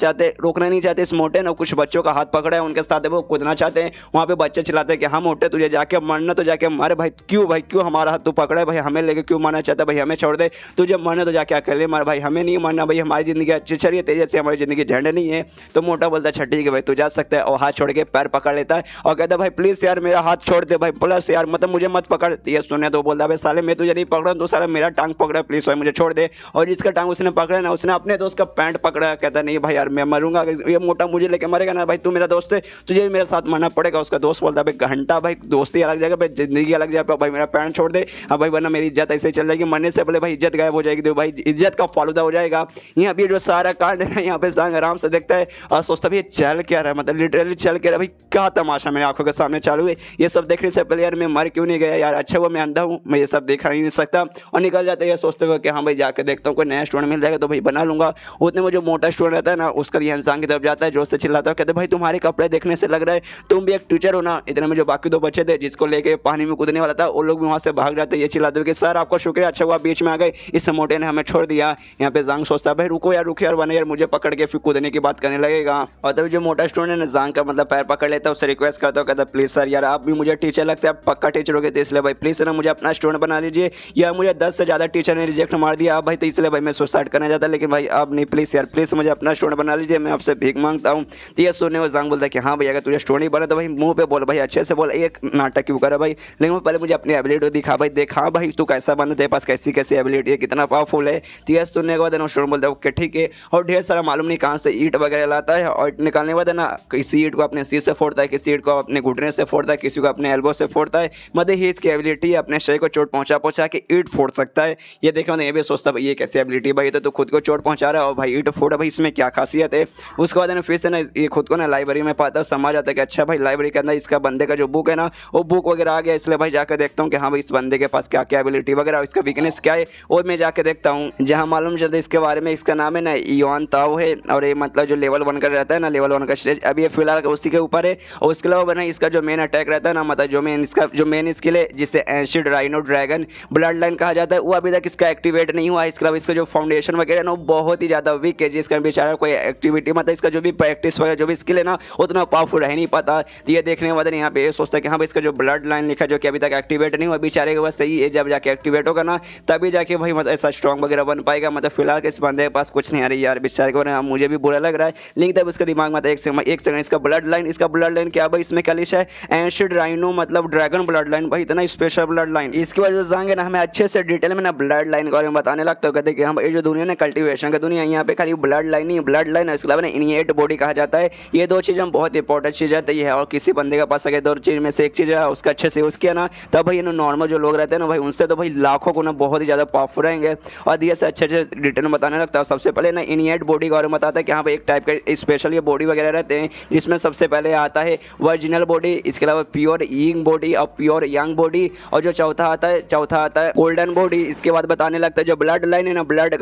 नहीं चाहते। इस मोटे ना कुछ बच्चों का हाथ पकड़ा है, उनके साथ वो कूदना चाहते हैं, वहाँ पे बच्चे चिल्लाते हैं कि हाँ मोटे तुझे जाके मरना तो जाके मर भाई, क्यों हमारा हाथ तू पकड़ा है भाई, हमें लेके क्यों मरना चाहता है भाई, हमें छोड़ दे, तुझे मरना तो जाके अकेले मर भाई, हमें नहीं मरना भाई, हमारी ज़िंदगी अच्छी चल रही है, तेरे से हमारी ज़िंदगी झंड नहीं है। तो मोटा बोलता अच्छा ठीक है भाई तू जा सकता है, और हाथ छोड़ के पैर पकड़ लेता है और कहता भाई प्लीज यार मेरा हाथ छोड़ दे भाई, प्लस यार मतलब मुझे मत पकड़। ये सुने तो बोलता भाई साले मैं तुझे नहीं पकड़ा, तो साला मेरा टांग पकड़ा, प्लीज भाई मुझे छोड़ दे। और जिसका टांग उसने पकड़ा ना, उसने अपने दोस्त का पैंट पकड़ा, कहता नहीं भाई यार मैं मरूंगा अगर ये मोटा मुझे लेके मरेगा ना भाई, तू मेरा दोस्त है तुझे भी मेरे साथ मरना पड़ेगा। उसका दोस्त बोलता है भाई घंटा भाई दोस्ती अलग जगह भाई जिंदगी अलग जगह भाई, मेरा पैंट छोड़ दे अब भाई, वरना मेरी इज्जत ऐसे ही चल जाएगी, मरने से पहले भाई इज्जत गायब हो जाएगी, तो भाई इज्जत का फालूदा हो जाएगा। यहाँ पे जो सारा कांड है ना, यहाँ पे सांग आराम से देखता है और सोचता है चल क्या रहा है, मतलब लिटरली चल क्या रहा है भाई, क्या तमाशा मेरी आंखों के सामने चालू है। ये सब देखने से पहले यार मैं मर क्यों नहीं गया यार, अच्छा हुआ मैं अंधा हूँ, मैं ये सब देखा नहीं सकता। और निकल जाता है ये सोचते हुए कि हाँ भाई जाके देखता हूँ कोई नया स्टूडेंट मिल जाएगा तो भाई बना लूंगा। उतने में जो मोटा स्टूडेंट रहता है ना, उसका इंसान की तरफ जाता है, जोर से चिल्लाता है, कहते भाई तुम्हारे कपड़े देखने से लग रहा है तुम भी एक टीचर हो ना। इतने में जो बाकी दो बच्चे थे जिसको लेके पानी में कूदने वाला था, वो लोग भी वहाँ से भाग जाते, ये चिल्लाते हुए कि सर आपका शुक्रिया, अच्छा हुआ बीच में आ गए, इस मोटे ने हमें छोड़ दिया। यहाँ पे जांग सोचता है भाई रुको यार वरना यार मुझे पकड़ के फिर कूदने की बात करने लगेगा। और तभी जो मोटा स्टूडेंट है जांग का मतलब पैर पकड़ लेता है, उससे रिक्वेस्ट करता है, कहता प्लीज सर यार आप भी मुझे टीचर लगता है, आप पक्का टीचर हो गए, तो इसलिए भाई प्लीज ना मुझे अपना स्टूडेंट बना लीजिए, या मुझे 10 से ज़्यादा टीचर ने रिजेक्ट मार दिया आप भाई, तो इसलिए भाई मैं सुसाइड करना चाहता, लेकिन भाई आप नहीं, प्लीज़ यार प्लीज़ मुझे अपना स्टूडेंट बना लीजिए, मैं आपसे भीख मांगता हूँ। तो ये सुनने में जांग बोलता है कि हाँ भाई अगर तुझे स्टूडेंट ही बना तो भाई मुंह पे बोल भाई, अच्छे से बोल, एक नाटक क्यों करा भाई, लेकिन पहले मुझे अपनी एबिलिटी दिखा भाई, देखा भाई तू कैसा बना, तेरे पास कैसी कैसी एबिलिटी है, कितना पावरफुल है। तो ये सुनने के बाद ना स्टूडेंट बोलता है ओके ठीक है, और ढेर सारा मालूम नहीं कहाँ से ईंट वगैरह लाता है, और निकालने के बाद ना किसी ईंट को अपने सिर से फोड़ता है, किसी ईंट को अपने घुटने से फोड़ता है, किसी को अपने एल्बो से फोड़ता है, मतलब ही इसकी एबिलिटी अपने शरीर को चोट पहुंचा पहुंचा के ईंट फोड़ सकता है। ये देखा मैं ये भी सोचता भाई ये कैसी एबिलिटी भाई, तो खुद को चोट पहुंचा रहा है और भाई ईंट फोड़ा भाई, इसमें क्या खासियत है। उसके बाद ना फिर से ना ये खुद को ना लाइब्रेरी में पाता है, समझ आता है कि अच्छा भाई लाइब्रेरी के अंदर इसका बंदे का जो बुक है ना वो बुक वगैरह आ गया, इसलिए भाई जाकर देखता हूँ कि हाँ भाई इस बंदे के पास क्या क्या एबिलिटी वगैरह, इसका वीकनेस क्या है, और मैं जाके देखता हूँ। जहाँ मालूम चलता है इसके बारे में, इसका नाम है ना युआन ताओ है, और ये मतलब जो लेवल 1 का रहता है ना, लेवल 1 का स्टेज अभी ये फिलहाल उसी के ऊपर है। और उसके अलावा बना इसका जो मेन अटैक रहता है ना, मतलब जो मेन स्किल है जिसे ancient rhino dragon blood line कहा जाता है, वो अभी तक इसका एक्टिवेट नहीं हुआ है। इसके अलावा इसका जो फाउंडेशन वगैरह ना वो बहुत ही ज़्यादा वीक है, जिसका बेचारा कोई एक्टिविटी मतलब इसका जो भी प्रैक्टिस वगैरह जो भी स्किल है ना उतना पावरफुल रह नहीं पाता। तो ये देखने के बाद यहाँ पे ये सोचता है कि हाँ भाई इसका जो ब्लड लाइन लिखा जो कि अभी तक एक्टिवेट नहीं हुआ, बेचारे के पास सही है, जब जाके एक्टिवेट होगा ना तभी जाके भाई मतलब ऐसा स्ट्रॉन्ग वगैरह बन पाएगा। मतलब फिलहाल इस बंदे के पास कुछ नहीं आ रही यार, बेचारे को मुझे भी बुरा लग रहा है, लेकिन तब उसके दिमाग में एक सेकंड इसका ब्लड लाइन क्या भाई, इसमें क्या लिखा है एंशियंट राइनो मतलब ड्रैगन ब्लड लाइन, भाई इतना स्पेशल ब्लड लाइन। इसके बाद जो जाएंगे ना हमें अच्छे से डिटेल में ना ब्लड लाइन के बारे में बताने लगता है, कहते हैं कि हम ये जो दुनिया है कल्टीवेशन का दुनिया, यहाँ पे खाली ब्लड लाइन ही ब्लड लाइन है, इसके अलावा इनिएट बॉडी कहा जाता है। ये दो चीज़ हम बहुत इंपॉर्टेंट चीज़ है, ये है और किसी बंदे के पास अगर दो चीज़ में से एक चीज़ है उसका अच्छे से यूज़ किया ना, तब भाई नॉर्मल जो लोग रहते हैं ना भाई उनसे तो भाई लाखों को ना बहुत ही ज़्यादा पावरफुल रहेंगे। और दिए से अच्छे डिटेल में बताने लगता है। सबसे पहले ना इनिएट बॉडी के बारे में बताता है कि हाँ भाई एक टाइप के स्पेशल ये बॉडी वगैरह रहते हैं, जिसमें सबसे पहले आता है वर्जिनल बॉडी, इसके अलावा प्योर यंग बॉडी और प्योर यंग बॉडी, और जो चौथा आता है गोल्डन बॉडी। इसके बाद बताने लगता है जो ब्लड लाइन है ना, ब्लड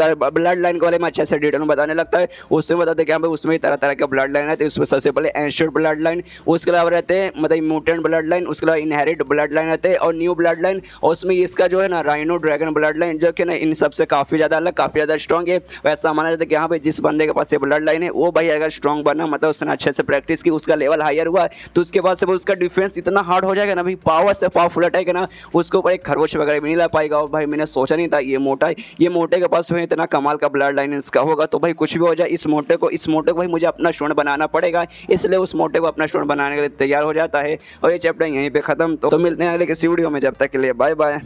लाइन के बारे में अच्छे से डिटेल में बताने लगता है। उसमें बताते हैं कि हाँ भाई उसमें तरह तरह के ब्लड लाइन रहते हैं, उसमें सबसे पहले एंशियंट ब्लड लाइन, उसके अलावा रहते हैं मतलब म्यूटेंट ब्लड लाइन, उसके अलावा इनहेरिट ब्लड लाइन रहते हैं और न्यू ब्लड लाइन, और उसमें इसका जो है ना राइनो ड्रैगन ब्लड लाइन जो कि ना इन सबसे काफ़ी ज़्यादा अलग, काफ़ी ज़्यादा स्ट्रॉन्ग है। वैसा माना जाता है कि हाँ भाई जिस बंदे के पास ये ब्लड लाइन है वो भाई अगर स्ट्रॉन्ग बना मतलब उसने अच्छे से प्रैक्टिस की, उसका लेवल हायर हुआ तो उसके बाद से उसका डिफेंस इतना हार्ड हो जाएगा ना भाई, पावर से पावरफुल अटैक है ना, उसके ऊपर एक खरगोश वगैरह भी नहीं ला पाएगा। और भाई मैंने सोचा नहीं था ये मोटे के पास हुए इतना कमाल का ब्लड लाइन इसका होगा, तो भाई कुछ भी हो जाए इस मोटे को भाई मुझे अपना स्टूडेंट बनाना पड़ेगा, इसलिए उस मोटे को अपना स्टूडेंट बनाने के लिए तैयार हो जाता है। और ये चैप्टर यहीं पे खत्म, तो मिलते हैं अगले किसी वीडियो में, जब तक के लिए बाय बाय।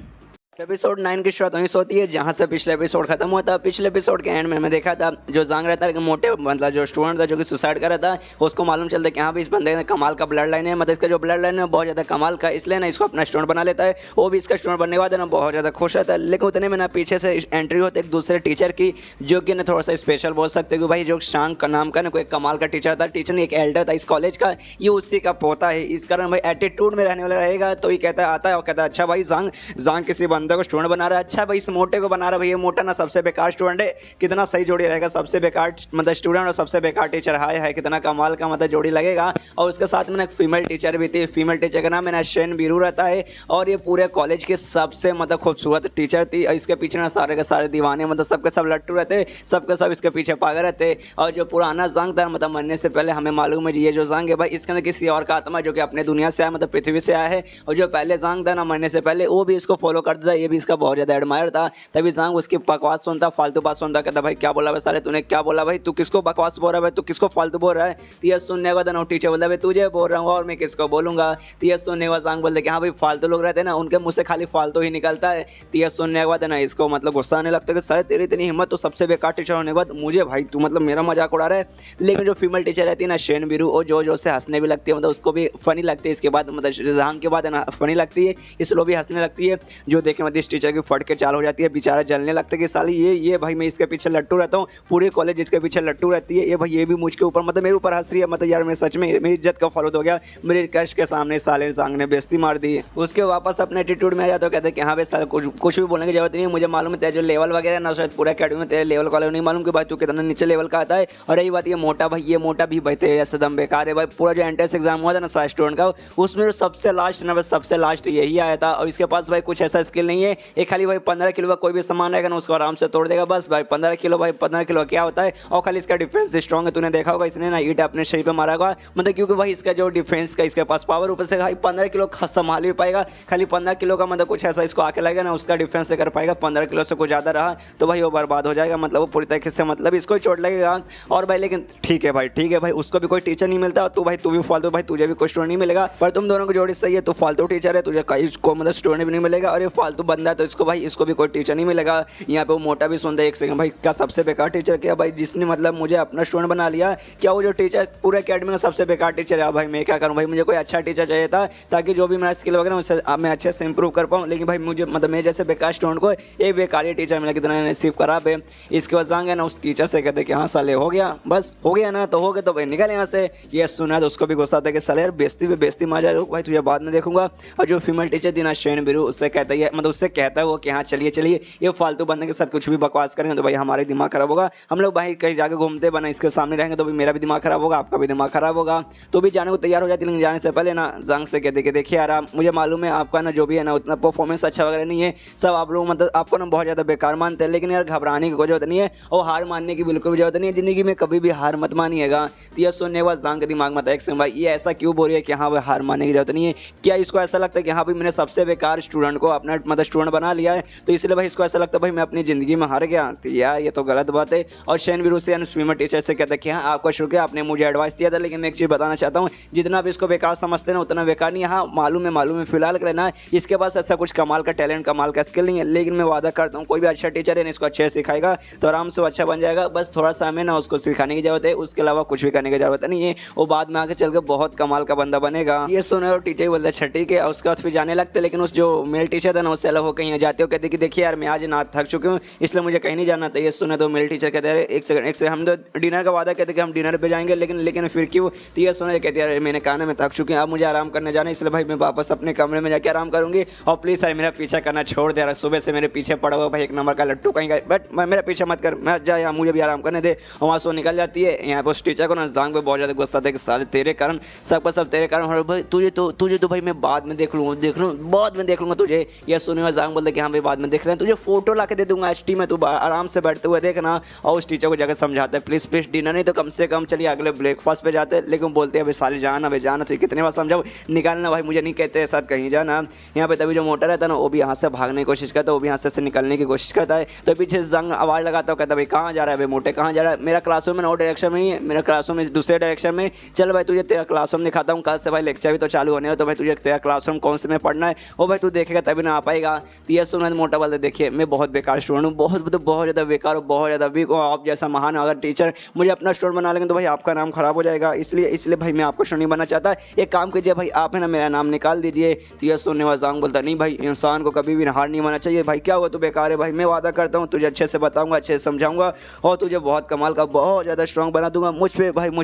एपिसोड 9 की शुरुआत वहीं से होती है जहाँ से पिछले एपिसोड खत्म हुआ था। पिछले एपिसोड के एंड में हमें देखा था जो जांग रहता है कि मोटे मतलब जो स्टूडेंट था जो कि सुसाइड कर रहा था, उसको मालूम चलता है कि हाँ भी इस बंदे ने कमाल का ब्लड लाइन है, मतलब इसका जो ब्लड लाइन है बहुत ज़्यादा कमाल का, इसलिए ना इसको अपना स्टूडेंट बना लेता है। वो भी इसका स्टूडेंट बनने के बाद ना बहुत ज़्यादा खुश रहता है। लेकिन उतने में ना पीछे से एंट्री होती है एक दूसरे टीचर की, जो कि ना थोड़ा सा स्पेशल बोल सकते कि भाई जो शांग का नाम का ना कोई कमाल का टीचर था, टीचर ने एक एल्डर था इस कॉलेज का, ये उसी का पोता है, इस कारण भाई एटीट्यूड में रहने वाला रहेगा। तो ये कहता आता है और कहता है अच्छा भाई जांग किसी बंदे को स्टूडेंट बना रहा है, अच्छा भाई इस मोटे को बना रहा भाई, ये मोटा ना सबसे बेकार स्टूडेंट है, कितना सही जोड़ी रहेगा, सबसे बेकार मतलब स्टूडेंट और सबसे बेकार टीचर, हाय हाय कितना कमाल का मतलब जोड़ी लगेगा। और उसके साथ में एक फीमेल टीचर भी थी, फीमेल टीचर का नाम है ना शेन बीरू रहता है, और ये पूरे कॉलेज के सबसे मतलब खूबसूरत टीचर थी। और इसके पीछे ना सारे के सारे दीवाने मतलब सबके सब लट्टू रहते, सबके सब इसके पीछे पागल रहते। और जो पुराना जांग था मतलब मरने से पहले हमें मालूम है ये जो जांग है भाई इसके अंदर किसी और का आत्मा जो कि अपने दुनिया से आया मतलब पृथ्वी से आया है, और जो पहले जांग था ना मरने से पहले वो भी इसको फॉलो करता था, था, ये भी इसका बहुत ज़्यादा एडमायर था। तभी जांग उसकी बकवास सुनता, फालतू बात सुनता, कहता भाई क्या बोला भाई साले तूने, क्या बोला भाई, तू किसको बकवास बोल रहा है भाई, तू किसको फालतू बोल रहा है। तो ये सुनने के बाद ना टीचर बोलता भाई तुझे बोल रहा हूँ और मैं किसको बोलूँगा। तो ये सुनने के बाद जांग बोलते कि हाँ भाई फालतू लोग रहते हैं ना, उनके मुँह से खाली फालतू ही निकलता है। तो ये सुनने के बाद ना इसको मतलब गुस्सा आने लगता है कि साले तेरी इतनी हिम्मत, तो सबसे बेकार टीचर होने के बाद मुझे भाई तू मतलब मेरा मजाक उड़ा रहा है। लेकिन जो फीमेल टीचर रहती है ना शेन बिरू, वो जो से हंसने भी लगती है, मतलब उसको भी फनी लगती है। इसके बाद मतलब जांग के बाद है ना फनी लगती है, इसलिए भी हंसने लगती है। जो देखे मतलब इस टीचर की फट के चाल हो जाती है, बेचारा जलने लगता है कि साली ये भाई मैं इसके पीछे लट्टू रहता हूँ, पूरे कॉलेज इसके पीछे लट्टू रहती है, ये भाई ये भी मुझके ऊपर मतलब मेरे ऊपर हंस रही है, मतलब यार मैं सच में मेरी इज्जत का फॉलो हो गया, मेरे क्रश के सामने साले जांग ने बेइज्जती मार दी। उसके वापस अपने एटीट्यूड में आ जाता है, कहते हैं कि हाँ भाई साले कुछ भी बोलने की जरूरत नहीं है, मुझे मालूम है तेरे जो लेवल वगैरह ना शायद पूरा अकेडमी में तेरे लेवल वाले नहीं मालूम कि भाई तू कितना नीचे लेवल का आता है। और यही बात ये मोटा भाई, ये मोटा भी भाई तेरे ऐसे दम बेकार है भाई। पूरा जो एंट्रेंस एग्जाम हुआ था ना सारे स्टूडेंट का, उसमें सबसे लास्ट ना बस सबसे लास्ट यही आया था। और इसके पास भाई कुछ ऐसा स्किल नहीं है, एक खाली भाई 15 किलो का कोई भी सामान रहेगा ना उसको आराम से तोड़ देगा बस भाई। 15 किलो भाई 15 किलो क्या होता है। और खाली इसका डिफेंस स्ट्रॉन्ग है, तूने देखा होगा इसने ना ईट अपने शरीर पे मारा होगा, मतलब क्योंकि भाई इसका जो डिफेंस का इसके पास पावर, ऊपर से भाई 15 किलो संभाल भी पाएगा। खाली 15 किलो का मतलब कुछ ऐसा इसको आके लगेगा ना उसका डिफेंस से कर पाएगा। 15 किलो से कुछ ज़्यादा रहा तो भाई वो बर्बाद हो जाएगा, मतलब वो पूरी तरीके से मतलब इसको ही चोट लगेगा। और भाई लेकिन ठीक है भाई उसको भी कोई टीचर नहीं मिलता, तू भी फालतू भाई, तुझे भी कोई स्टूडेंट नहीं मिलेगा। पर तुम दोनों की जोड़ी सही है, तो फालतू टीचर है, तुझे कहीं को मतलब स्टूडेंट भी नहीं मिलेगा। और ये फालतू बंदा है तो इसको भी कोई टीचर नहीं मिलेगा। यहाँ पे वो मोटा भी सुनता है, एक सेकंड भाई क्या सबसे बेकार टीचर क्या भाई, जिसने मतलब मुझे अपना स्टूडेंट बना लिया, क्या वो जो टीचर पूरे अकेडमी का सबसे बेकार टीचर है। भाई मैं क्या करूँ भाई, मुझे कोई अच्छा टीचर चाहिए था ताकि जो भी मेरा स्किल वगैरह उससे मैं अच्छे से इंप्रूव कर पाऊँ। लेकिन भाई मुझे मतलब मेरे जैसे बेकार स्टूडेंट को एक बेकार ही टीचर मिला, कितना नसीब खराब है। इसके बाद जाएंगे ना उस टीचर से कहते कि हाँ साले हो गया, बस हो गया ना, तो हो गया तो भाई निकल यहाँ से। ये सुना तो उसको भी गुस्सा आता है कि साले यार बेइज्जती पे बेइज्जती मार जा भाई, तुझे बाद में देखूंगा। और जो फीमेल टीचर थी ना शेन बिरू, उससे कहता है मतलब उससे कहता है वो कि हाँ चलिए ये फालतू बंदे के साथ कुछ भी बकवास करेंगे तो भाई हमारे दिमाग खराब होगा। हम लोग भाई कहीं जाकर घूमते बना इसके सामने रहेंगे तो भाई मेरा भी दिमाग खराब होगा, आपका भी दिमाग खराब होगा। तो भी जाने को तैयार हो जाती, लेकिन जाने से पहले ना जांग से कहते कि देखिए यार आप, मुझे मालूम है आपका ना जो भी है ना उतना परफॉर्मेंस अच्छा वगैरह नहीं है, सब आप लोग मतलब आपको ना बहुत ज़्यादा बेकार मानते हैं। लेकिन यार घबराने की कोई जरूरत नहीं है और हार मानने की बिल्कुल भी जरूरत नहीं है, ज़िंदगी में कभी भी हार मत मानिएगा। तो यह सुनने के बाद जांग के दिमाग में था एक भाई ये ऐसा क्यों बोल रही है कि हाँ भाई हार मानने की जरूरत नहीं है। क्या इसको ऐसा लगता है कि हाँ भाई मैंने सबसे बेकार स्टूडेंट को अपना मतलब स्टूडेंट बना लिया है, तो इसलिए भाई इसको ऐसा लगता है भाई मैं अपनी ज़िंदगी में हार गया। तो यार ये तो गलत बात है। और शेन बिरू से स्विमर टीचर से कहता है कि हाँ आपका शुक्रिया, आपने मुझे एडवाइस दिया था, लेकिन मैं एक चीज़ बताना चाहता हूँ, जितना भी इसको बेकार समझते हैं ना उतना बेकार नहीं है। हाँ मालूम है फिलहाल करना है, इसके पास ऐसा कुछ कमाल का टैलेंट कमाल का स्किल नहीं है, लेकिन मैं वादा करता हूँ कोई भी अच्छा टीचर है ना इसको अच्छे से सिखाएगा तो आराम से अच्छा बन जाएगा। बस थोड़ा सा हमें ना उसको सिखाने की जरूरत है, उसके अलावा कुछ भी करने की जरूरत नहीं है, वो बाद में आगे चल के बहुत कमाल का बंदा बनेगा। ये सुने और टीचर बोलते अच्छा ठीक है, उसके बाद फिर जाने लगते। लेकिन उस जो मेल टीचर था ना उससे अलग हो कहीं जाते हो, कहते कि देखिए यार मैं आज ना थक चुके हूँ इसलिए मुझे कहीं नहीं जाना था। ये सुने तो मेल टीचर कहते हैं एक सेकंड हम तो डिनर का वादा कहते कि हम डिनर पे जाएंगे, लेकिन फिर क्यों। तो ये सुने कहते यार मैंने कहा ना मैं थक चुके हैं, अब मुझे आराम करने जाना है, इसलिए भाई मैं वापस अपने कमरे में जाकर आराम करूंगी। और प्लीज़ सर मेरा पीछा करना छोड़ दे रहा, सुबह से मेरे पीछे पड़ा हुआ भाई एक नंबर का लट्टू कहीं का, बट मेरा पीछे मत कर, मैं जा यहाँ मुझे भी आराम करने दे। और वहाँ से वो निकल जाती है। यहाँ पर उस टीचर को ना जांग पे बहुत ज़्यादा गुस्सा था कि सारे तेरे कारण सब तेरे कारण हो रहा भाई, तुझे तो भाई मैं बाद में देख लूँगा बाद में देख लूँगा तुझे। यह सुने हुआ जांग बोलते कि हाँ भाई बाद में देख रहे हैं, तुझे फोटो ला के दे दूंगा एचटी में, तू आराम से बैठते हुए देखना। और उस टीचर को जाकर समझाता है प्लीज़ डिनर नहीं तो कम से कम चलिए अगले ब्रेकफास्ट पे जाते हैं। लेकिन बोलते हैं भाई साले जाना तो कितने बार समझाओ, निकालना भाई मुझे नहीं कहते साथ कहीं जाना। यहाँ पे तभी जो मोटर रहता है ना वो भी यहाँ से भागने की कोशिश करता है, वो भी यहाँ से निकलने की कोशिश करता है। तो पीछे जंग आवाज़ लगाता है, कहता है भाई कहाँ जा रहा है भाई मोटे, कहाँ जा रहा है, मेरा क्लासरूम में नो डायरेक्शन में ही है, मेरा क्लासरूम में दूसरे डायरेक्शन में, चल भाई तुझे तेरा क्लासरूम दिखाता हूँ, कल से भाई लेक्चर भी तो चालू होने है, तो भाई तुझे तेरा क्लासरूम कौन से में पढ़ना है वो भाई तू देखेगा तभी ना आ पाएगा। तो ये सुना मोटा बोलते देखिए मैं बहुत बेकार स्टूडेंट हूँ, बहुत ज़्यादा बेकार हूँ, बहुत ज़्यादा वीक हूँ, आप जैसा महान अगर टीचर मुझे अपना स्टूडेंट बना लेंगे तो भाई आपका नाम खराब हो जाएगा, इसलिए भाई मैं आपको स्टूडेंट नहीं बनना चाहता। एक काम कीजिए भाई आप है ना मेरा नाम निकाल दीजिए। तो ये सुनने वाला जांग बोलता नहीं भाई इंसान को कभी भी हार नहीं मानना चाहिए, भाई क्या हुआ तू बेकार है भाई, मैं वादा करता हूँ तुझे अच्छे से बताऊंगा, अच्छे से समझाऊंगा और तुझे बहुत कमाल का बहुत ज़्यादा स्ट्रॉन्ग बना दूंगा, मुझ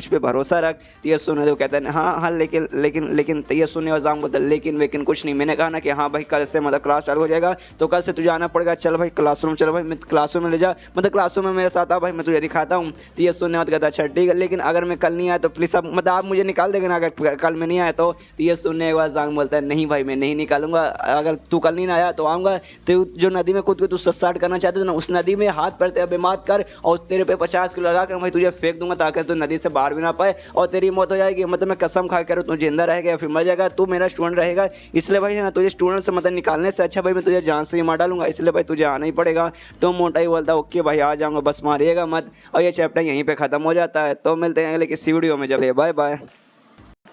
पे भरोसा रख। तो ये सुनने तो कहते हैं हाँ लेकिन ये सुनने वाला जांग बोलता लेकिन कुछ नहीं, मैंने कहा ना कि हाँ भाई कल से मतलब क्लास चालू हो जाएगा तो कल से तुझे आना पड़ेगा, चल भाई क्लासरूम चल भाई, मैं क्लासरूम में ले जा, मतलब क्लासरूम में मेरे साथ आ भाई मैं तुझे दिखाता हूँ। तो ये सुनने वाला कहता अच्छा ठीक है, लेकिन अगर मैं कल नहीं आया तो प्लीज़ अब मतलब आप मुझे निकाल देंगे ना अगर कल मैं नहीं आया तो। ये सुनने के बाद जांग बोलता है नहीं भाई मैं नहीं निकालूंगा, अगर तू कल नहीं आया तो आऊँगा। तो जो नदी में कूद के तू सस्साट करना चाहते थे ना उस नदी में हाथ पैर बेमात कर और तेरे पे 50 किलो लगा कर भाई तुझे फेंक दूंगा ताकि तू नदी से बाहर भी ना पाए और तेरी मौत हो जाएगी, मतलब मैं कसम खा कर तू जिंदा रहेगा या फिर मर जाएगा, तू मेरा स्टूडेंट रहेगा। इसलिए भाई ना तुझे स्टूडेंट से मतलब निकालने से अच्छा अच्छा भाई मैं तुझे जान से ही मार डालूंगा, इसलिए भाई तुझे आना ही पड़ेगा। तो मोटा ही बोलता ओके भाई आ जाऊँगा, बस मारिएगा मत। और ये चैप्टर यहीं पर ख़त्म हो जाता है। तो मिलते हैं अगले किसी वीडियो में, जब बाय बाय।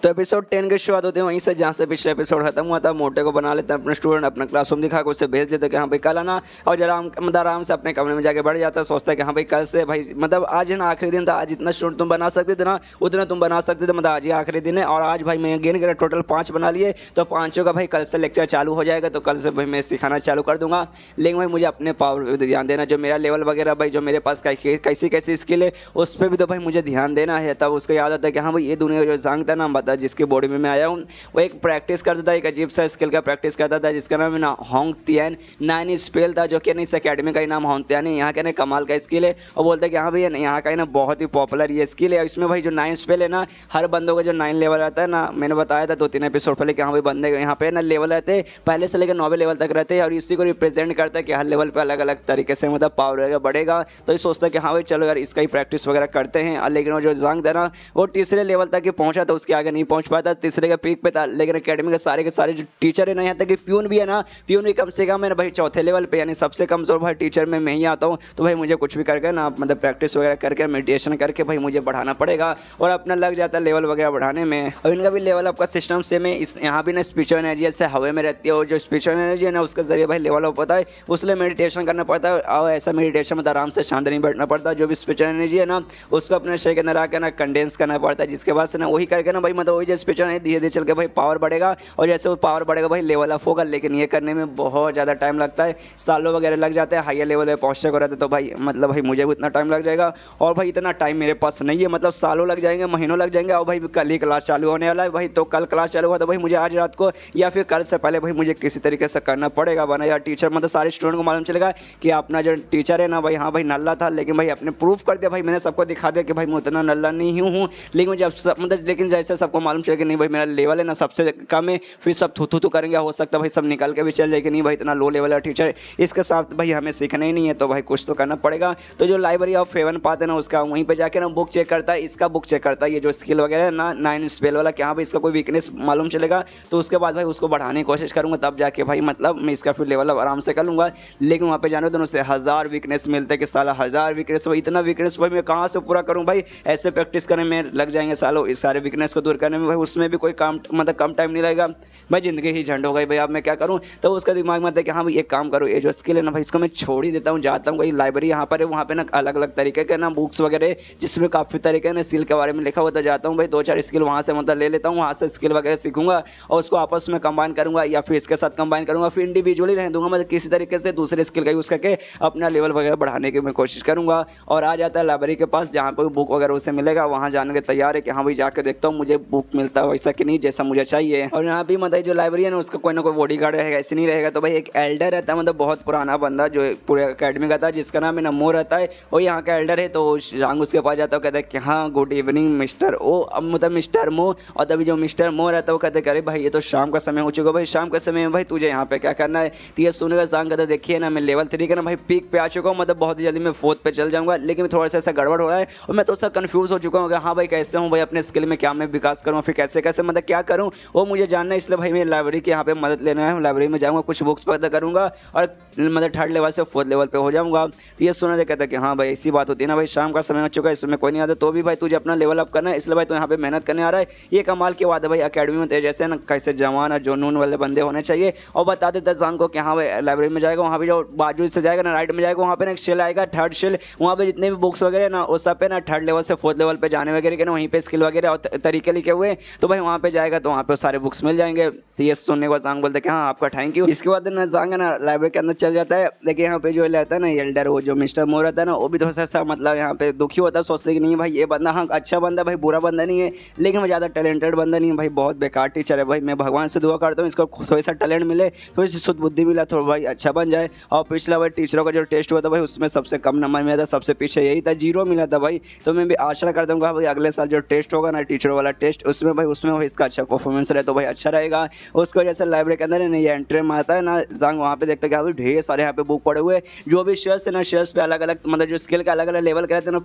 तो एपिसोड 10 की शुरुआत होती है वहीं से जहाँ से पिछले एपिसोड खत्म हुआ था। मोटे को बना लेते हैं अपने स्टूडेंट, अपना क्लासरूम दिखा के उसे भेज देते हैं कि हाँ भाई कल आना, और जरा आराम से अपने कमरे में जाके बैठ जाता है। सोचता है कि हाँ भाई कल से भाई मतलब आज है ना आखिरी दिन था, आज जितना स्टूडेंट तुम बना सकते थे ना उतना तुम बना सकते थे, मतलब आज ही आखिरी दिन है। और आज भाई मैं गेन करा टोटल 5 बना लिए, तो 5 का भाई कल से लेक्चर चालू हो जाएगा। तो कल से भाई मैं सिखाना चालू कर दूंगा, लेकिन भाई मुझे अपने पावर पर ध्यान देना, जो मेरा लेवल वगैरह भाई जो मेरे पास कैसी कैसी स्किल है उस पर भी तो भाई मुझे ध्यान देना है। तब उसको याद आता है कि हाँ भाई ये दुनिया जो जंग था ना बता जिसकी बॉडी में आया हूँ, वो एक प्रैक्टिस करता था, एक अजीब सा स्किल का प्रैक्टिस करता था जिसका नाम है ना होंग तियान 9 स्पेल था, जो कि नहीं इस अकेडमी का ही नाम होंग तियान है। यहाँ का ना कमाल का स्किल है, और बोलते हैं कि हाँ भैया यहाँ का ही ना बहुत ही पॉपुलर ये स्किल है। इसमें भाई जो 9 स्पेल है ना, हर बंदों का जो 9 लेवल रहता है ना, मैंने बताया था 2-3 एपिसोड पहले कि हाँ भाई बंदे यहाँ पे ना लेवल रहते हैं पहले से लेकर 9वें लेवल तक रहते हैं, और इसी को रिप्रेजेंट करता है कि हर लेवल पर अलग अलग तरीके से मतलब पावर बढ़ेगा। तो ये सोचता है कि हाँ भाई चलो यार इसका ही प्रैक्टिस वगैरह करते हैं। लेकिन वो जो जंग था ना वो तीसरे लेवल तक ही पहुंचा था, उसके आगे नहीं पहुंच पाया था, तीसरे के पीक पे था। लेकिन अकेडमी के सारे जो टीचर है ना, यहाँ तक कि प्यून भी है ना, प्यून भी कम से कम है ना भाई 4थे लेवल पे, यानी सबसे कमजोर भाई टीचर में मैं ही आता हूँ। तो भाई मुझे कुछ भी करके ना मतलब प्रैक्टिस वगैरह करके मेडिटेशन करके भाई मुझे बढ़ाना पड़ेगा, और अपना लग जाता है लेवल वगैरह बढ़ाने में। और इनका भी लेवल अप का सिस्टम सेम है। इस यहाँ भी ना स्पिरिचुअल एनर्जी ऐसे हवा में रहती है, और जो स्पिरिचुअल एनर्जी है ना उसके जरिए भाई लेवल अप होता है, उसलिए मेडिटेशन करना पड़ता है। और ऐसा मेडिटेशन मतलब आराम से शांत नहीं बैठना पड़ता, जो भी स्पिरिचुअल एनर्जी है ना उसको अपने शरीर के अंदर आकर ना कंडेंस करना पड़ता है, जिसके बाद से ना वही करके ना भाई मतलब वही जो स्पिरिचुअल है धीरे धीरे चल के भाई पावर बढ़ेगा, और जैसे वो पावर बढ़ेगा भाई लेवल अप होगा। लेकिन ये करने में बहुत ज़्यादा टाइम लगता है, सालों वगैरह लग जाते हैं हायर लेवल पे पहुंचने को रहते, तो भाई मतलब भाई मुझे भी उतना टाइम लग जाएगा, और भाई इतना टाइम मेरे पास नहीं है, मतलब सालों लग जाएंगे, महीनों लग जाएंगे। और भाई कल ही क्लास चालू होने वाला है भाई, तो कल क्लास चालू हुआ तो भाई मुझे आज रात को या फिर कल से पहले भाई मुझे किसी तरीके से करना पड़ेगा, वरना यार टीचर मतलब सारे स्टूडेंट को मालूम चलेगा कि अपना जो टीचर है ना भाई हाँ भाई नल्ला था, लेकिन भाई अपने प्रूफ कर दिया भाई, मैंने सबको दिखा दिया कि भाई मैं उतना नल्ला नहीं हूँ। लेकिन जब मतलब लेकिन जैसे सबको मालूम चलेगा नहीं भाई मेरा लेवल है ना सबसे कम है, फिर सब थू करेंगे, हो सकता है भाई सब निकल के भी चल जाए कि नहीं भाई इतना लो लेवल है टीचर, इसके साथ भाई हमें सीखना ही नहीं है, तो भाई कुछ तो करना पड़ेगा। तो जो लाइब्रेरी ऑफ हेवन पाथ है ना उसका वहीं पे जाके ना बुक चेक करता है, इसका बुक चेक करता है, ये जो स्किल वगैरह है ना 9 स्पेल वाला, कि हाँ भाई इसका कोई वीकनेस मालूम चलेगा, तो उसके बाद भाई उसको बढ़ाने की कोशिश करूँगा, तब जाके भाई मतलब मैं इसका फिर लेवल आराम से कर लूँगा। लेकिन वहाँ पे जाने तो उनसे 1000 वीकनेस मिलते हैं कि साला 1000 वीकनेस, भाई इतना वीकनेस भाई मैं कहाँ से पूरा करूँ भाई, ऐसे प्रैक्टिस करने में लग जाएंगे सालों, इस सारे वीकनेस को दूर करने में भाई उसमें भी कोई काम मतलब कम टाइम नहीं लगेगा भाई, जिंदगी ही झंड हो गई भाई, अब मैं क्या करूँ। तो उसका दिमाग में आता है कि हाँ भाई एक काम करो, ये जो स्किल है ना भाई इसको मैं छोड़ ही देता हूँ, जाता हूँ कोई लाइब्रेरी यहाँ पर है, वहाँ पे ना अलग अलग तरीके के ना बुक्स वगैरह जिसमें काफ़ी तरीके ना स्किल के बारे में लिखा हुआ, तो जाता हूँ भाई 2-4 स्किल वहाँ से मतलब ले लेता हूँ, वहाँ से स्किल वगैरह सीखूंगा और उसको आपस में कंबाइन करूँगा, या फिर इसके साथ कंबाइन करूँगा, फिर इंडिविजुअली रहने दूंगा, मतलब किसी तरीके से दूसरे स्किल का यूज़ करके अपना लेवल वगैरह बढ़ाने की मैं कोशिश करूँगा। और आ जाता है लाइब्रेरी के पास जहाँ पर बुक वगैरह उसे मिलेगा, वहाँ जाने के तैयार है कि हाँ भाई जाकर देखता हूँ मुझे बुक मिलता है वैसा कि नहीं जैसा मुझे चाहिए। और यहाँ भी मतलब जो लाइब्रेरी है ना उसका कोई ना कोई बॉडीगार्ड रहेगा, ऐसे नहीं रहेगा। तो भाई एक एल्डर रहता है, मतलब बहुत पुराना बंदा जो पूरे अकेडमी का था, जिसका नाम है नमो रहता है, वो यहाँ का एल्डर है। तो रांग उसके पास जाता है, कहता है कि हाँ गुड इवनिंग मिस्टर ओ, अब मतलब मिस्टर मो। और तभी जो मिस्टर मो रहता है वो कहते अरे भाई ये तो शाम का समय हो चुका भाई, शाम के समय में भाई तुझे यहाँ पे क्या करना है। तो ये सुनेगा सांग कहता देखिए ना मैं लेवल 3 का ना भाई पीक पे आ चुका हूँ, मतलब बहुत ही जल्दी मैं 4th पे चल जाऊँगा, लेकिन थोड़ा सा ऐसा गड़बड़ हो रहा है और मैं तो सा कन्फ्यूज़ हो चुका हूँ कि हाँ भाई कैसे हूँ भाई अपने स्किल में क्या मैं विकास करूँ, फिर कैसे कैसे मतलब क्या करूँ वो मुझे जानना है। इसलिए भाई मैं लाइब्रेरी के यहाँ पे मदद लेना है, लाइब्रेरी में जाऊँगा, कुछ बुक्स पता करूँगा और मतलब 3rd लेवल से 4th लेवल पे हो जाऊँगा। तो ये सुना कहता है कि हाँ भाई ऐसी बात होती है ना भाई, शाम का समय हो चुका है, इसमें कोई नहीं आता, तो भी भाई तुझे अपना लेवल अप करना है, इसलिए भाई तो यहाँ पे मेहनत करने आ रहा है। ये कमाल की बात है भाई, अकेडमी में जैसे ना कैसे जवान और जुनून वाले बंदे होने चाहिए। और बता देता शाम को कि हाँ भाई लाइब्रेरी में जाएगा, वहाँ पे जो बाजू से जाएगा ना राइट में जाएगा, वहाँ पे ना एक शेल आएगा 3rd शेल, वहाँ पे जितने भी बुक्स वगैरह ना उस सब पे ना 3rd लेवल से 4th लेवल पे जाने वगैरह के ना वहीं पे स्किल वगैरह और तरीके लिखे हुए, तो भाई वहाँ पे जाएगा तो वहाँ पे सारे बुक्स मिल जाएंगे। तो ये सुनने के बाद सांग बोलते कि हाँ आपका थैंक यू। इसके बाद ना सांग ना लाइब्रेरी के अंदर चल जाता है, लेकिन यहाँ पे जो रहता है ना एल्डर, वो जो मिस्टर मोर रहता है ना, वो भी थोड़ा सा मतलब यहाँ पे दुखी होता है, सोचते कि नहीं भाई ये बंदा हाँ अच्छा बंदा भाई, बुरा बंदा नहीं है, लेकिन वो ज़्यादा टैलेंटेड बंदा नहीं है भाई, बहुत बेकार टीचर है भाई। मैं भगवान से दुआ करता हूँ इसको थोड़ा सा टैलेंट मिले, थोड़ी सी शुद्ध बुद्धि मिला, थोड़ा भाई अच्छा बन जाए। और पिछला भाई टीचरों का जो टेस्ट हुआ था भाई उसमें सबसे कम नंबर मिला था, सबसे पीछे यही था 0 मिला था भाई। तो मैं भी आशा करता हूँ भाई अगले साल जो टेस्ट होगा ना टीचरों वाला टेस्ट, टेस्ट उसमें भाई इसका अच्छा परफॉर्मेंस रहे तो भाई अच्छा रहेगा। उसको जैसे लाइब्रेरी के अंदर है ना, ये एंट्री में आता है ना जंग, वहाँ पे देखते हैं कि अभी ढेर सारे यहाँ पे बुक पड़े हुए, जो भी शेयर्स है ना, शेयर्स पे अलग अलग मतलब जो स्किल का अलग अलग लेवल रहते हैं ना,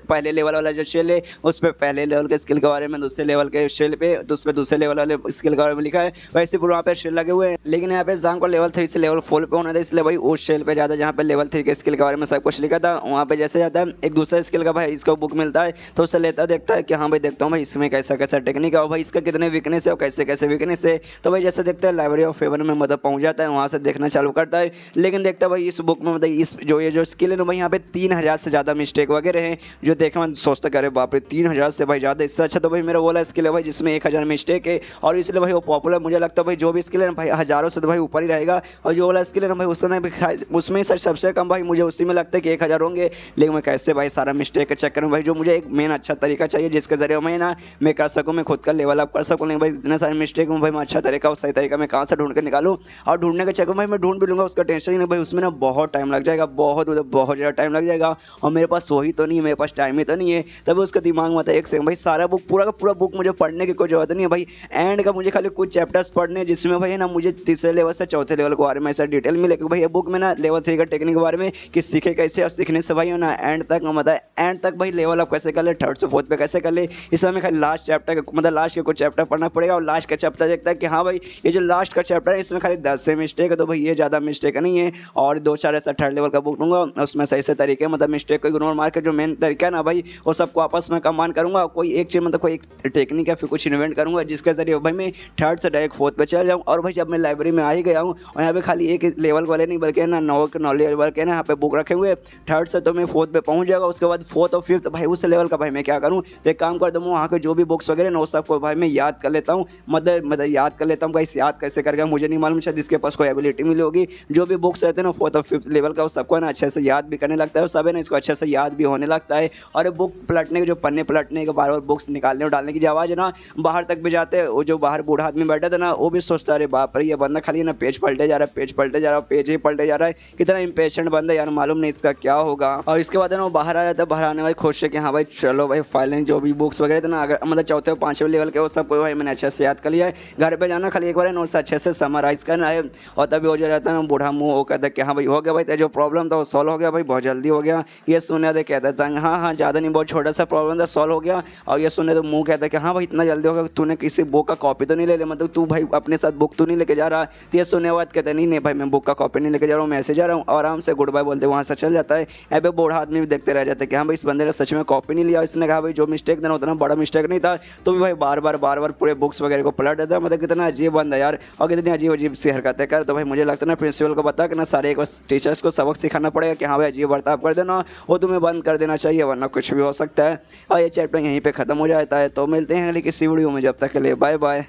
पहले लेवल वाला जो शेल है उस पर पहले लेवल के स्किल के बारे में, दूसरे लेवल के शेल पे तो उस पर दूसरे लेवल वाले स्किल के बारे में लिखा है। वैसे पूरा वहाँ पे शेल लगे हुए हैं, लेकिन यहाँ पे जंग को लेवल 3 से लेवल 4 पे होना था, इसलिए भाई उस शेल पे जाता है जहाँ पे लेवल 3 के स्किल के बारे में सब कुछ लिखा था। वहाँ पे जैसे जाता है एक दूसरा स्किल का भाई इसको बुक मिलता है, तो उससे लेता देखता है कि हाँ भाई देखता हूँ भाई इसमें कैसा कैसा टेक्निक है और भाई इसका कितने वीकनेस है और कैसे कैसे वीकनेस है। तो भाई जैसे देखते हैं लाइब्रेरी ऑफ हेवन में मतलब पहुँच जाता है, वहाँ से देखना चालू करता है। लेकिन देखता है भाई इस बुक में मतलब इस जो ये जो स्किल है ना भाई यहाँ पे 3000 से ज़्यादा मिस्टेक वगैरह हैं, जो देखा मैं सोचता करे बाप रे 3000 से भाई ज़्यादा। इससे अच्छा तो भाई मेरा वाला स्किल है भाई जिसमें 1000 मिस्टेक है, और इसलिए भाई वो पॉपुलर मुझे लगता है भाई जो भी स्किल है ना भाई हज़ारों से तो भाई ऊपर ही रहेगा, और जो वाला स्किल है ना भाई उसका ना उसमें सर सबसे कम भाई मुझे उसी में लगता है कि 1000 होंगे। लेकिन मैं कैसे भाई सारा मिस्टेक के चक्कर में भाई जो मुझे एक मेन अच्छा तरीका चाहिए जिसके जरिए मैं कर सकूँ, मैं खुद का लेवल अप कर सकूँ। लेकिन भाई इतने सारे मिस्टेक में भाई मैं अच्छा तरीका और सही तरीका मैं कहाँ से ढूंढ के निकालूँ, और ढूंढने के चक्कर में भाई मैं ढूंढ भी लूँगा, उसका टेंशन ही नहीं भाई, उसमें ना बहुत टाइम लग जाएगा, बहुत ज़्यादा टाइम लग जाएगा, और मेरे पास वही तो नहीं है, मेरे पास टाइम ही तो नहीं है। तभी उसका दिमाग में आता है एक सेकंड भाई सारा बुक पूरा का पूरा बुक मुझे पढ़ने की कोई जरूरत नहीं है भाई, एंड का मुझे खाली कुछ चैप्टर्स पढ़ने जिसमें भाई ना मुझे तीसरे लेवल से चौथे लेवल के बारे में ऐसा डिटेल मिले, क्योंकि भाई ये बुक में ना लेवल 3 का टेक्निक के बारे में कि सीखे कैसे, और सीखने से भाई ना एंड तक मतलब एंड तक भाई लेवल अप कैसे कर ले, 3rd से 4th पे कैसे कर ले। इसमें हमें खाली लास्ट चैप्टर मतलब लास्ट के कुछ चैप्टर पढ़ना पड़ेगा, और लास्ट का चैप्टर देखता है कि हाँ भाई ये जो लास्ट का चैप्टर है इसमें खाली 10 से मिस्टेक है, तो भाई ये ज़्यादा मिस्टेक नहीं है, और 2-4 ऐसा 3rd लेवल का बुक लूँगा उसमें सही से तरीके मतलब मिस्टेक को इग्नोर मार के जो मेन तरीका है ना भाई वो सबको आपस में कम्बाइन करूँगा, कोई एक चीज़ मतलब कोई एक टेक्निक या फिर कुछ इन्वेंट करूँगा जिसके जरिए भाई मैं 3rd से डायरेक्ट 4th पे चल जाऊँ। और भाई जब मैं लाइब्रेरी में आ ही गया हूँ और यहाँ पे खाली एक लेवल वाले नहीं बल्कि ना 9 लेवल के ना यहाँ पे बुक रखे हुए, 3rd से तो मैं 4th पे पहुँच जाएगा, उसके बाद 4th और 5th भाई उस लेवल का भाई मैं क्या करूँ, तो एक काम कर दूँ वहाँ के जो भी बुक्स वगैरह ना वो सबको भाई मैं याद कर लेता हूँ, मतलब याद कर लेता हूँ भाई, याद कैसे करके मुझे नहीं मालूम, शायद इसके पास कोई एबिलिटी मिली होगी, जो भी बुक्स रहते हैं ना 4th और 5th लेवल का वो सबको ना अच्छे से याद भी करने लगता है, और सब है ना इसको अच्छे से याद भी होने लगता है। और बुक पलटने के जो पन्ने पलटने के बार बार बुक्स निकालने और डालने की जो आवाज़ है ना बाहर तक भी जाते हैं, वो जो बाहर बूढ़ा आदमी बैठा था ना वो भी सोचता है अरे बाप रे ये बंदा खाली ना पेज पलटे जा रहा है, पेज पलटे जा रहा है, पेज ही पलटे जा रहा है, कितना इंपेशेंट बंदा यार, मालूम नहीं इसका क्या होगा। और इसके बाद है ना वो बाहर आ जाता है, बाहर आने वाले खुश है कि हाँ भाई चलो भाई फाइनली जो भी बुक्स वगैरह थे ना अगर मतलब 4th और 5वें लेवल के वो सब कोई भाई मैंने अच्छे से याद कर लिया है, घर पे जाना खाली एक बार नोट्स अच्छे से समराइज़ करना है, और तभी हो जाता है ना बूढ़ा मुँह वो कहता है कि हाँ भाई हो गया भाई तेरा जो प्रॉब्लम था वो सॉल्व हो गया भाई, बहुत जल्दी हो गया। ये सुने तो कहता है हाँ ज़्यादा नहीं बहुत छोटा सा प्रॉब्लम था सॉल्व हो गया, और ये सुने तो मुँह कहता है कि हाँ भाई इतना जल्दी हो गया, तूने किसी बुक का कॉपी तो नहीं ले लिया, मतलब तू भाई अपने साथ बुक तो नहीं लेके जा रहा। तो ये सुनने बाद कहते नहीं भाई मैं बुक का कॉपी नहीं लेके जा रहा हूँ, मैं ऐसे जा रहा हूँ, और आराम से गुड बाय बोलते वहाँ से चल जाता है। यहाँ पे बूढ़ा आदमी भी देखते रह जाते हैं कि हाँ भाई इस बंदे ने सच में कॉपी नहीं लिया, इसने कहा भाई जो मिस्टेक देना उतना बड़ा मिस्टेक नहीं था, तो भी भाई बार बार पूरे बुक्स वगैरह को पलट देता है, मतलब कितना अजीब बंदा यार, और कितनी अजीब सी हरकतें कर। तो भाई मुझे लगता है ना प्रिंसिपल को बता कि ना सारे एक बार टीचर्स को सबक सिखाना पड़ेगा कि हाँ भाई अजीब बर्ताव कर देना वो तुम्हें बंद कर देना चाहिए, वरना कुछ भी हो सकता है। और ये चैप्टर यहीं पे ख़त्म हो जाता है, तो मिलते हैं अगली किसी वीडियो में, जब तक के लिए बाय बाय।